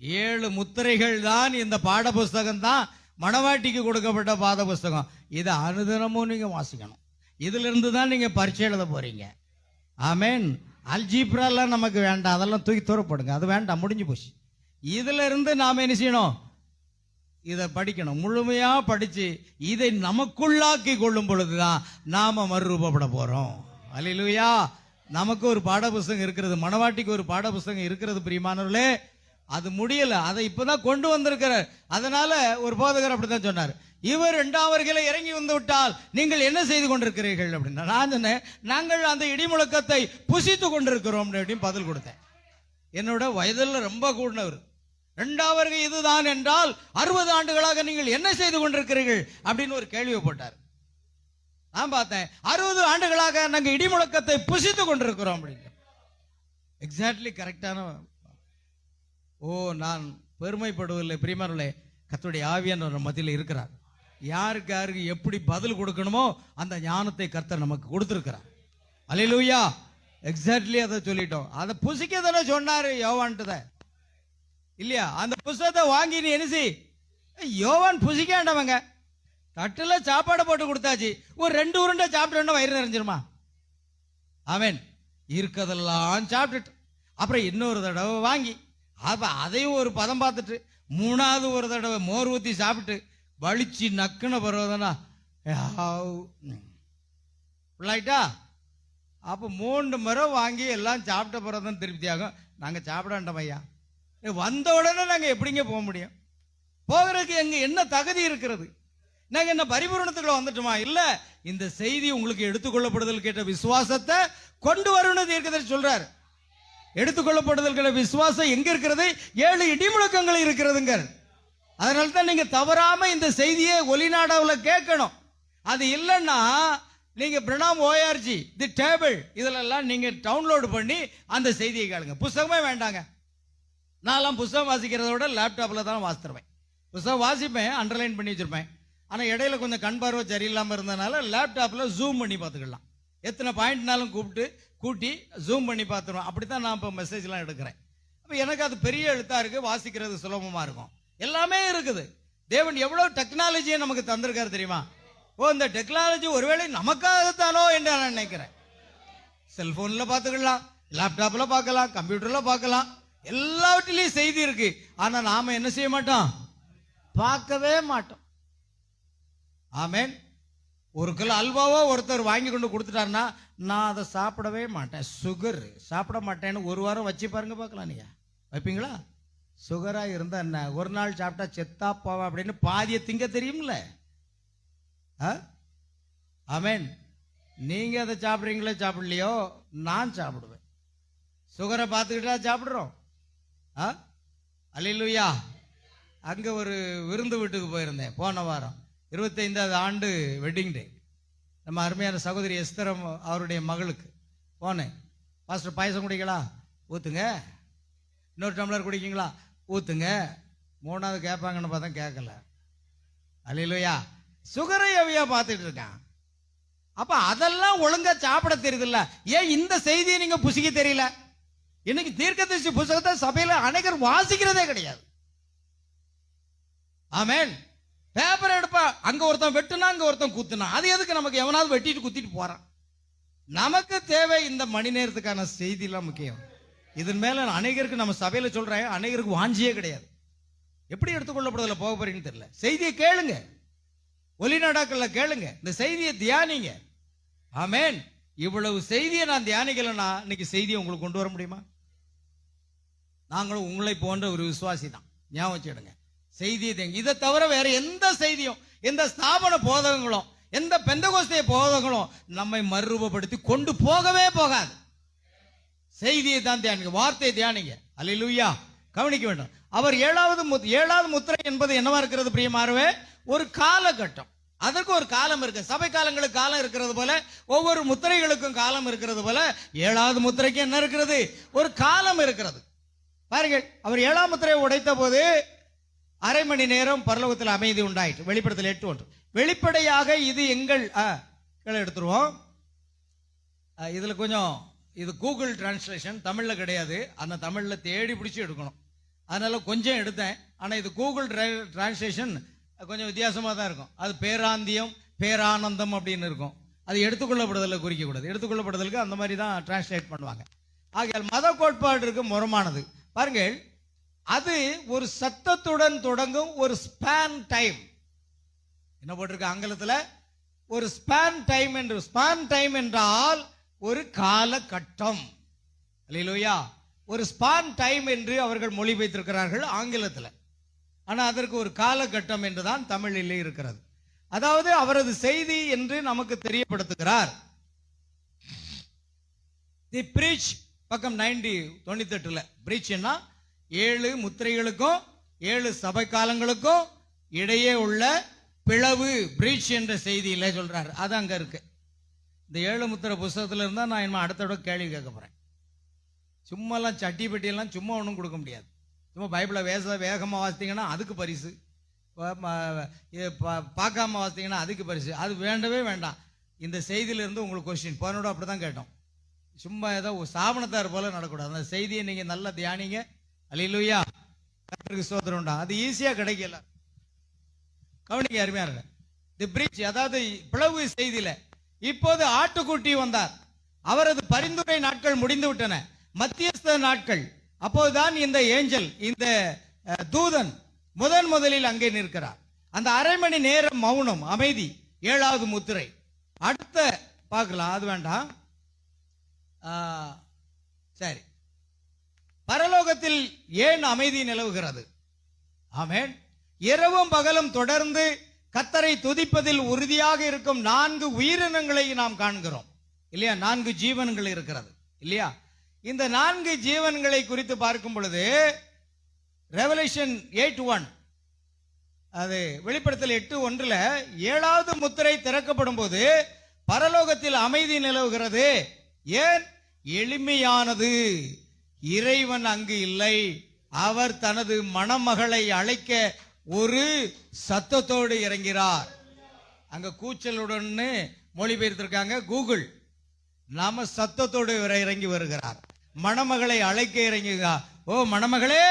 7 முத்திரைகள் தான். இந்த பாட புஸ்தகம் தான் மணவாட்டிக்கு கொடுக்கப்பட்ட பாட புஸ்தகம். இதை அனுதினமும் நீங்க வாசிக்கணும். இதுல இருந்து தான் நீங்க பரீட்சை எழுத போறீங்க. ஆமென். அல்ஜீப்ராலாம் நமக்கு வேண்டாம், அதெல்லாம் தூக்கி தூரப்படுங்க, அது வேண்டாம், முடிஞ்சு போச்சு. இதுல இருந்து நாம என்ன செய்யணும், இதை படிக்கணும். முழுமையா படிச்சு இதை நமக்குள்ளாக்கி கொள்ளும் பொழுதுதான் நாம மறுரூபப்பட போறோம். அல்லேலூயா. நமக்கு ஒரு பாட புஸ்தகம் இருக்கிறது, மணவாட்டிக்கு ஒரு பாட புஸ்தகம் இருக்கிறது. பிரியமானவர்களே, அது முடியல, அதை இப்பதான் கொண்டு வந்திருக்கிறார். அதனால ஒரு போதகர் அப்படித்தான் சொன்னார், இவர் 2ஆம் வருகையில இறங்கி வந்து விட்டால் நீங்கள் என்ன செய்து கொண்டிருக்கிறீர்கள் அப்படின்னா, நான் சொன்னேன், நாங்கள் அந்த இடிமுழக்கத்தை புசித்து கொண்டிருக்கிறோம் அப்படின்னு பதில் கொடுத்தேன். என்னோட வயதில் ரொம்ப கூடினவர். 2ஆம் வருகை இதுதான் என்றால் 60 ஆண்டுகளாக நீங்கள் என்ன செய்து கொண்டிருக்கிறீர்கள் அப்படின்னு ஒரு கேள்வி போட்டார். நான் பார்த்தேன், 60 ஆண்டுகளாக நாங்கள் இடிமுழக்கத்தை புசித்து கொண்டிருக்கிறோம் அப்படின்னு. எக்ஸாக்ட்லி கரெக்டான. ஓ, நான் பெருமைப்படுவதில்லை பிரியமானவர்களே, கர்த்தருடைய ஆவியானவர் மத்தியில் இருக்கிறார். யாருக்கு யாருக்கு எப்படி பதில் கொடுக்கணுமோ அந்த ஞானத்தை கர்த்தர் நமக்கு கொடுத்திருக்கிறார். அல்லேலூயா. எக்ஸாக்ட்லி அதை சொல்லிட்டோம். அதை புசிக்க தானே சொன்னாரு யோவான்ட்டு இல்லையா? அந்த புஸ்தகத்தை வாங்கி நீ என்ன செய், யோவான் புசிக்காண்டவங்க தட்டுல சாப்பாடு போட்டு கொடுத்தாச்சு, ஒரு 2 உருண்டை சாப்பிட்டு வயிறு நிறைஞ்சிருமா? ஆமென். இருக்கதெல்லாம் சாப்பிட்டுட்டு அப்புறம் இன்னொரு தடவை வாங்கி அப்ப அதையும் ஒரு பதம் பார்த்துட்டு 3வது ஒரு தடவை மோர் ஊத்தி சாப்பிட்டு வலிச்சு நக்குன பருவதானா பிள்ளைட்டா. அப்ப 3 முறை வாங்கி எல்லாம் சாப்பிட்ட பிறகுதான் திருப்தி ஆகும். நாங்க சாப்பிடாண்டோம் ஐயா, வந்த உடனே நாங்க எப்படிங்க போக முடியும்? போகிறதுக்கு எங்க என்ன தகுதி இருக்கிறது? நாங்க என்ன பரிபூரணத்துக்குள்ள வந்துட்டோமா? இல்ல, இந்த செய்தி உங்களுக்கு எடுத்துக்கொள்ளப்படுதல் கேட்ட விசுவாசத்தை கொண்டு வரணும் தீர்க்கதரிசி சொல்றாரு. எடுத்துக்கொள்ளப்படுதல் கேட்ட விசுவாசம் எங்க இருக்கிறது? 7 இடிமுழக்கங்கள் இருக்கிறதுங்க. அதனால தான் நீங்க தவறாம இந்த செய்தியை ஒலிநாடாவில் கேட்கணும். அது இல்லைன்னா நீங்க பிரணாம் ஓஆர்ஜி தி டேபிள் இதெல்லாம் நீங்க டவுன்லோடு பண்ணி அந்த செய்தியை கேளுங்க. புஸ்தகமே வேண்டாங்க. நான்லாம் புஸ்தகம் வாசிக்கிறத விட லேப்டாப்ல தான் வாசித்துருவேன். புஸ்தகம் வாசிப்பேன், அண்டர்லைன் பண்ணி வச்சிருப்பேன். ஆனால் இடையில கொஞ்சம் கண் பார்வை சரியில்லாமல் இருந்ததுனால லேப்டாப்பில் ஜூம் பண்ணி பார்த்துக்கலாம். எத்தனை பாயிண்ட்னாலும் கூட்டி ஜூம் பண்ணி பார்த்துருவோம். அப்படித்தான் நான் இப்போ மெசேஜ்லாம் எடுக்கிறேன். அப்போ எனக்கு அது பெரிய எழுத்தா இருக்கு, வாசிக்கிறது சுலபமாக இருக்கும். எல்லாமே இருக்குது. தேவன் எவ்வளவு டெக்னாலஜியை நமக்கு தந்திருக்காரு தெரியுமா? இந்த டெக்னாலஜி ஒருவேளை நமக்காகத்தானோ என்று நான் நினைக்கிறேன். செல்போன்ல பார்த்துக்கலாம், லேப்டாப்ல பார்க்கலாம், கம்ப்யூட்டர்ல பார்க்கலாம், எல்லாவற்றிலையும் செய்தி இருக்கு. ஆனா நாம என்ன செய்ய மாட்டோம்? பார்க்கவே மாட்டோம். ஆமேன். ஒரு கிலோ அல்வாவோ ஒருத்தர் வாங்கி கொண்டு கொடுத்துட்டாருன்னா நான் அதை சாப்பிடவே மாட்டேன், சுகர் சாப்பிட மாட்டேன்னு ஒரு வாரம் வச்சு பாருங்க பார்க்கலாம். நீங்க வைப்பீங்களா? சுகரா இருந்தா என்ன, ஒரு நாள் சாப்பிட்டா செத்தா போவா அப்படின்னு பாதிய திங்க தெரியும்ல. ஆமேன். நீங்க அதை சாப்பிடுறீங்களோ சாப்பிடலையோ, நான் சாப்பிடுவேன். சுகரை பார்த்துக்கிட்டா சாப்பிடுறோம். அல்லேலூயா. அங்க ஒரு விருந்து வீட்டுக்கு போயிருந்தேன் போன வாரம். 25வது ஆண்டு வெட்டிங் டே. நம்ம அருமையான சகோதரி எஸ்தரம் அவருடைய மகளுக்கு போனேன். பாஸ்டர் பாயசம் குடிங்களா? ஊத்துங்க. இன்னொரு டம்ளர் குடிக்கீங்களா? ஊத்துங்க. 3வது கேட்பாங்கன்னு பார்த்தா கேட்கல. அல்லேலூயா. சுகரை எவையா பார்த்துட்டு இருக்கான். அப்ப அதெல்லாம் ஒழுங்கா சாப்பிட தெரியுதுல்ல. ஏன் இந்த செய்தியை நீங்க புசிக்க தெரியல? இன்னைக்கு தீர்க்கதரிசி புத்தகத்தை சபையில அனைவரும் வாசிக்கிறதே கிடையாது. ஆமேன். பேப்பர் எடுப்பா, அங்க ஒருத்தன் வெட்டுனா அங்க ஒருத்தன் குத்துனா, அது எதுக்கு நமக்கு? எவனாவது வெட்டிட்டு குத்திட்டு போறான். நமக்கு தேவை இந்த மணி நேரத்துக்கான செய்தி எல்லாம் முக்கியம். இதன் மேல அநேகருக்கு நம்ம சபையில சொல்றேன், அநேகருக்கு வாஞ்சியே கிடையாது. எப்படி எடுத்துக்கொள்ளப்படுதல போக போறீங்கன்னு தெரியல. செய்தியை கேளுங்க, ஒலிநாடாக்கள்ல கேளுங்க, இந்த செய்தியை தியானிங்க. ஆமேன். இவ்வளவு செய்தியை நான் தியானிக்கலன்னா இன்னைக்கு செய்தியை உங்களுக்கு கொண்டு வர முடியுமா? நாங்களும் உங்களை போன்ற ஒரு விசுவாசி தான். ஞாபகம் வச்சுடுங்க. செய்தியை இதை தவிர வேற எந்த செய்தியும், எந்த ஸ்தாபன போதகங்களும், எந்த பெந்தகோஸ்தே போதகங்களும் நம்மை மறுரூபப்படுத்தி கொண்டு போகவே போகாது. செய்தியை தான் தியானிங்க, வார்த்தையை தியானிங்க. அல்லேலூயா. கவனிக்க வேண்டும். அவர் ஏழாவது முத்திரை என்பது என்னவா இருக்கிறது பிரியமானவர்களே? ஒரு காலகட்டம். அதற்கு ஒரு காலம் இருக்கு. சபை காலங்களுக்கு காலம் இருக்கிறது போல, ஒவ்வொரு முத்திரைகளுக்கும் காலம் இருக்கிறது போல, 7வது முத்திரைக்கு என்ன இருக்கிறது? ஒரு காலம் இருக்கிறது. பாருங்கள், அவர் 7ஆம் முத்திரையை உடைத்த போது அரை மணி நேரம் பரலோகத்தில் அமைதி உண்டாயிற்று. வெளிப்படுத்தல் 8:1. வெளிப்படையாக இது எங்கள் எடுத்துருவோம். இதுல கொஞ்சம் இது கூகுள் டிரான்ஸ்லேஷன், தமிழ்ல கிடையாது. அந்த தமிழ்ல தேடி பிடிச்சி எடுக்கணும். அதனால கொஞ்சம் எடுத்தேன். ஆனா இது கூகுள் டிரான்ஸ்லேஷன் கொஞ்சம் வித்தியாசமா தான் இருக்கும். அது பேராந்தியம், பேரானந்தம் அப்படின்னு இருக்கும். அது எடுத்துக்கொள்ளப்படுதல குறிக்க கூடாது. எடுத்துக்கொள்ளப்படுதலுக்கு அந்த மாதிரி தான் டிரான்ஸ்லேட் பண்ணுவாங்க. ஆகையால் மத கோட்பாட்டிற்கு முரமானது. பாருங்கள், அது ஒரு சத்தத்துடன் தொடங்கும் ஒரு ஸ்பான் டைம். என்ன போட்டிருக்கு ஆங்கிலத்தில்? ஒரு ஸ்பான் டைம் என்று. ஸ்பான் டைம் என்றால் ஒரு காலகட்டம். அல்லேலூயா. ஒரு ஸ்பான் டைம் என்று அவர்கள் மொழிபெயர்த்திருக்கிறார்கள் ஆங்கிலத்தில். ஆனா அதற்கு ஒரு காலகட்டம் என்றுதான் தமிழிலே இருக்கிறது. அதாவது அவரது செய்தி என்று நமக்கு தெரியப்படுத்துகிறார். தி பிரீச் பக்கம் 98ல பிரீச்னா 7 முத்திரைகளுக்கும் 7 சபை காலங்களுக்கும் இடையே உள்ள பிளவு பிரீச் என்ற செய்தியில சொல்றாரு. அது அங்க இருக்கு. இந்த 7 முத்திரை புஸ்தகத்துல இருந்தா நான் என்ன அடுத்த விட கேள்வி கேட்க போறேன். சும்மாலாம் சட்டி பெட்டியெல்லாம் சும்மா ஒன்றும் கொடுக்க முடியாது. சும்மா பைபிளை வேகமாக வாசித்தீங்கன்னா அதுக்கு பரிசு, பார்க்காம வாசித்தீங்கன்னா அதுக்கு பரிசு. அது வேண்டவே வேண்டாம். இந்த செய்தியிலிருந்து உங்களுக்கு கொஸ்டின் போனோட அப்படி தான் கேட்டோம். சும்மா ஏதோ சாபனத்தார் போல நடக்கூடாது. அந்த செய்தியை நீங்க நல்லா தியானிங்க. அல்லேலூயா. கர்த்தருக்கு ஸ்தோத்திரம் உண்டா. அது ஈஸியா கிடைக்கல. கவனிங்க அருமையானவர்களே. தி பிரீச் அதாவது பிளவு செய்தியில இப்போது ஆட்டுக்குட்டி வந்தார். அவரது பரிந்துரை நாட்கள் முடிந்து விட்டன. மத்தியஸ்த நாட்கள். அப்போதுதான் இந்த ஏஞ்சல், இந்த தூதன் முதலில் அங்கே நிற்கிறார். அந்த அரை மணி நேரம் மௌனம், அமைதி. 7வது முத்திரை. அடுத்த பார்க்கலாம், அது வேண்டாம். சரி, பரலோகத்தில் ஏன் அமைதி நிலவுகிறது? ஆமென். இரவும் பகலும் தொடர்ந்து கர்த்தரை துதிப்பதில் உறுதியாக இருக்கும் 4 உயிரினங்களை நாம் காண்கிறோம் இல்லையா? 4 ஜீவன்கள் இருக்கிறது இல்லையா? இந்த 4 ஜீவன்களை குறித்து பார்க்கும் பொழுது ரெவலேஷன் 8:1, அது வெளிப்படுத்தல் 8:1, 7வது முத்திரை திறக்கப்படும் போது பரலோகத்தில் அமைதி நிலவுகிறது. ஏன்? எளிமையானது. இறைவன் அங்கு இல்லை. அவர் தனது மணமகளை அழைக்க ஒரு சத்தத்தோடு இறங்கிறார். அங்க கூச்சலுடன் மொழிபெயர்த்திருக்காங்க கூகுள். நாம சத்தத்தோடு இறங்கி வருகிறார். மணமகளை அழைக்க இறங்குகிறார். ஓ மணமகளே.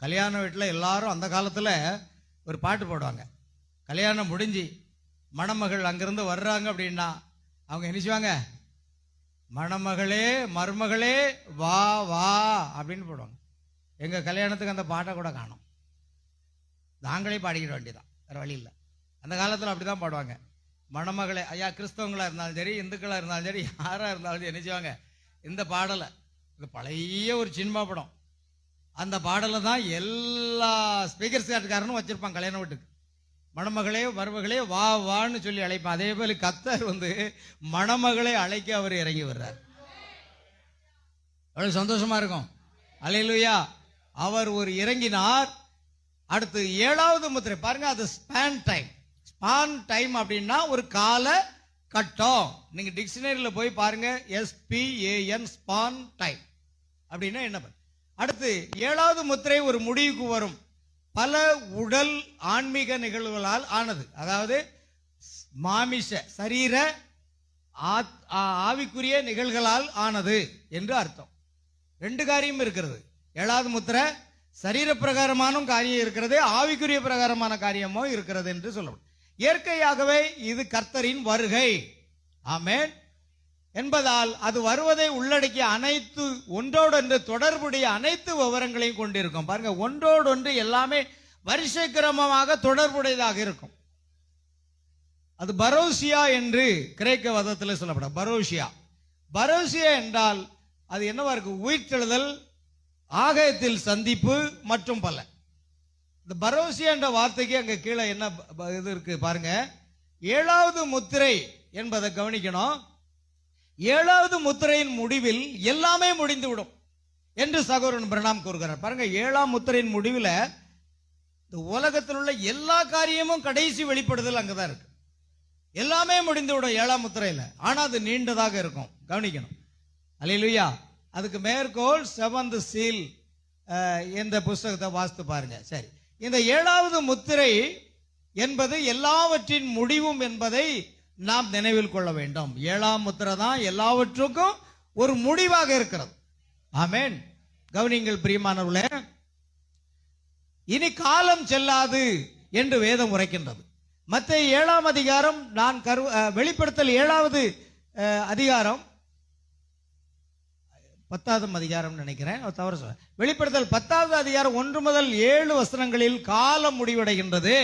கல்யாண வீட்டில் எல்லாரும் அந்த காலத்துல ஒரு பாட்டு போடுவாங்க. கல்யாணம் முடிஞ்சு மணமகள் அங்கிருந்து வர்றாங்க அப்படின்னா அவங்க என்ன செய்வாங்க? மணமகளே மருமகளே வா வா அப்படின்னு போடுவாங்க. எங்க கல்யாணத்துக்கு அந்த பாட்டை கூட காணும். நாங்களே பாடிக்கிட வேண்டியதான், வேற வழி இல்லை. அந்த காலத்தில் அப்படிதான் பாடுவாங்க. மணமகளே, ஐயா கிறிஸ்தவங்களா இருந்தாலும் சரி, இந்துக்களா இருந்தாலும் சரி, யாரா இருந்தாலும் சரி என்ன செய்வாங்க? இந்த பாடலை, இது பழைய ஒரு சினிமா படம், அந்த பாடலை தான் எல்லா ஸ்பீக்கர் காட்டுக்காரனும் வச்சிருப்பாங்க கல்யாண வீட்டுக்கு. மணமகளே மருமகளே வா வான்னு சொல்லி அழைப்பான். அதே போல கர்த்தர் மணமகளை அழைக்க அவர் இறங்கி வர்றார். அவ்வளவு சந்தோஷமா இருக்கும். அல்லேலூயா. அவர் ஒரு இறங்கினார். அடுத்து 7வது முத்திரை பாருங்க, அது ஸ்பான் டைம். ஸ்பான் டைம் அப்படின்னா ஒரு கால கட்டம். நீங்க டிக்ஷனரியில போய் பாருங்க, SPAN ஸ்பான் டைம் அப்படின்னா என்ன? அடுத்து 7வது முத்திரை ஒரு முடிவுக்கு வரும். பல உடல் ஆன்மீக நிகழ்வுகளால் ஆனது. அதாவது மாமிச சரீர ஆவிக்குரிய நிகழ்வுகளால் ஆனது என்று அர்த்தம். 2 காரியம் இருக்கிறது. 7வது முத்திரை சரீர பிரகாரமான காரியம் இருக்கிறது, ஆவிக்குரிய பிரகாரமான காரியமோ இருக்கிறது என்று சொல்லப்படும். இயற்கையாகவே இது கர்த்தரின் வருகை. ஆமென். என்பதால் அது வருவதை உள்ளடக்கிய அனைத்து ஒன்றோடொன்று தொடர்புடைய அனைத்து விவரங்களையும் கொண்டிருக்கும். பாருங்க, ஒன்றோடொன்று எல்லாமே வரிசை கிரமமாக தொடர்புடையதாக இருக்கும். அது பரோசியா என்று கிரேக்க வதத்தில் சொல்லப்படும். பரோசியா. பரோசியா என்றால் அது என்னவா இருக்கு? உயிர்த்தெழுதல், ஆகாயத்தில் சந்திப்பு மற்றும் பல. இந்த பரோசியா என்ற வார்த்தைக்கு அங்க கீழே என்ன இது இருக்கு பாருங்க. 7வது முத்திரை என்பதை கவனிக்கணும். 7வது முத்திரையின் முடிவில் எல்லாமே முடிந்துவிடும் என்று சகோதரன் பிரணாம் கூறுகிறார். பாருங்க, 7ஆம் முத்திரையின் முடிவில் இந்த உலகத்தில் உள்ள எல்லா காரியமும் கடைசி வெளிப்படுதல் அங்கதான் இருக்கு. எல்லாமே முடிந்துவிடும் 7ஆம் முத்திரையில. ஆனா அது நீண்டதாக இருக்கும். கவனிக்கணும். அல்லேலூயா. அதுக்கு மேற்கோள் 7th seal என்ற புஸ்தகத்தை வாசித்து பாருங்க. சரி, இந்த 7வது முத்திரை என்பது எல்லாவற்றின் முடிவும் என்பதை நாம் நினைவில் கொள்ள வேண்டும். 7ஆம் முத்திரை தான் எல்லாவற்றுக்கும் ஒரு முடிவாக இருக்கிறது. ஆமென். கவனிங்கள் பிரியமானவர்களே, இனி காலம் செல்லாது என்று வேதம் உரைக்கின்றது. மத்தேயு 7ஆம் அதிகாரம், நான் வெளிப்படுத்தல் 7வது அதிகாரம் 10ஆம் அதிகாரம் நினைக்கிறேன், தவறு சொல்ல. வெளிப்படுத்தல் 10வது அதிகாரம் 1 முதல் 7 வசனங்களில் காலம் முடிவடைகின்றது.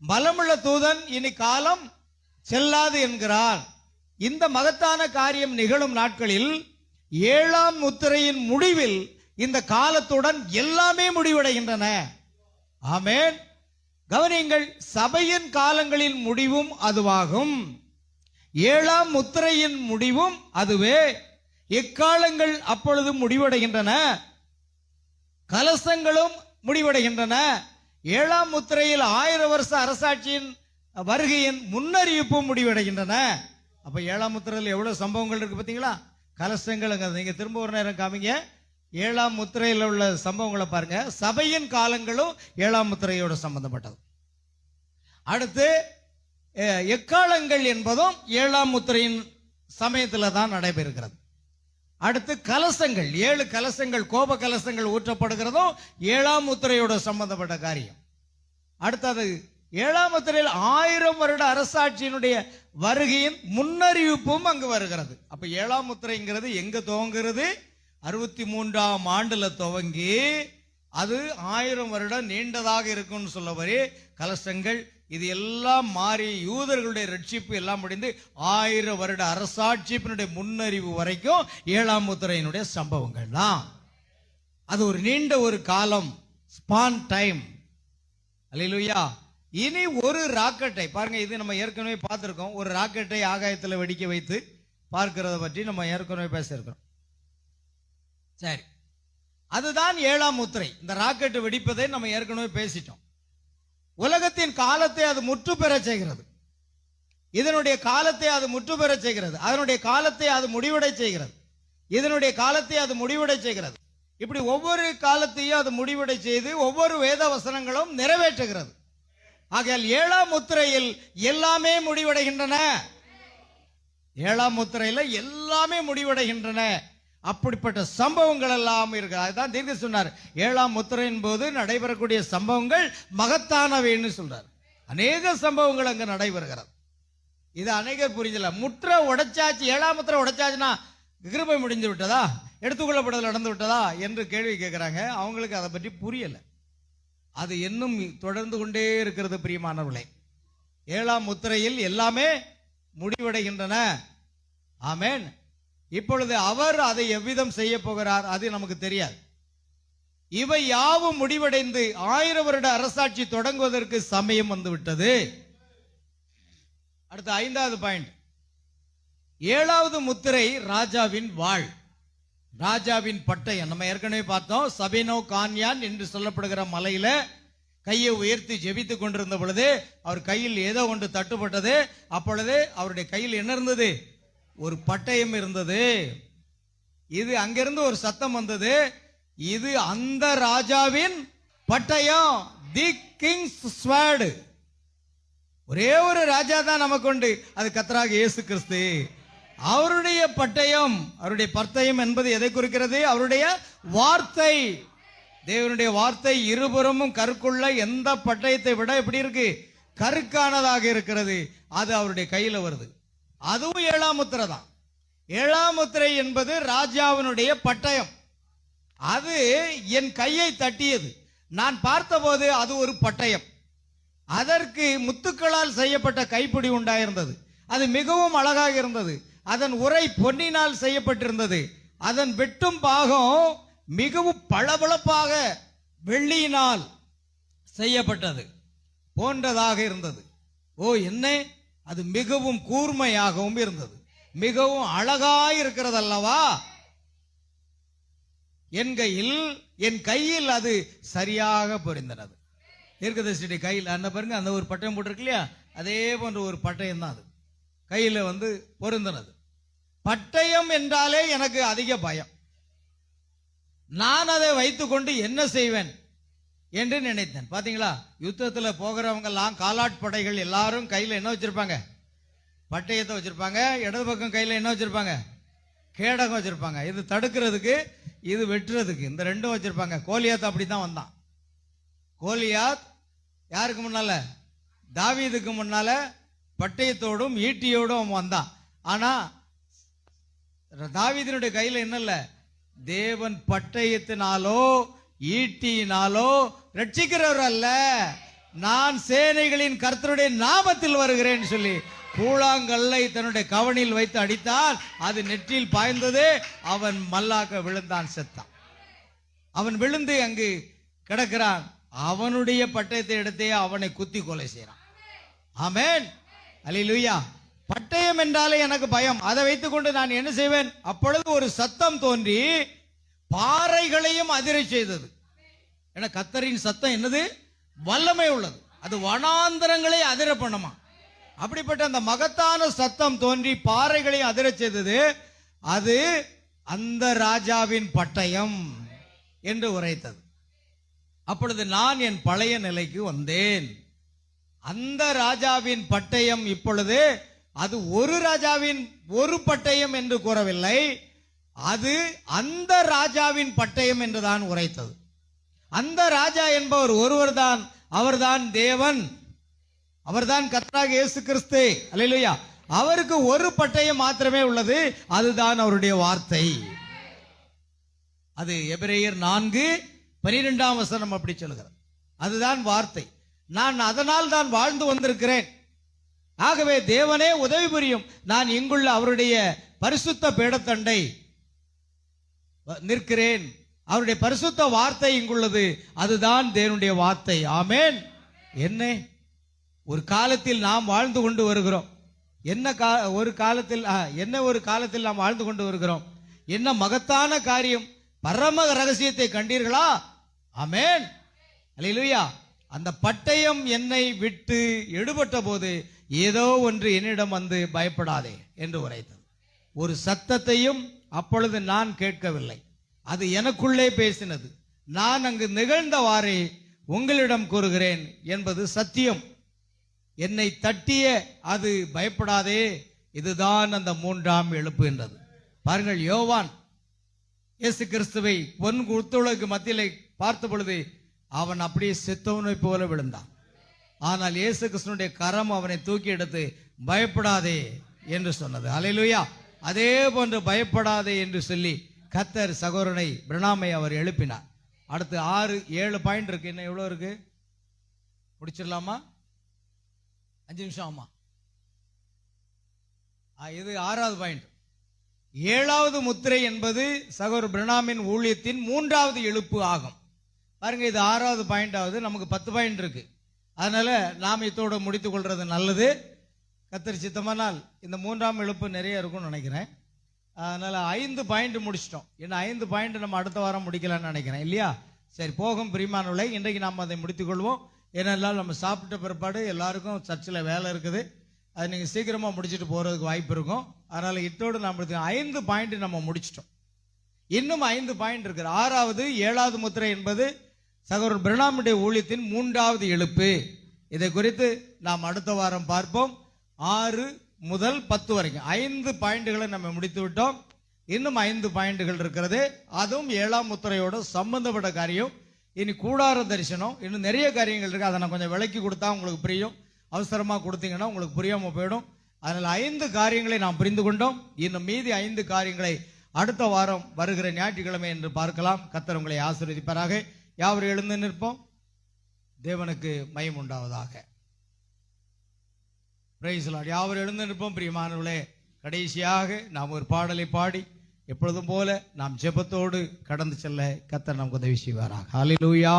பலமுள்ள தூதன் இனி காலம் செல்லாது என்கிறார். இந்த மகத்தான காரியம் நிகழும் நாட்களில் 7ஆம் முத்திரையின் முடிவில் இந்த காலத்துடன் எல்லாமே முடிவடைகின்றன. ஆமென். கவனியுங்கள், சபையின் காலங்களின் முடிவும் அதுவாகும். 7ஆம் முத்திரையின் முடிவும் அதுவே. எக்காலங்கள் அப்பொழுது முடிவடைகின்றன, கலசங்களும் முடிவடைகின்றன. 7ஆம் முத்திரையில் 1000 வருஷ அரசாட்சியின் வருகையின் முன்னறிவிப்பும் முடிவடைகின்றன. அப்ப 7ஆம் முத்திரையில் எவ்வளவு சம்பவங்கள் இருக்கு பாத்தீங்களா? கலசங்கள். நீங்க திரும்ப ஒரு நேரம் காமிங்க, 7ஆம் முத்திரையில் உள்ள சம்பவங்களை பாருங்க. சபையின் காலங்களும் 7ஆம் முத்திரையோட சம்பந்தப்பட்டது. அடுத்து எக்காலங்கள் என்பதும் 7ஆம் முத்திரையின் சமயத்தில் தான் நடைபெறுகிறது. அடுத்து கலசங்கள், 7 கலசங்கள், கோப கலசங்கள் ஊற்றப்படுகிறதும் 7ஆம் முத்திரையோட சம்பந்தப்பட்ட காரியம். அடுத்தது 7ஆம் முத்திரையில் 1000 வருட அரசாட்சியினுடைய வருகையின் முன்னறிவிப்பும் அங்கு வருகிறது. அப்ப 7ஆம் முத்திரைங்கிறது எங்க துவங்குகிறது? 63ஆம் ஆண்டுல துவங்கி அது 1000 வருடம் நீண்டதாக இருக்கும்னு சொல்லவரே கலசங்கள். இது எல்லாம் மாறி யூதர்களுடைய ரட்சிப்பு எல்லாம் முடிந்து 1000 வருட அரசாட்சியினுடைய முன்னறிவு வரைக்கும் 7ஆம் முத்திரையினுடைய சம்பவங்கள் தான். அது ஒரு நீண்ட ஒரு காலம், ஸ்பான் டைம். அல்லேலூயா. இனி ஒரு ராக்கெட்டை பாருங்க, இது நம்ம ஏற்கனவே பார்த்திருக்கோம். ஒரு ராக்கெட்டை ஆகாயத்தில் வெடிக்க வைத்து பார்க்கிறத பற்றி நம்ம ஏற்கனவே பேசியிருக்கிறோம். சரி, அதுதான் 7ஆம் முத்திரை. இந்த ராக்கெட் வெடிப்பதை நம்ம ஏற்கனவே பேசிட்டோம். உலகத்தின் காலத்தை அது முற்று பெற செய்கிறது. இதனுடைய காலத்தை அது முற்று பெற செய்கிறது. அதனுடைய காலத்தை அது முடிவடை செய்கிறது. இதனுடைய காலத்தை அது முடிவடை செய்கிறது. இப்படி ஒவ்வொரு காலத்தையும் அது முடிவடை செய்து ஒவ்வொரு வேத வசனங்களும் நிறைவேற்றுகிறது. ஆகையால் 7ஆம் முத்திரையில் எல்லாமே முடிவடைகின்றன. 7ஆம் முத்திரையில எல்லாமே முடிவடைகின்றன. அப்படிப்பட்ட சம்பவங்கள் எல்லாம் இருக்கு. அதுதான் தீர்க்க சொன்னார், 7ஆம் முத்திரையின் போது நடைபெறக்கூடிய சம்பவங்கள் மகத்தானவைன்னு சொல்றார். அநேக சம்பவங்கள் அங்கு நடைபெறுகிறது. இது அநேகர் புரிஞ்சல. முத்திரை உடைச்சாச்சு, 7ஆம் முத்திரை உடைச்சாச்சுன்னா கிருபை முடிந்து விட்டதா, எடுத்துக்கொள்ளப்படுதல் நடந்து விட்டதா என்று கேள்வி கேட்கிறாங்க. அவங்களுக்கு அதை பற்றி புரியல. அது இன்னும் தொடர்ந்து கொண்டே இருக்கிறது பிரியமானவர்களே. 7ஆம் முத்திரையில் எல்லாமே முடிவடைகின்றன. ஆமென். இப்பொழுது அவர் அதை எவ்விதம் செய்ய போகிறார் அது நமக்கு தெரியாது. இவை யாவும் முடிவடைந்து 1000 வருட அரசாட்சி தொடங்குவதற்கு சமயம் வந்துவிட்டது. அடுத்த 5வது பாயிண்ட், 7வது முத்திரை ராஜாவின் வாழ், ராஜாவின் பட்டயம். நம்ம ஏற்கனவே பார்த்தோம், சபேனோ கான்யான் என்று சொல்லப்படுகிற மலையில கையை உயர்த்தி ஜெபித்துக் கொண்டிருந்த பொழுது அவர் கையில் ஏதோ ஒன்று தட்டுப்பட்டது. அப்பொழுது அவருடைய கையில் என்ன இருந்தது? ஒரு பட்டயம் இருந்தது. இது அங்கிருந்து ஒரு சத்தம் வந்தது, இது அந்த ராஜாவின் பட்டயம், தி கிங்ஸ் ஸ்வார்ட். ஒரே ஒரு ராஜா தான் நமக்கு உண்டு, அது கர்த்தராகிய இயேசு கிறிஸ்து. அவருடைய பட்டயம், அவருடைய பட்டயம் என்பது எதை குறிக்கிறது? அவருடைய வார்த்தை. தேவனுடைய வார்த்தை இருபுறமும் கருக்குள்ள எந்த பட்டயத்தை விட எப்படி இருக்கு? கருக்கானதாக இருக்கிறது. அது அவருடைய கையில வருது. அதுவும் 7ஆம் முத்திரை தான். 7ஆம் முத்திரை என்பது ராஜாவினுடைய பட்டயம். அது என் கையை தட்டியது. நான் பார்த்தபோது அது ஒரு பட்டயம். அதற்கு முத்துக்களால் செய்யப்பட்ட கைப்பிடி உண்டாயிருந்தது. அது மிகவும் அழகாக இருந்தது. அதன் உரை பொன்னினால் செய்யப்பட்டிருந்தது. அதன் வெட்டும் பாகம் மிகவும் பளபளப்பாக வெள்ளியினால் செய்யப்பட்டது போன்றதாக இருந்தது. ஓ என்ன, அது மிகவும் கூர்மையாகவும் இருந்தது, மிகவும் அழகாய் இருக்கிறது அல்லவா. என் கையில் அது சரியாக பொருந்தினது. தீர்க்கதரிசியுடைய கையில் அந்த பாருங்க, அந்த ஒரு பட்டயம் போட்டிருக்கு இல்லையா, அதே போன்ற ஒரு பட்டயம் தான் அது கையில பொருந்தினது. பட்டயம் என்றாலே எனக்கு அதிக பயம். நான் அதை வைத்துக்கொண்டு என்ன செய்வேன் என்று நினைத்தேன். பாத்தீங்களா, யுத்தத்தில் போகிறவங்க எல்லாம் காலாட்படைகள் எல்லாரும் கையில என்ன வச்சிருப்பாங்க? பட்டயத்தை வச்சிருப்பாங்க. இடது பக்கம் கையில என்ன வச்சிருப்பாங்க? கேடகம் வச்சிருப்பாங்க. இது தடுக்கிறதுக்கு, இது வெட்டுறதுக்கு, இந்த ரெண்டும் வச்சிருப்பாங்க. கோலியாத் அப்படித்தான் வந்தான். கோலியாத் யாருக்கு முன்னால? தாவீதுக்கு முன்னால பட்டயத்தோடும் ஈட்டியோடும் வந்தான். ஆனா தாவீதினுடைய கையில என்ன இல்ல? தேவன் பட்டயத்தினாலோ ஈட்டியினாலோ ரட்சிக்கிறவர் அல்ல, நான் சேனைகளின் கர்த்தருடைய நாமத்தில் வருகிறேன் சொல்லி கூழாங்கல்லை தன்னுடைய கவனில் வைத்து அடித்தான். அது நெற்றியில் பாய்ந்தது. அவன் மல்லாக்க விழுந்தான், செத்தான். அவன் விழுந்து அங்கு கிடக்கிறான். அவனுடைய பட்டயத்தை எடுத்தே அவனை குத்தி கொலை செய்யறான். ஆமென், அல்லேலூயா. பட்டயம் என்றாலே எனக்கு பயம். அதை வைத்துக் கொண்டு நான் என்ன செய்வேன்? அப்பொழுது ஒரு சத்தம் தோன்றி பாறைகளையும் அதிரை செய்தது. ஏன்னா கர்த்தரின் சத்தம் என்னது? வல்லமை உள்ளது. அது வனாந்தரங்களை அதிர பண்ணுமா. அப்படிப்பட்ட அந்த மகத்தான சத்தம் தோன்றி பாறைகளையும் அதிர செய்தது. அது அந்த ராஜாவின் பட்டயம் என்று உரைத்தது. அப்பொழுது நான் என் பழைய நிலைக்கு வந்தேன். அந்த ராஜாவின் பட்டயம் இப்பொழுது அது ஒரு ராஜாவின் ஒரு பட்டயம் என்று கூறவில்லை, அது அந்த ராஜாவின் பட்டயம் என்றுதான் உரைத்தது. அந்த ராஜா என்பவர் ஒருவர் தான், அவர்தான் தேவன், அவர்தான் கர்த்தராகிய இயேசு கிறிஸ்து. அல்லேலூயா. அவருக்கு ஒரு பட்டயம் மாத்திரமே உள்ளது, அதுதான் அவருடைய வார்த்தை. அது எபிரேயர் 4:12 வசனம் அப்படி சொல்லுகிறது. அதுதான் வார்த்தை. நான் அதனால் தான் வாழ்ந்து வந்திருக்கிறேன். ஆகவே தேவனே உதவி புரியும். நான் இங்குள்ள அவருடைய பரிசுத்த பீடத்தண்டை நிற்கிறேன். அவருடைய பரிசுத்த வார்த்தை இங்குள்ளது. அதுதான் தேவனுடைய வார்த்தை. ஆமென். என்ன ஒரு காலத்தில் நாம் வாழ்ந்து கொண்டு வருகிறோம். ஒரு காலத்தில் நாம் வாழ்ந்து கொண்டு வருகிறோம். என்ன மகத்தான காரியம்! பரம ரகசியத்தை கண்டீர்களா? ஆமென். அல்லேலூயா. அந்த பட்டயம் என்னை விட்டு எடுபட்ட போது ஏதோ ஒன்று என்னிடம் வந்து பயப்படாதே என்று உரைத்தது. ஒரு சத்தத்தையும் அப்பொழுது நான் கேட்கவில்லை. அது எனக்குள்ளே பேசினது. நான் அங்கு நிகழ்ந்தவாறே உங்களிடம் கூறுகிறேன் என்பது சத்தியம். என்னை தட்டிய அது பயப்படாதே, இதுதான் அந்த மூன்றாம் எழுப்பு என்றது. பாருங்கள், யோவான் இயேசு கிறிஸ்துவை பொன் குத்துளுக்கு மத்தியிலே பார்த்த பொழுது அவன் அப்படியே செத்தவனை போல விழுந்தான். ஆனால் இயேசு கிறிஸ்துனுடைய கரம் அவனை தூக்கி எடுத்து பயப்படாதே என்று சொன்னது. அல்லேலூயா. அதே போன்று பயப்படாதே என்று சொல்லி கர்த்தர் சகோதரனை பிரணாமை அவர் எழுப்பினார். அடுத்து 6-7 பாயிண்ட் இருக்கு. என்ன எவ்வளவு இருக்கு? முடிச்சிடலாமா? 5 நிமிஷம் ஆமா. இது 6வது பாயிண்ட். 7வது முத்திரை என்பது சகோதரர் பிரணாமின் ஊழியத்தின் 3வது எழுப்பு ஆகும். பாருங்க, இது 6வது பாயிண்ட் ஆகுது. நமக்கு 10 பாயிண்ட் இருக்கு. அதனால நாம் இதோட முடித்துக் கொள்றது நல்லது. கர்த்தர் சித்தமானால் இந்த 3ஆம் எழுப்பு நிறைய இருக்கும்னு நினைக்கிறேன். அதனால 5 பாயிண்ட் முடிச்சிட்டோம். ஏன்னா 5 பாயிண்ட் நம்ம அடுத்த வாரம் முடிக்கலாம்னு நினைக்கிறேன், இல்லையா? சரி, போகும் பிரியமானவர்களே, இன்றைக்கு நாம் அதை முடித்துக் கொள்வோம். ஏனென்றால் நம்ம சாப்பிட்ட பிற்பாடு எல்லாருக்கும் சர்ச்சில் வேலை இருக்குது. அது நீங்கள் சீக்கிரமாக முடிச்சுட்டு போகிறதுக்கு வாய்ப்பு இருக்கும். அதனால் இத்தோடு நாம் 5 பாயிண்ட் நம்ம முடிச்சிட்டோம். இன்னும் 5 பாயிண்ட் இருக்குது. 6வது 7வது முத்திரை என்பது சகோதரர் பிரணாமுடைய ஊழியத்தின் 3வது எழுப்பு. இதை குறித்து நாம் அடுத்த வாரம் பார்ப்போம். 6 முதல் 10 வரைக்கும் 5 பாயிண்ட்களை நம்ம முடித்து விட்டோம். இன்னும் 5 பாயிண்ட்கள் இருக்கிறது. அதுவும் 7ஆம் முத்திரையோட சம்பந்தப்பட்ட காரியம். இனி கூடார தரிசனம், இன்னும் நிறைய காரியங்கள் இருக்கு. அதை நான் கொஞ்சம் விளக்கி கொடுத்தா உங்களுக்கு புரியும். அவசரமா கொடுத்தீங்கன்னா உங்களுக்கு புரியாம போயிடும். அதனால 5 காரியங்களை நாம் புரிந்து கொண்டோம். இன்னும் மீதி 5 காரியங்களை அடுத்த வாரம் வருகிற ஞாயிற்றுக்கிழமை என்று பார்க்கலாம். கர்த்தர் உங்களை ஆசீர்வதிப்பாராக. யாவரும் எழுந்து நிற்போம். தேவனுக்கு மகிமை உண்டாவதாக. Price the Lord. யாவரும் எழுந்து நிற்போம். பிரியமானவர்களே, கடைசியாக நாம் ஒரு பாடலை பாடி எப்பொழுதும் போல நாம் ஜெபத்தோடு கடந்து செல்ல கர்த்தர் நமக்கு உதவி செய்வாராக. ஹல்லேலூயா.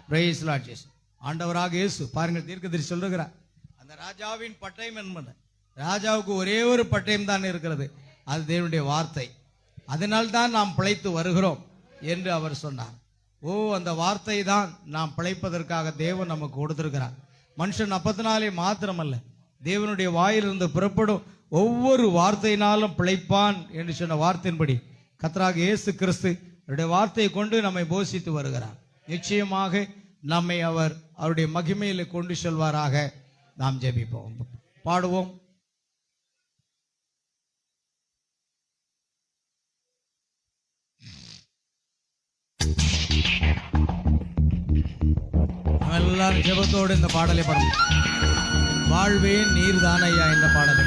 Praise the Lord. ஆண்டவராக இயேசு பாருங்கள், தீர்க்கதரிசி சொல்லுகிறார், அந்த ராஜாவின் பட்டயம் என்பது, ராஜாவுக்கு ஒரே ஒரு பட்டயம் தான் இருக்கிறது, அது தேவனுடைய வார்த்தை. அதனால் தான் நாம் பிழைத்து வருகிறோம் என்று அவர் சொன்னார். அந்த வார்த்தை தான் நாம் பிழைப்பதற்காக தேவன் நமக்கு கொடுத்திருக்கிறார். மனுஷன் அப்பத்தினாலே மாத்திரமல்ல, தேவனுடைய வாயிலிருந்து புறப்படும் ஒவ்வொரு வார்த்தையினாலும் பிழைப்பான் என்று சொன்ன வார்த்தையின்படி கர்த்தராகிய இயேசு கிறிஸ்து அவருடைய வார்த்தையை கொண்டு நம்மை போஷித்து வருகிறார். நிச்சயமாக நம்மை அவர் அவருடைய மகிமையில கொண்டு செல்வாராக. நாம் ஜெபிப்போம், பாடுவோம். எல்லாரும் ஜெபத்தோடு இந்த பாடலை பாடுவோம். வாழ்வே நீர்தானையா இந்த பாடலை.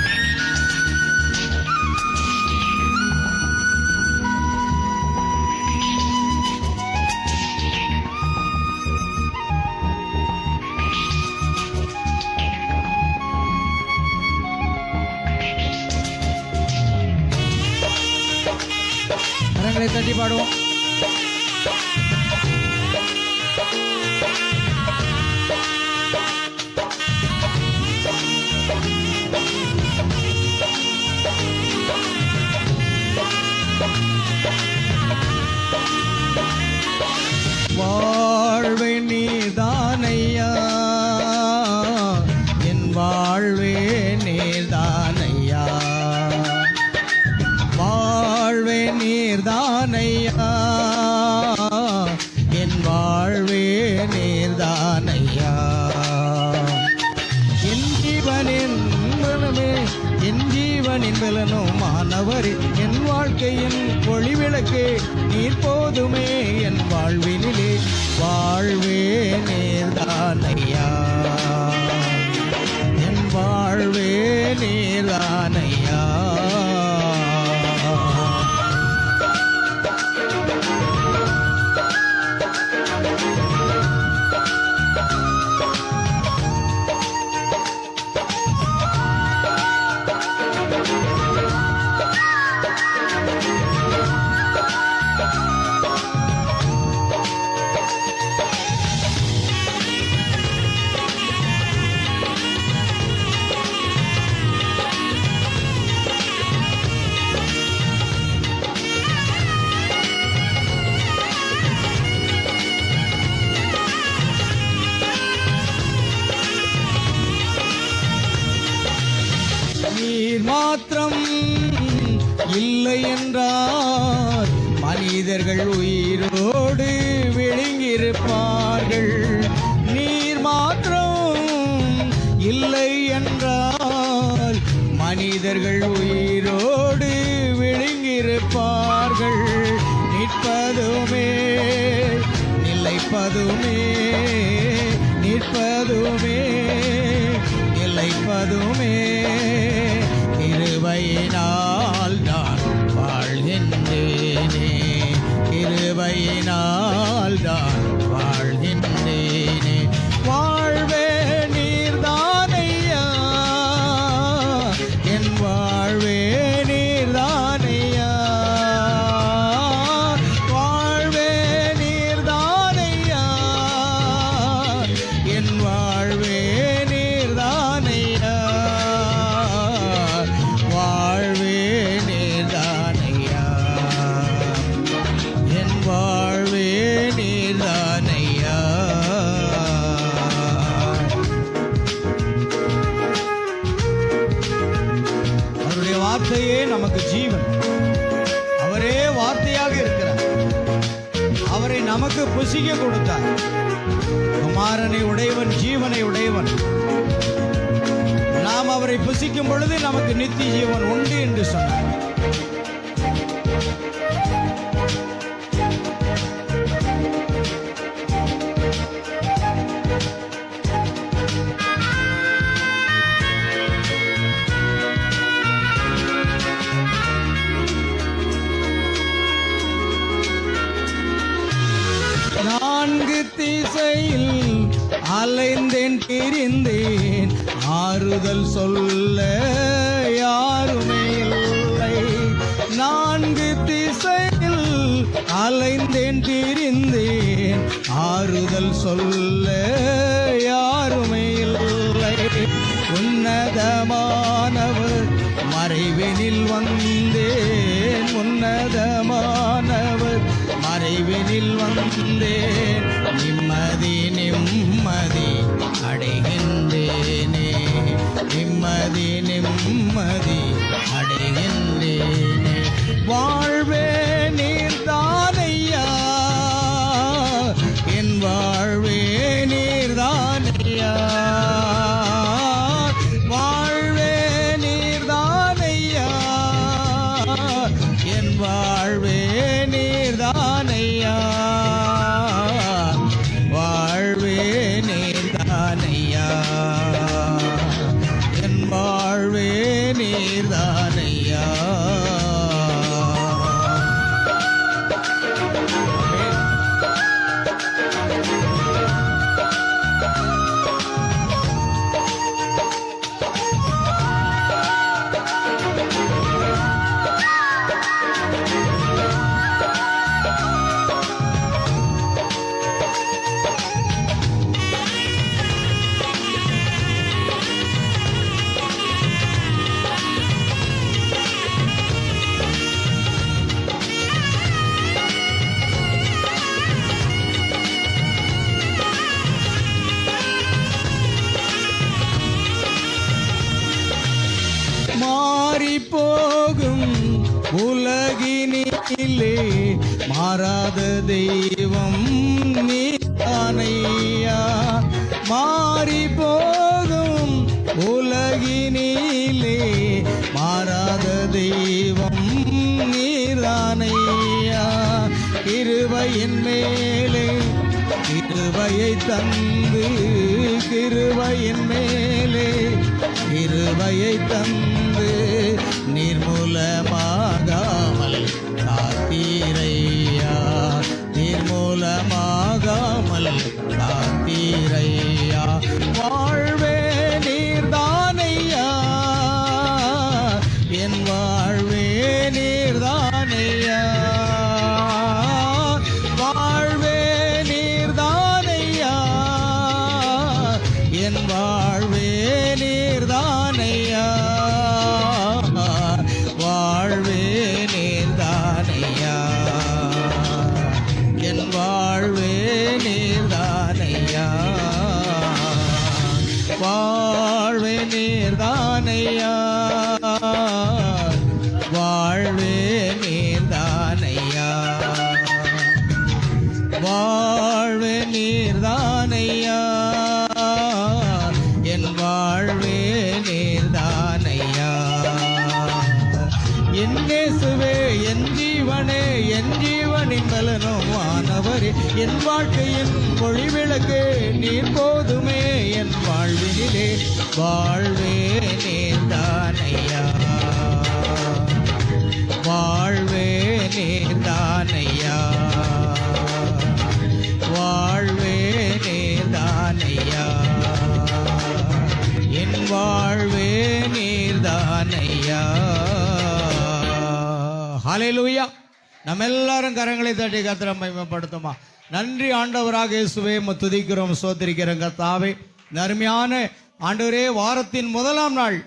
கரங்களை தட்டி பாடுவோம். வாழ்வே நீதானையா, என் வாழ்வே நீதானையா, வாழ்வே நீர்தானையா, என் வாழ்வே நீர்தானையா, என் ஜீவனின் பலமே, என் ஜீவனின் பலனும் மாணவரே, என் வாழ்க்கையின் ஒளிவிளக்கே நீர் போதுமே, என் வாழ்வினிலே வாழ்வே நீர்தானையா, என் வாழ்வே நீர்தானையா. மாத்திரம் இல்லை என்றால் மனிதர்கள் உயிரோடு விழுங்கியிருப்பார்கள். நீர் மாத்திரம் இல்லை என்றால் மனிதர்கள் உயிரோடு விழுங்கியிருப்பார்கள். நிற்பதுமே நிலைப்பதுமே, நிற்பதுமே நிலைப்பதுமே கிருபையினால் நான் வாழ்கின்றேனே, கிருபையினால் நான் வாழ்கின்றேனே. வாழ்வே நீர்தானையா, என் வாழ்வே நீர்தானையா, வாழ்வே நீர்தானையா, என் வாழ்வே நீர்தானையா, வாழ்வே நீர்தானையா, என் வாழ்வே நீர்தானையா. அவருடைய வார்த்தையே நமக்கு ஜீவன். அவரே வார்த்தையாக இருக்கிறார். அவரை நமக்கு புசிக்க கொடுத்தார். குமாரனை உடையவன் ஜீவனை உடையவன். நாம் அவரை புசிக்கும் பொழுது நமக்கு நித்திய ஜீவன் உண்டு என்று சொன்னார். நான்கு திசையில் அலைந்தேன் திரிந்தேன், ஆறுதல் சொல்ல யாருமே இல்லை. நான்கு திசையில் அலைந்தேன் திரிந்தேன், ஆறுதல் சொல்ல யாருமே இல்லை. உன்னதமானவர் மறைவினில் வந்தேன், உன்னதமானவர் மறைவினில் வந்தேன். நிம்மதி நிம்மதி அடைகின்றேனே, நிம்மதி நிம்மதி அடைகின்றேனே. வாழ்வே நீர்தானையா, என் வாழ்வே நீர்தானையா, வாழ்வே நீர்தானையா, என் வாழ்வே நீர்தானையா, வாழ்வே நீர்தானையா, என் வாழ்வே நீர்தானையா. மாறிப்போகும் உலகினிலே மாறாத தெய்வம் நீதானையா. மாறிப்போகும் உலகினிலே மாறாத தெய்வம் நீதானையா. கிருபையின் மேலே கிருபையை தந்து, கிருபையின் மேலே கிருபையை தந்து, நிர்மூலமாகாமல் காத்தீரையா, நிர்மூலமாகாமல் காத்தீரையா. வாழ்வே நீர்தானையா, என் வாழ்வே நீர்தானையா, வாழ்வே நீர்தானையா, என் வாழ்வே நீர்தானையா, வாழ்வே நீர்தானையா, என் வாழ்வே நீர்தானையா, வாழ்வே நீர்தானையா. வாழ்வே நீர்தானையா, வாழ்வே நீர்தானையா, என் வாழ்வே நீர்தானையா. என் இயேசுவே என் ஜீவனே, என் ஜீவனின் பலனுமானவரே, என் வாழ்க்கையின் ஒளிவிளக்கு நீர் போதுமே என் வாழ்வினிலே. வாழ்வே நீர்தானையா, வாழ்வே நீர்தானையா, வாழ்வே நீர்தானையா, என் வாழ்வே நீர்தானையா. ஹல்லேலூயா. நம்ம எல்லாரும் கரங்களை தட்டி கர்த்தரை மகிமைப்படுத்துமா. நன்றி ஆண்டவராக இயேசுவே, துதிக்கிறோம், ஸ்தோத்திரிக்கிறோம் கர்த்தாவே. அருமையான ஆண்டவரே, வாரத்தின் முதலாம் நாள்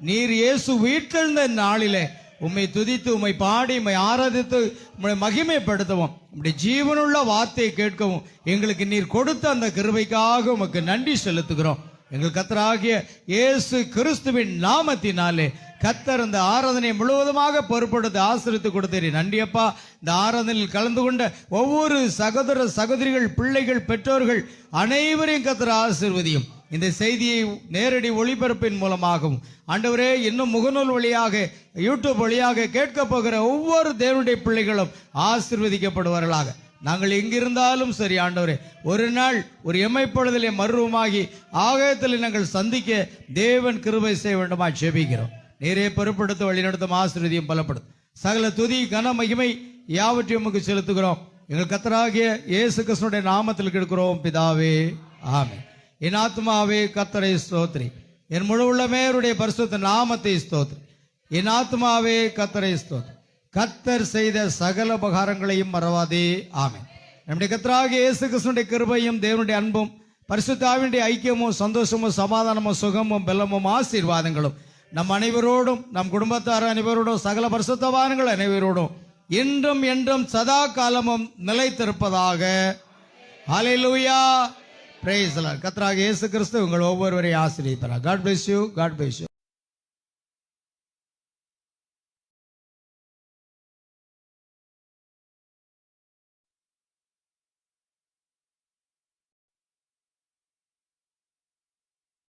நீர் இயேசு வீட்டிலிருந்த நாளிலே உம்மை துதித்து, உம்மை பாடி, உம்மை ஆராதித்து, உம்மை மகிமைப்படுத்தவும், உம்முடைய ஜீவனுள்ள வார்த்தையை கேட்கவும் எங்களுக்கு நீர் கொடுத்த அந்த கிருபைக்காக உமக்கு நன்றி செலுத்துகிறோம். எங்கள் கர்த்தராகிய இயேசு கிறிஸ்துவின் நாமத்தினாலே கர்த்தர் இந்த ஆராதனை முழுவதுமாக பொறுப்படுத்தி ஆசீர்வதித்து கொடுத்தீர். நன்றியப்பா. இந்த ஆராதனையில் கலந்து கொண்ட ஒவ்வொரு சகோதர சகோதரிகள், பிள்ளைகள், பெற்றோர்கள் அனைவரையும் கர்த்தர் ஆசீர்வதியும். இந்த செய்தியை நேரடி ஒளிபரப்பின் மூலமாகவும் ஆண்டவரே, இன்னும் முகநூல் வழியாக, யூடியூப் வழியாக கேட்க போகிற ஒவ்வொரு தேவனுடைய பிள்ளைகளும் ஆசீர்வதிக்கப்படுவார்களாக. நாங்கள் எங்கிருந்தாலும் சரி ஆண்டவரே, ஒரு நாள் ஒரு எம்மைப்பொழுதிலே மர்வமாகி ஆகாயத்தில் நாங்கள் சந்திக்க தேவன் கிருபை செய்ய வேண்டுமா ஜெபிக்கிறோம். நீரே பொறுப்படுத்த வழிநடத்தும், ஆசீர்வதியும் பலப்படுத்தும். சகல துதி கன மகிமை யாவற்றையும் உமக்கு செலுத்துகிறோம். எங்கள் கர்த்தராகிய இயேசு கிறிஸ்துவினுடைய நாமத்தில் கேட்கிறோம் பிதாவே, ஆமென். என் ஆத்மாவே கர்த்தரை ஸ்தோத்திரி, என் முழு உள்ளமே அவருடைய பரிசுத்த நாமத்தை ஸ்தோத்திரி. என் ஆத்மாவே கர்த்தரை ஸ்தோத்திரி, கர்த்தர் செய்த சகல உபகாரங்களையும் மறவாதே. ஆமென். நம்முடைய கர்த்தராகிய இயேசு கிறிஸ்துவினுடைய கிருபையும் தேவனுடைய அன்பும் பரிசுத்த ஆவியுடைய ஐக்கியமும் சந்தோஷமும் சமாதானமும் சுகமும் பலமும் ஆசீர்வாதங்களும் நம் அனைவரோடும், நம் குடும்பத்தார் அனைவரோடும், சகல பரிசுத்தவான்கள் அனைவரோடும் இன்றும் என்றும் சதா காலமும் நிலைத்திருப்பதாக. ஹல்லேலூயா. Praise the Lord. கர்த்தராகிய இயேசு கிறிஸ்து உங்கள் ஒவ்வொருவரையும் ஆசீர்வதிப்பார். God bless you. God bless you.